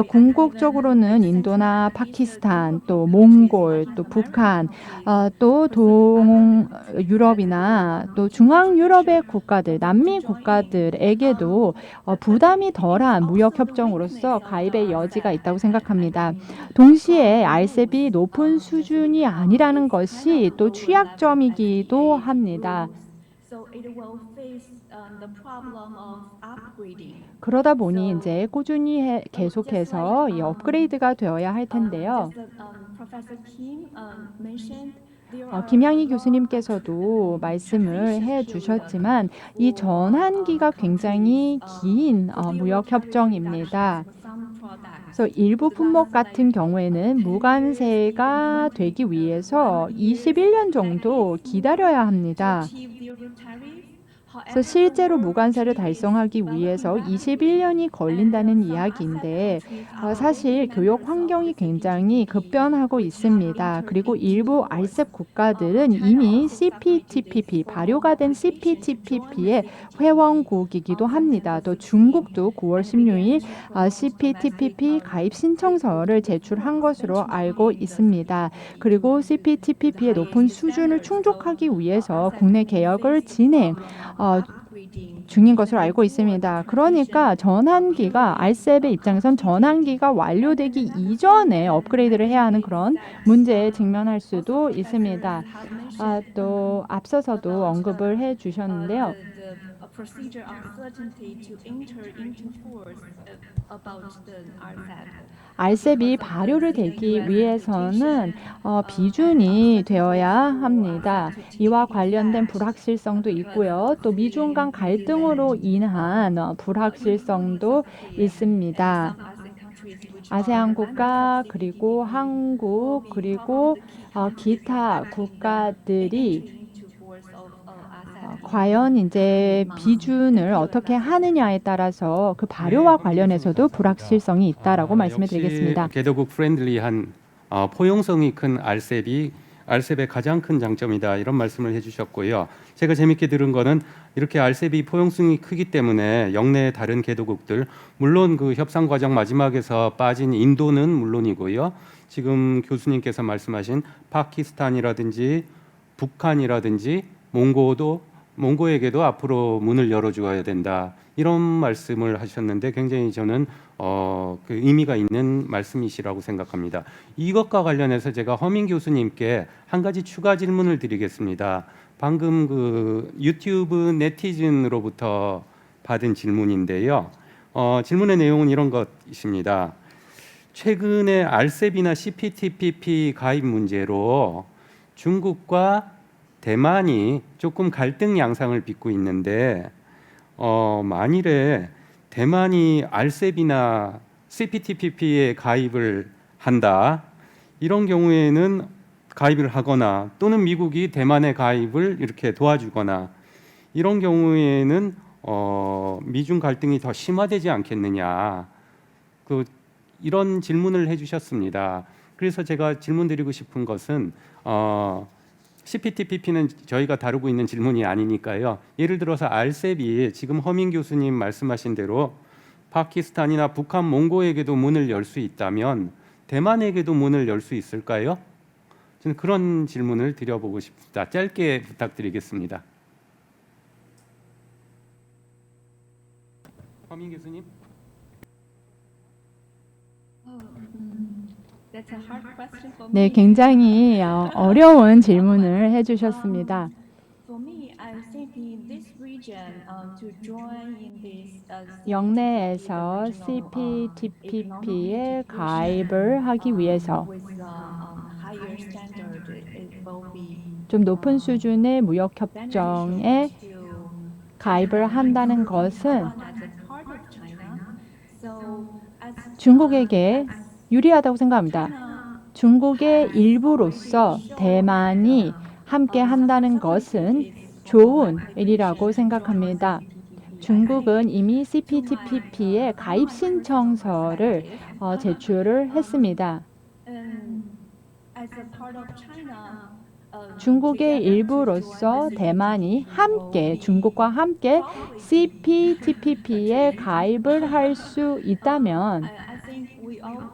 궁극적으로는 인도나 파키스탄, 또 몽골, 또 북한, 또 동유럽이나 또 중앙유럽의 국가들, 남미 국가들에게도 부담이 덜한 무역협정으로서 가입의 여지가 있다고 생각합니다. 동시에 RCEP이 높은 수준이 아니라는 것이 또 취약점이기도 합니다. 그러다 보니 이제 꾸준히 계속해서 업그레이드가 되어야 할 텐데요. 김양희 교수님께서도 말씀을 해주셨지만 이 전환기가 굉장히 긴 무역협정입니다. 그래서 일부 품목 같은 경우에는 무관세가 되기 위해서 21년 정도 기다려야 합니다. 그래서 실제로 무관세를 달성하기 위해서 21년이 걸린다는 이야기인데 사실 교육 환경이 굉장히 급변하고 있습니다. 그리고 일부 RCEP 국가들은 이미 CPTPP, 발효가 된 CPTPP의 회원국이기도 합니다. 또 중국도 9월 16일 CPTPP 가입 신청서를 제출한 것으로 알고 있습니다. 그리고 CPTPP의 높은 수준을 충족하기 위해서 국내 개혁을 진행 중인 것으로 알고 있습니다. 그러니까 전환기가 RCEP의 입장에선 전환기가 완료되기 이전에 업그레이드를 해야 하는 그런 문제에 직면할 수도 있습니다. 또 앞서서도 언급을 해 주셨는데요. procedure uncertainty to enter into force about the RCEP. RCEP이 발효를 되기 위해서는 비준이 되어야 합니다. 이와 관련된 불확실성도 있고요. 또 미중 간 갈등으로 인한 불확실성도 있습니다. 아세안 국가 그리고 한국 그리고 기타 국가들이 과연 이제 비준을 어떻게 하느냐에 따라서 그 발효와 관련해서도 불확실성이 있다라고 말씀을 드리겠습니다. 역시 개도국 프렌들리한 포용성이 큰 RCEP의 가장 큰 장점이다 이런 말씀을 해주셨고요. 제가 재밌게 들은 거는 이렇게 RCEP이 포용성이 크기 때문에 영내 다른 개도국들 물론 그 협상 과정 마지막에서 빠진 인도는 물론이고요. 지금 교수님께서 말씀하신 파키스탄이라든지 북한이라든지 몽고에게도 앞으로 문을 열어주어야 된다 이런 말씀을 하셨는데 굉장히 저는 그 의미가 있는 말씀이시라고 생각합니다. 이것과 관련해서 제가 허민 교수님께 한 가지 추가 질문을 드리겠습니다. 방금 그 유튜브 네티즌으로부터 받은 질문인데요. 질문의 내용은 이런 것입니다. 최근에 RCEP이나 CPTPP 가입 문제로 중국과 대만이 조금 갈등 양상을 빚고 있는데 만일에 대만이 RCEP이나 CPTPP에 가입을 한다 이런 경우에는 가입을 하거나 또는 미국이 대만의 가입을 이렇게 도와주거나 이런 경우에는 미중 갈등이 더 심화되지 않겠느냐 이런 질문을 해주셨습니다. 그래서 제가 질문드리고 싶은 것은 CPTPP는 저희가 다루고 있는 질문이 아니니까요. 예를 들어서 RCEP이 지금 허민 교수님 말씀하신 대로 파키스탄이나 북한, 몽고에게도 문을 열 수 있다면 대만에게도 문을 열 수 있을까요? 저는 그런 질문을 드려보고 싶습니다. 짧게 부탁드리겠습니다. 허민 교수님. That's a hard question for 네, me. 굉장히 어려운 질문을 해주셨습니다. For me, I think in this region, to join in this 영내에서 CPTPP에 가입을 하기 위해서 with higher standard, it will be 좀 높은 수준의 무역 협정에 to 가입을 한다는 것은 as a part of China. So as 중국에게 유리하다고 생각합니다. 중국의 일부로서 대만이 함께 한다는 것은 좋은 일이라고 생각합니다. 중국은 이미 CPTPP에 가입 신청서를 제출을 했습니다. as a part of China, 중국의 일부로서 대만이 함께 중국과 함께 CPTPP에 가입을 할 수 있다면 I think we all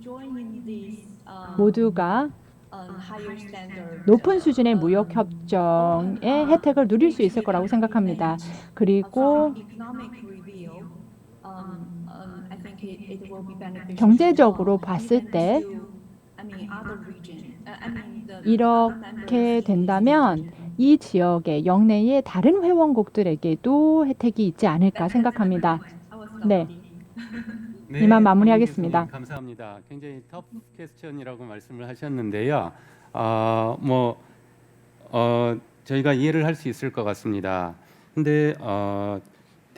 join in this 모두가 higher standard. 높은 수준의 무역 협정의 혜택을 누릴 수 있을 거라고 생각합니다. 그리고 Economic review, I think it will be beneficial. 경제적으로 봤을 때 I mean, other region. I mean, the 이렇게 된다면 이 지역의 영내의 다른 회원국들에게도 혜택이 있지 않을까 생각합니다. 네. 이만 마무리하겠습니다. 교수님, 감사합니다. 굉장히 터프 퀘스천이라고 말씀을 하셨는데요. 저희가 이해를 할 수 있을 것 같습니다. 근데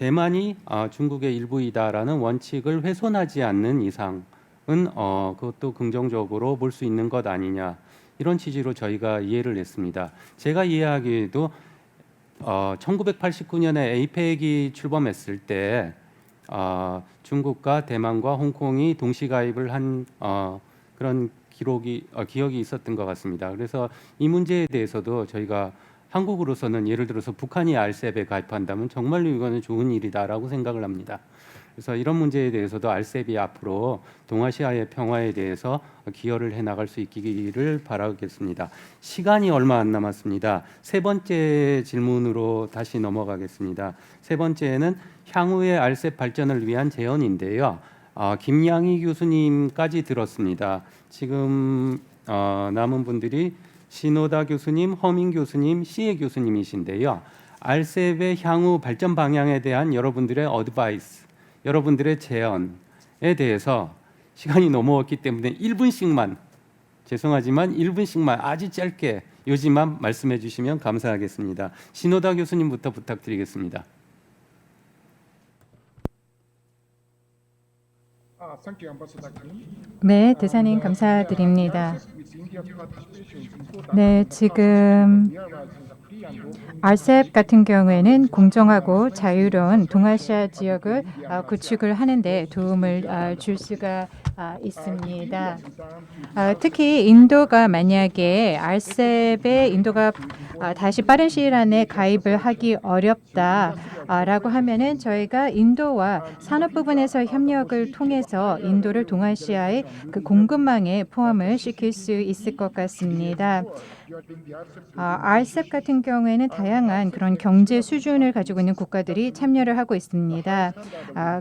대만이 중국의 일부이다라는 원칙을 훼손하지 않는 이상은 그것도 긍정적으로 볼 수 있는 것 아니냐, 이런 취지로 저희가 이해를 했습니다. 제가 이해하기에도 1989년에 에이펙이 출범했을 때 중국과 대만과 홍콩이 동시 가입을 한 그런 기억이 있었던 것 같습니다. 그래서 이 문제에 대해서도 저희가 한국으로서는 예를 들어서 북한이 RCEP에 가입한다면 정말로 이거는 좋은 일이다라고 생각을 합니다. 그래서 이런 문제에 대해서도 RCEP이 앞으로 동아시아의 평화에 대해서 기여를 해나갈 수 있기를 바라겠습니다. 시간이 얼마 안 남았습니다. 세 번째 질문으로 다시 넘어가겠습니다. 세 번째는 향후의 RCEP 발전을 위한 제언인데요. 김양희 교수님까지 들었습니다. 지금 남은 분들이 신호다 교수님, 허민 교수님, 시혜 교수님이신데요. RCEP의 향후 발전 방향에 대한 여러분들의 어드바이스, 여러분들의 제언에 대해서 시간이 넘어왔기 때문에 1분씩만, 죄송하지만 1분씩만 아주 짧게 요지만 말씀해 주시면 감사하겠습니다. 신호다 교수님부터 부탁드리겠습니다. Thank you, Ambassador Kim. 네, 대사님 감사드립니다. With India's participation is important. 네, 지금 Realizing the free and open RCEP 같은 경우에는 공정하고 자유로운 동아시아 지역을 구축을 하는데 도움을 줄 수가 있습니다. 특히 인도가 만약에 RCEP에 인도가 다시 빠른 시일 안에 가입을 하기 어렵다라고 하면은 저희가 인도와 산업 부분에서 협력을 통해서 인도를 동아시아의 그 공급망에 포함을 시킬 수 있을 것 같습니다. RCEP 같은 경우에는 다양한 그런 경제 수준을 가지고 있는 국가들이 참여를 하고 있습니다.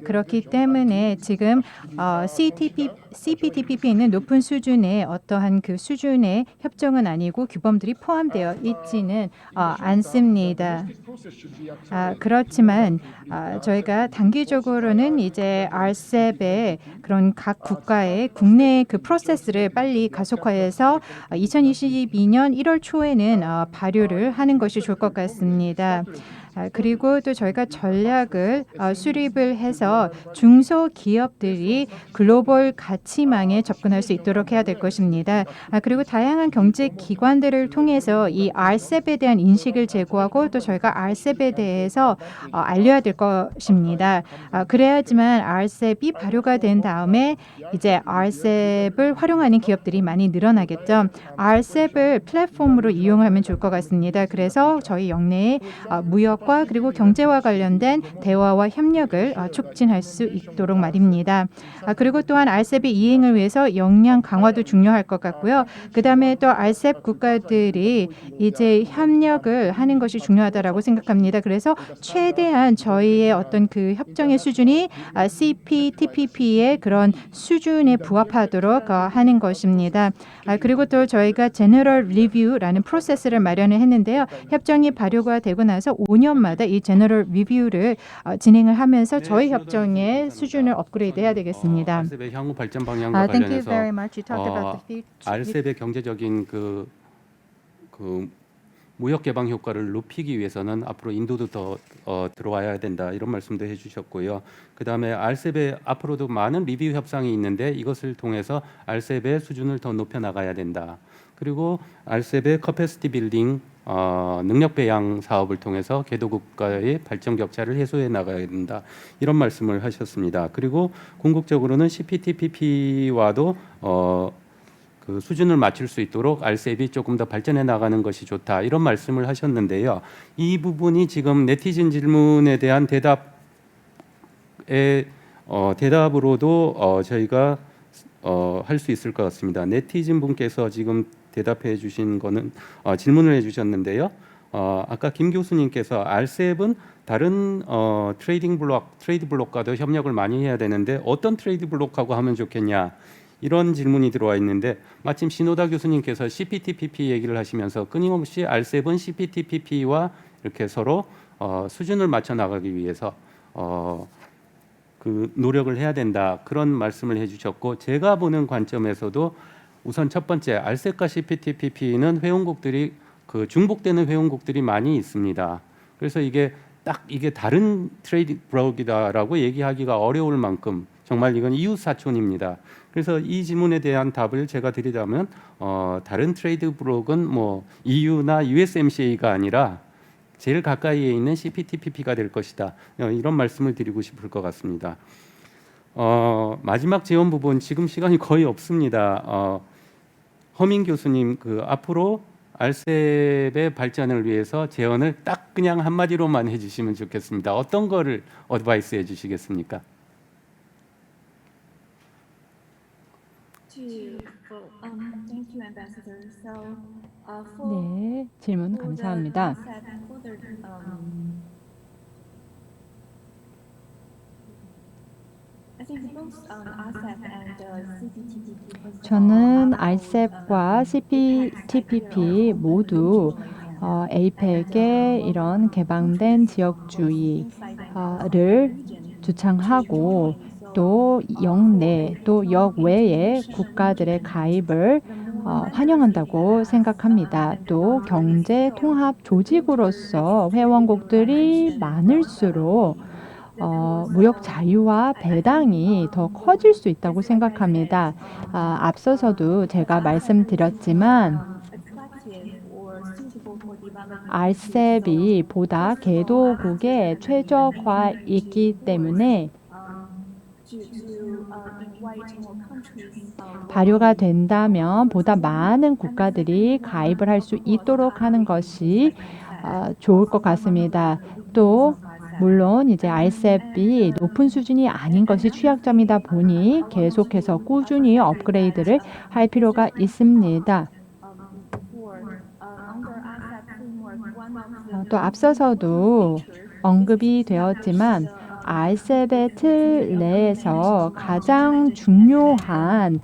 그렇기 때문에 지금 CPTPP는 높은 수준의 어떠한 그 수준의 협정은 아니고 규범들이 포함되어 있지는 않습니다. 그렇지만 저희가 단기적으로는 이제 RCEP의 그런 각 국가의 국내 그 프로세스를 빨리 가속화해서 2022년 1월 초에는 발효를 하는 것이 좋을 것 같습니다. 그리고 또 저희가 전략을 수립을 해서 중소기업들이 글로벌 가치망에 접근할 수 있도록 해야 될 것입니다. 그리고 다양한 경제 기관들을 통해서 이 RCEP에 대한 인식을 제고하고 또 저희가 RCEP에 대해서 알려야 될 것입니다. 그래야지만 RCEP이 발효가 된 다음에 이제 RCEP을 활용하는 기업들이 많이 늘어나겠죠. RCEP을 플랫폼으로 이용하면 좋을 것 같습니다. 그래서 저희 영내의 무역과 그리고 경제와 관련된 대화와 협력을 촉진할 수 있도록 말입니다. 그리고 또한 RCEP의 이행을 위해서 역량 강화도 중요할 것 같고요. 그다음에 또 RCEP 국가들이 이제 협력을 하는 것이 중요하다라고 생각합니다. 그래서 최대한 저희의 어떤 그 협정의 수준이 CPTPP의 그런 수준에 부합하도록 하는 것입니다. 그리고 또 저희가 제너럴 리뷰라는 프로세스를 마련을 했는데요. 협정이 발효가 되고 나서 5년마다 이 제너럴 리뷰를 진행을 하면서 저희 협정의 수준을 업그레이드해야 되겠습니다. RCEP의 향후 발전 방향과 Thank you 관련해서 very much. You talked about the future. RCEP의 경제적인 그 무역 개방 효과를 높이기 위해서는 앞으로 인도도 더 들어와야 된다, 이런 말씀도 해주셨고요. 그다음에 RCEP에 앞으로도 많은 리뷰 협상이 있는데 이것을 통해서 RCEP의 수준을 더 높여 나가야 된다. 그리고 RCEP의 커패시티 빌딩 능력 배양 사업을 통해서 개도국가의 발전 격차를 해소해 나가야 된다, 이런 말씀을 하셨습니다. 그리고 궁극적으로는 CPTPP와도 그 수준을 맞출 수 있도록 RCEP이 조금 더 발전해 나가는 것이 좋다, 이런 말씀을 하셨는데요. 이 부분이 지금 네티즌 질문에 대한 대답으로도 저희가 할 수 있을 것 같습니다. 네티즌 분께서 지금 대답해 주신 거는 질문을 해 주셨는데요. 아까 김 교수님께서 RCEP은 다른 트레이드 블록과도 협력을 많이 해야 되는데 어떤 트레이드 블록하고 하면 좋겠냐, 이런 질문이 들어와 있는데, 마침 신호다 교수님께서 CPTPP 얘기를 하시면서 끊임없이 RCEP은 CPTPP와 이렇게 서로 수준을 맞춰 나가기 위해서 그 노력을 해야 된다, 그런 말씀을 해주셨고, 제가 보는 관점에서도 우선 첫 번째 RCEP과 CPTPP는 회원국들이 중복되는 회원국들이 많이 있습니다. 그래서 이게 딱 이게 다른 트레이드 브록이다라고 얘기하기가 어려울 만큼 정말 이건 이웃 사촌입니다. 그래서 이 질문에 대한 답을 제가 드리자면 다른 트레이드 브록은 뭐 EU나 USMCA가 아니라 제일 가까이에 있는 CPTPP가 될 것이다. 이런 말씀을 드리고 싶을 것 같습니다. 마지막 제언 부분 지금 시간이 거의 없습니다. 허민 교수님 그 앞으로 RCEP의 발전을 위해서 제언을 딱 그냥 한마디로만 해주시면 좋겠습니다. 어떤 거를 어드바이스 해주시겠습니까? Thank you, Ambassador. So, for 네, 질문 감사합니다. I think both RCEP and CPTPP. 저는 RCEP과 CPTPP 모두 APEC의 이런 개방된 지역주의를 주창하고 또 역내 또 역외의 국가들의 가입을 환영한다고 생각합니다. 또 경제 통합 조직으로서 회원국들이 많을수록 무역 자유와 배당이 더 커질 수 있다고 생각합니다. 앞서서도 제가 말씀드렸지만 RCEP이 보다 개도국의 최적화이기 때문에 발효가 된다면 보다 많은 국가들이 가입을 할 수 있도록 하는 것이 좋을 것 같습니다. 또 물론 이제 RCEP이 높은 수준이 아닌 것이 취약점이다 보니 계속해서 꾸준히 업그레이드를 할 필요가 있습니다. 또 앞서서도 언급이 되었지만 RCEP의 틀 내에서 가장 중요한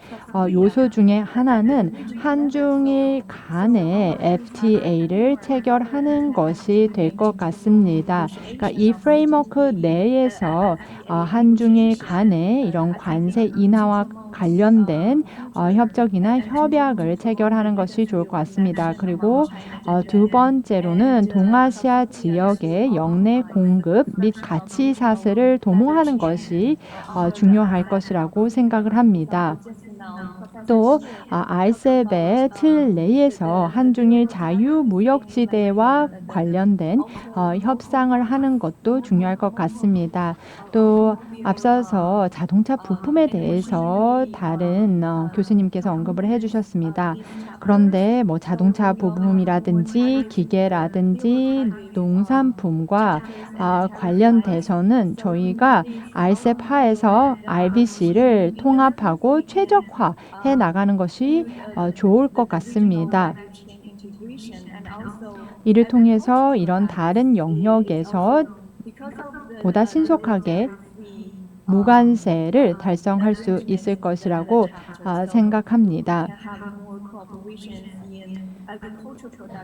요소 중에 하나는 한중일 간의 FTA를 체결하는 것이 될 것 같습니다. 그러니까 이 프레임워크 내에서 한중일 간의 이런 관세 인하와 관련된 협정이나 협약을 체결하는 것이 좋을 것 같습니다. 그리고 두 번째로는 동아시아 지역의 역내 공급 및 가치 사슬을 도모하는 것이 중요할 것이라고 생각을 합니다. 또 RCEP의 틀 내에서 한중일 자유무역지대와 관련된 협상을 하는 것도 중요할 것 같습니다. 또 앞서서 자동차 부품에 대해서 다른 교수님께서 언급을 해주셨습니다. 그런데 뭐 자동차 부품이라든지 기계라든지 농산품과 관련돼서는 저희가 RCEP 하에서 RBC를 통합하고 최적화해 나가는 것이 좋을 것 같습니다. 이를 통해서 이런 다른 영역에서 보다 신속하게 무관세를 달성할 수 있을 것이라고 생각합니다.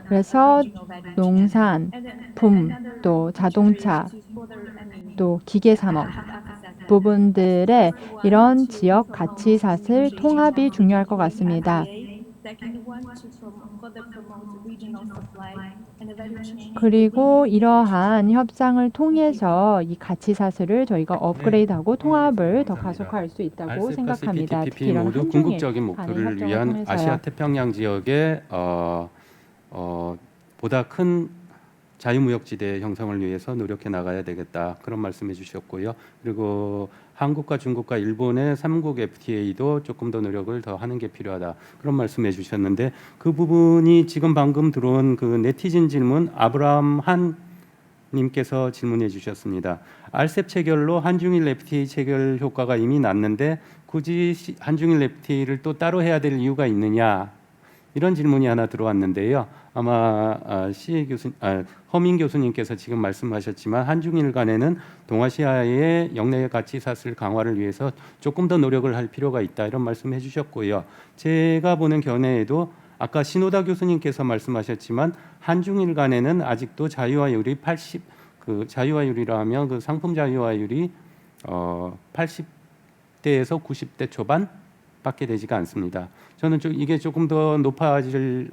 그래서 농산품, 또 자동차, 또 기계산업 부분들의 이런 지역 가치 사슬 통합이 중요할 것 같습니다. 그리고 이러한 협상을 통해서 이 가치 사슬을 저희가 업그레이드하고 통합을 더 가속화할 수 있다고 생각합니다. RCEP, 특히 이런 모두 궁극적인 목표를 협정을 위한 통해서요. 아시아 태평양 지역의 보다 큰 자유무역지대 형성을 위해서 노력해 나가야 되겠다, 그런 말씀해 주셨고요. 그리고 한국과 중국과 일본의 3국 FTA도 조금 더 노력을 더 하는 게 필요하다, 그런 말씀해 주셨는데, 그 부분이 지금 방금 들어온 그 네티즌 질문 아브라함 한 님께서 질문해 주셨습니다. RCEP 체결로 한중일 FTA 체결 효과가 이미 났는데 굳이 한중일 FTA를 또 따로 해야 될 이유가 있느냐, 이런 질문이 하나 들어왔는데요. 아마 허민 교수님께서 지금 말씀하셨지만 한중일 간에는 동아시아의 역내 가치 사슬 강화를 위해서 조금 더 노력을 할 필요가 있다, 이런 말씀해 주셨고요. 제가 보는 견해에도 아까 신호다 교수님께서 말씀하셨지만 한중일 간에는 아직도 자유화율이 자유화율이라 하면 그 상품 자유화율이 80대에서 90대 초반밖에 되지가 않습니다. 저는 이게 조금 더 높아질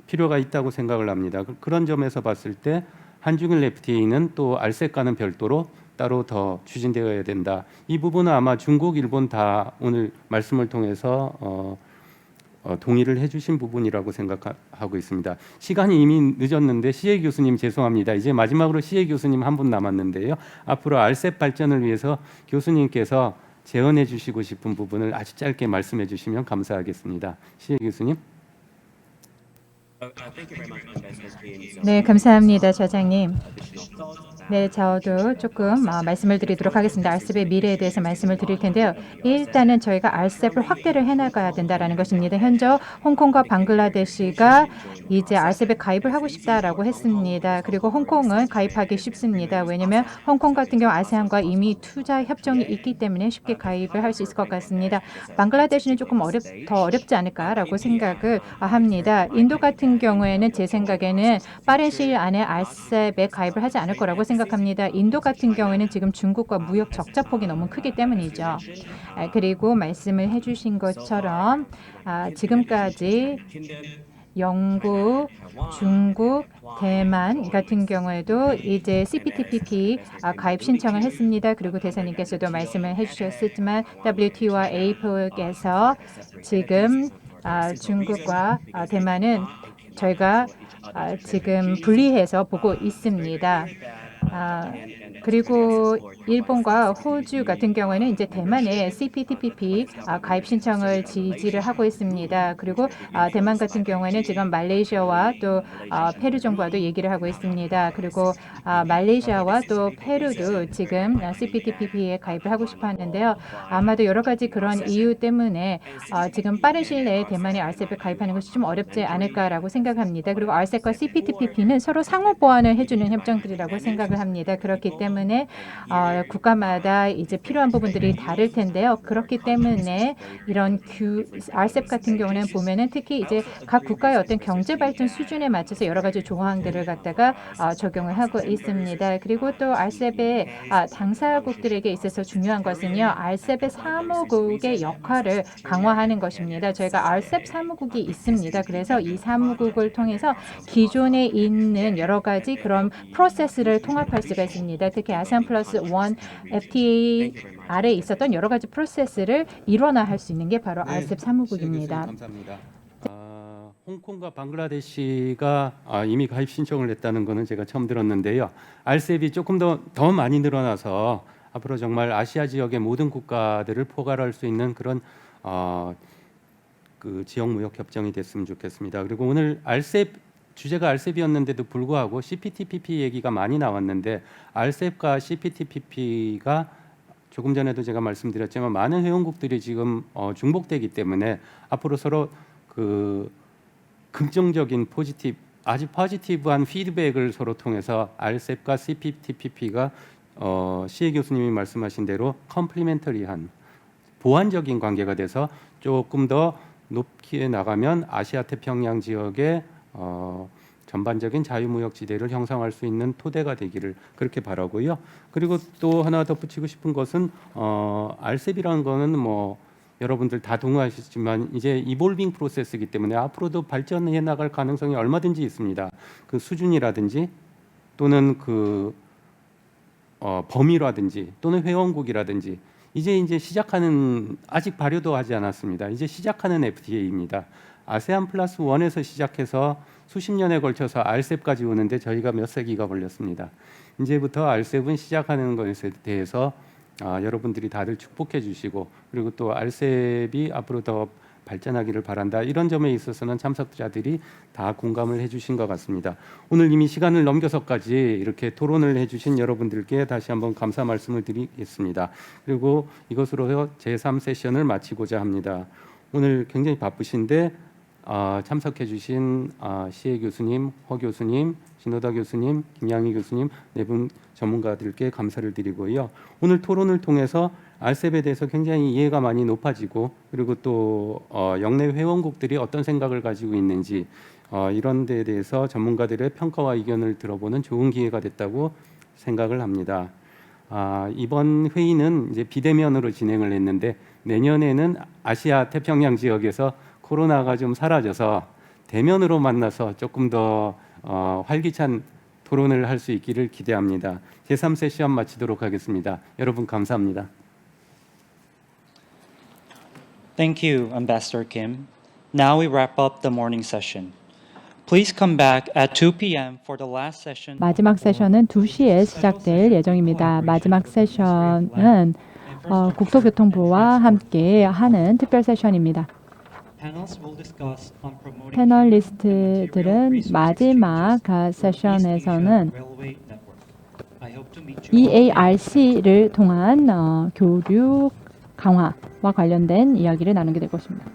필요가 있다고 생각을 합니다. 그런 점에서 봤을 때 한중일 FTA는 또 RCEP과는 별도로 따로 더 추진되어야 된다. 이 부분은 아마 중국, 일본 다 오늘 말씀을 통해서 동의를 해주신 부분이라고 생각하고 있습니다. 시간이 이미 늦었는데 시혜 교수님 죄송합니다. 이제 마지막으로 시혜 교수님 한 분 남았는데요. 앞으로 RCEP 발전을 위해서 교수님께서 제언해 주시고 싶은 부분을 아주 짧게 말씀해 주시면 감사하겠습니다. 시혜 교수님. Thank you very much, Ambassador Kim. So, 네, 감사합니다, 차장님. additional thoughts? 네, 저도 조금 말씀을 드리도록 하겠습니다. RCEP의 미래에 대해서 말씀을 드릴 텐데요. 일단은 저희가 RCEP을 확대를 해나가야 된다라는 것입니다. 현재 홍콩과 방글라데시가 이제 RCEP에 가입을 하고 싶다라고 했습니다. 그리고 홍콩은 가입하기 쉽습니다. 왜냐하면 홍콩 같은 경우 아세안과 이미 투자 협정이 있기 때문에 쉽게 가입을 할 수 있을 것 같습니다. 방글라데시는 조금 더 어렵지 않을까라고 생각을 합니다. 인도 같은 경우에는 제 생각에는 빠른 시일 안에 RCEP에 가입을 하지 않을 거라고 생각합니다. 인도 같은 경우에는 지금 중국과 무역 적자폭이 너무 크기 때문이죠. 그리고 말씀을 해주신 것처럼 지금까지 영국, 중국, 대만 같은 경우에도 이제 CPTPP 가입 신청을 했습니다. 그리고 대사님께서도 말씀을 해주셨지만 WTO와 APEC에서 지금 중국과 대만은 저희가 지금 분리해서 보고 있습니다. 그리고 일본과 호주 같은 경우에는 이제 대만의 CPTPP 가입 신청을 지지를 하고 있습니다. 그리고 대만 같은 경우에는 지금 말레이시아와 또 페루 정부와도 얘기를 하고 있습니다. 그리고 말레이시아와 또 페루도 지금 CPTPP에 가입을 하고 싶어 하는데요. 아마도 여러 가지 그런 이유 때문에 지금 빠른 시일 내에 대만이 RCEP에 가입하는 것이 좀 어렵지 않을까라고 생각합니다. 그리고 RCEP과 CPTPP는 서로 상호 보완을 해주는 협정들이라고 생각을 합니다. 그렇기 때문에 국가마다 이제 필요한 부분들이 다를 텐데요. 그렇기 때문에 이런 RCEP 같은 경우는 보면은 특히 이제 각 국가의 어떤 경제 발전 수준에 맞춰서 여러 가지 조항들을 갖다가 적용을 하고 있습니다. 그리고 또 RCEP의 당사국들에게 있어서 중요한 것은요, RCEP의 사무국의 역할을 강화하는 것입니다. 저희가 RCEP 사무국이 있습니다. 그래서 이 사무국을 통해서 기존에 있는 여러 가지 그런 프로세스를 통합할 수가 있습니다. 특히 아세안 플러스 1 FTA 아래에 있었던 여러 가지 프로세스를 일원화할 수 있는 게 바로 RCEP 사무국입니다. 감사합니다. 홍콩과 방글라데시가 이미 가입 신청을 했다는 것은 제가 처음 들었는데요. RCEP이 조금 더 많이 늘어나서 앞으로 정말 아시아 지역의 모든 국가들을 포괄할 수 있는 그런 그 지역 무역 협정이 됐으면 좋겠습니다. 그리고 오늘 주제가 RCEP이었는데도 불구하고 CPTPP 얘기가 많이 나왔는데 RCEP과 CPTPP가 조금 전에도 제가 말씀드렸지만 많은 회원국들이 지금 중복되기 때문에 앞으로 서로 그 긍정적인 아주 포지티브한 피드백을 서로 통해서 RCEP과 CPTPP가 시혜 교수님이 말씀하신 대로 컴플리멘터리한 보완적인 관계가 돼서 조금 더 높게 나가면 아시아 태평양 지역의 전반적인 자유무역지대를 형성할 수 있는 토대가 되기를 그렇게 바라고요. 그리고 또 하나 덧붙이고 싶은 것은 RCEP이라는 거는 뭐 여러분들 다 동의하시지만 이제 이볼빙 프로세스이기 때문에 앞으로도 발전해 나갈 가능성이 얼마든지 있습니다. 그 수준이라든지 또는 그 범위라든지 또는 회원국이라든지 이제 시작하는 아직 발효도 하지 않았습니다. 이제 시작하는 FTA입니다. 아세안 플러스 1에서 시작해서 수십 년에 걸쳐서 RCEP까지 오는데 저희가 몇 세기가 걸렸습니다. 이제부터 RCEP은 시작하는 것에 대해서 여러분들이 다들 축복해 주시고 그리고 또 RCEP이 앞으로 더 발전하기를 바란다. 이런 점에 있어서는 참석자들이 다 공감을 해주신 것 같습니다. 오늘 이미 시간을 넘겨서까지 이렇게 토론을 해주신 여러분들께 다시 한번 감사 말씀을 드리겠습니다. 그리고 이것으로 제3세션을 마치고자 합니다. 오늘 굉장히 바쁘신데 참석해주신 시혜 교수님, 허 교수님, 신호다 교수님, 김양희 교수님 네 분 전문가들께 감사를 드리고요. 오늘 토론을 통해서 RCEP에 대해서 굉장히 이해가 많이 높아지고 그리고 또 영내 회원국들이 어떤 생각을 가지고 있는지 이런 데에 대해서 전문가들의 평가와 의견을 들어보는 좋은 기회가 됐다고 생각을 합니다. 이번 회의는 이제 비대면으로 진행을 했는데 내년에는 아시아 태평양 지역에서 코로나가 좀 사라져서 대면으로 만나서 조금 더 활기찬 토론을 할 수 있기를 기대합니다. 제3세션 마치도록 하겠습니다. 여러분 감사합니다. Thank you, Ambassador Kim. Now we wrap up the morning session. Please come back at 2 p.m. for the last session. 마지막 세션은 2시에 시작될 예정입니다. 마지막 세션은 국토교통부와 함께 하는 특별 세션입니다. 패널리스트들은 마지막 세션에서는 EARC를 통한 교류 강화와 관련된 이야기를 나누게 될 것입니다.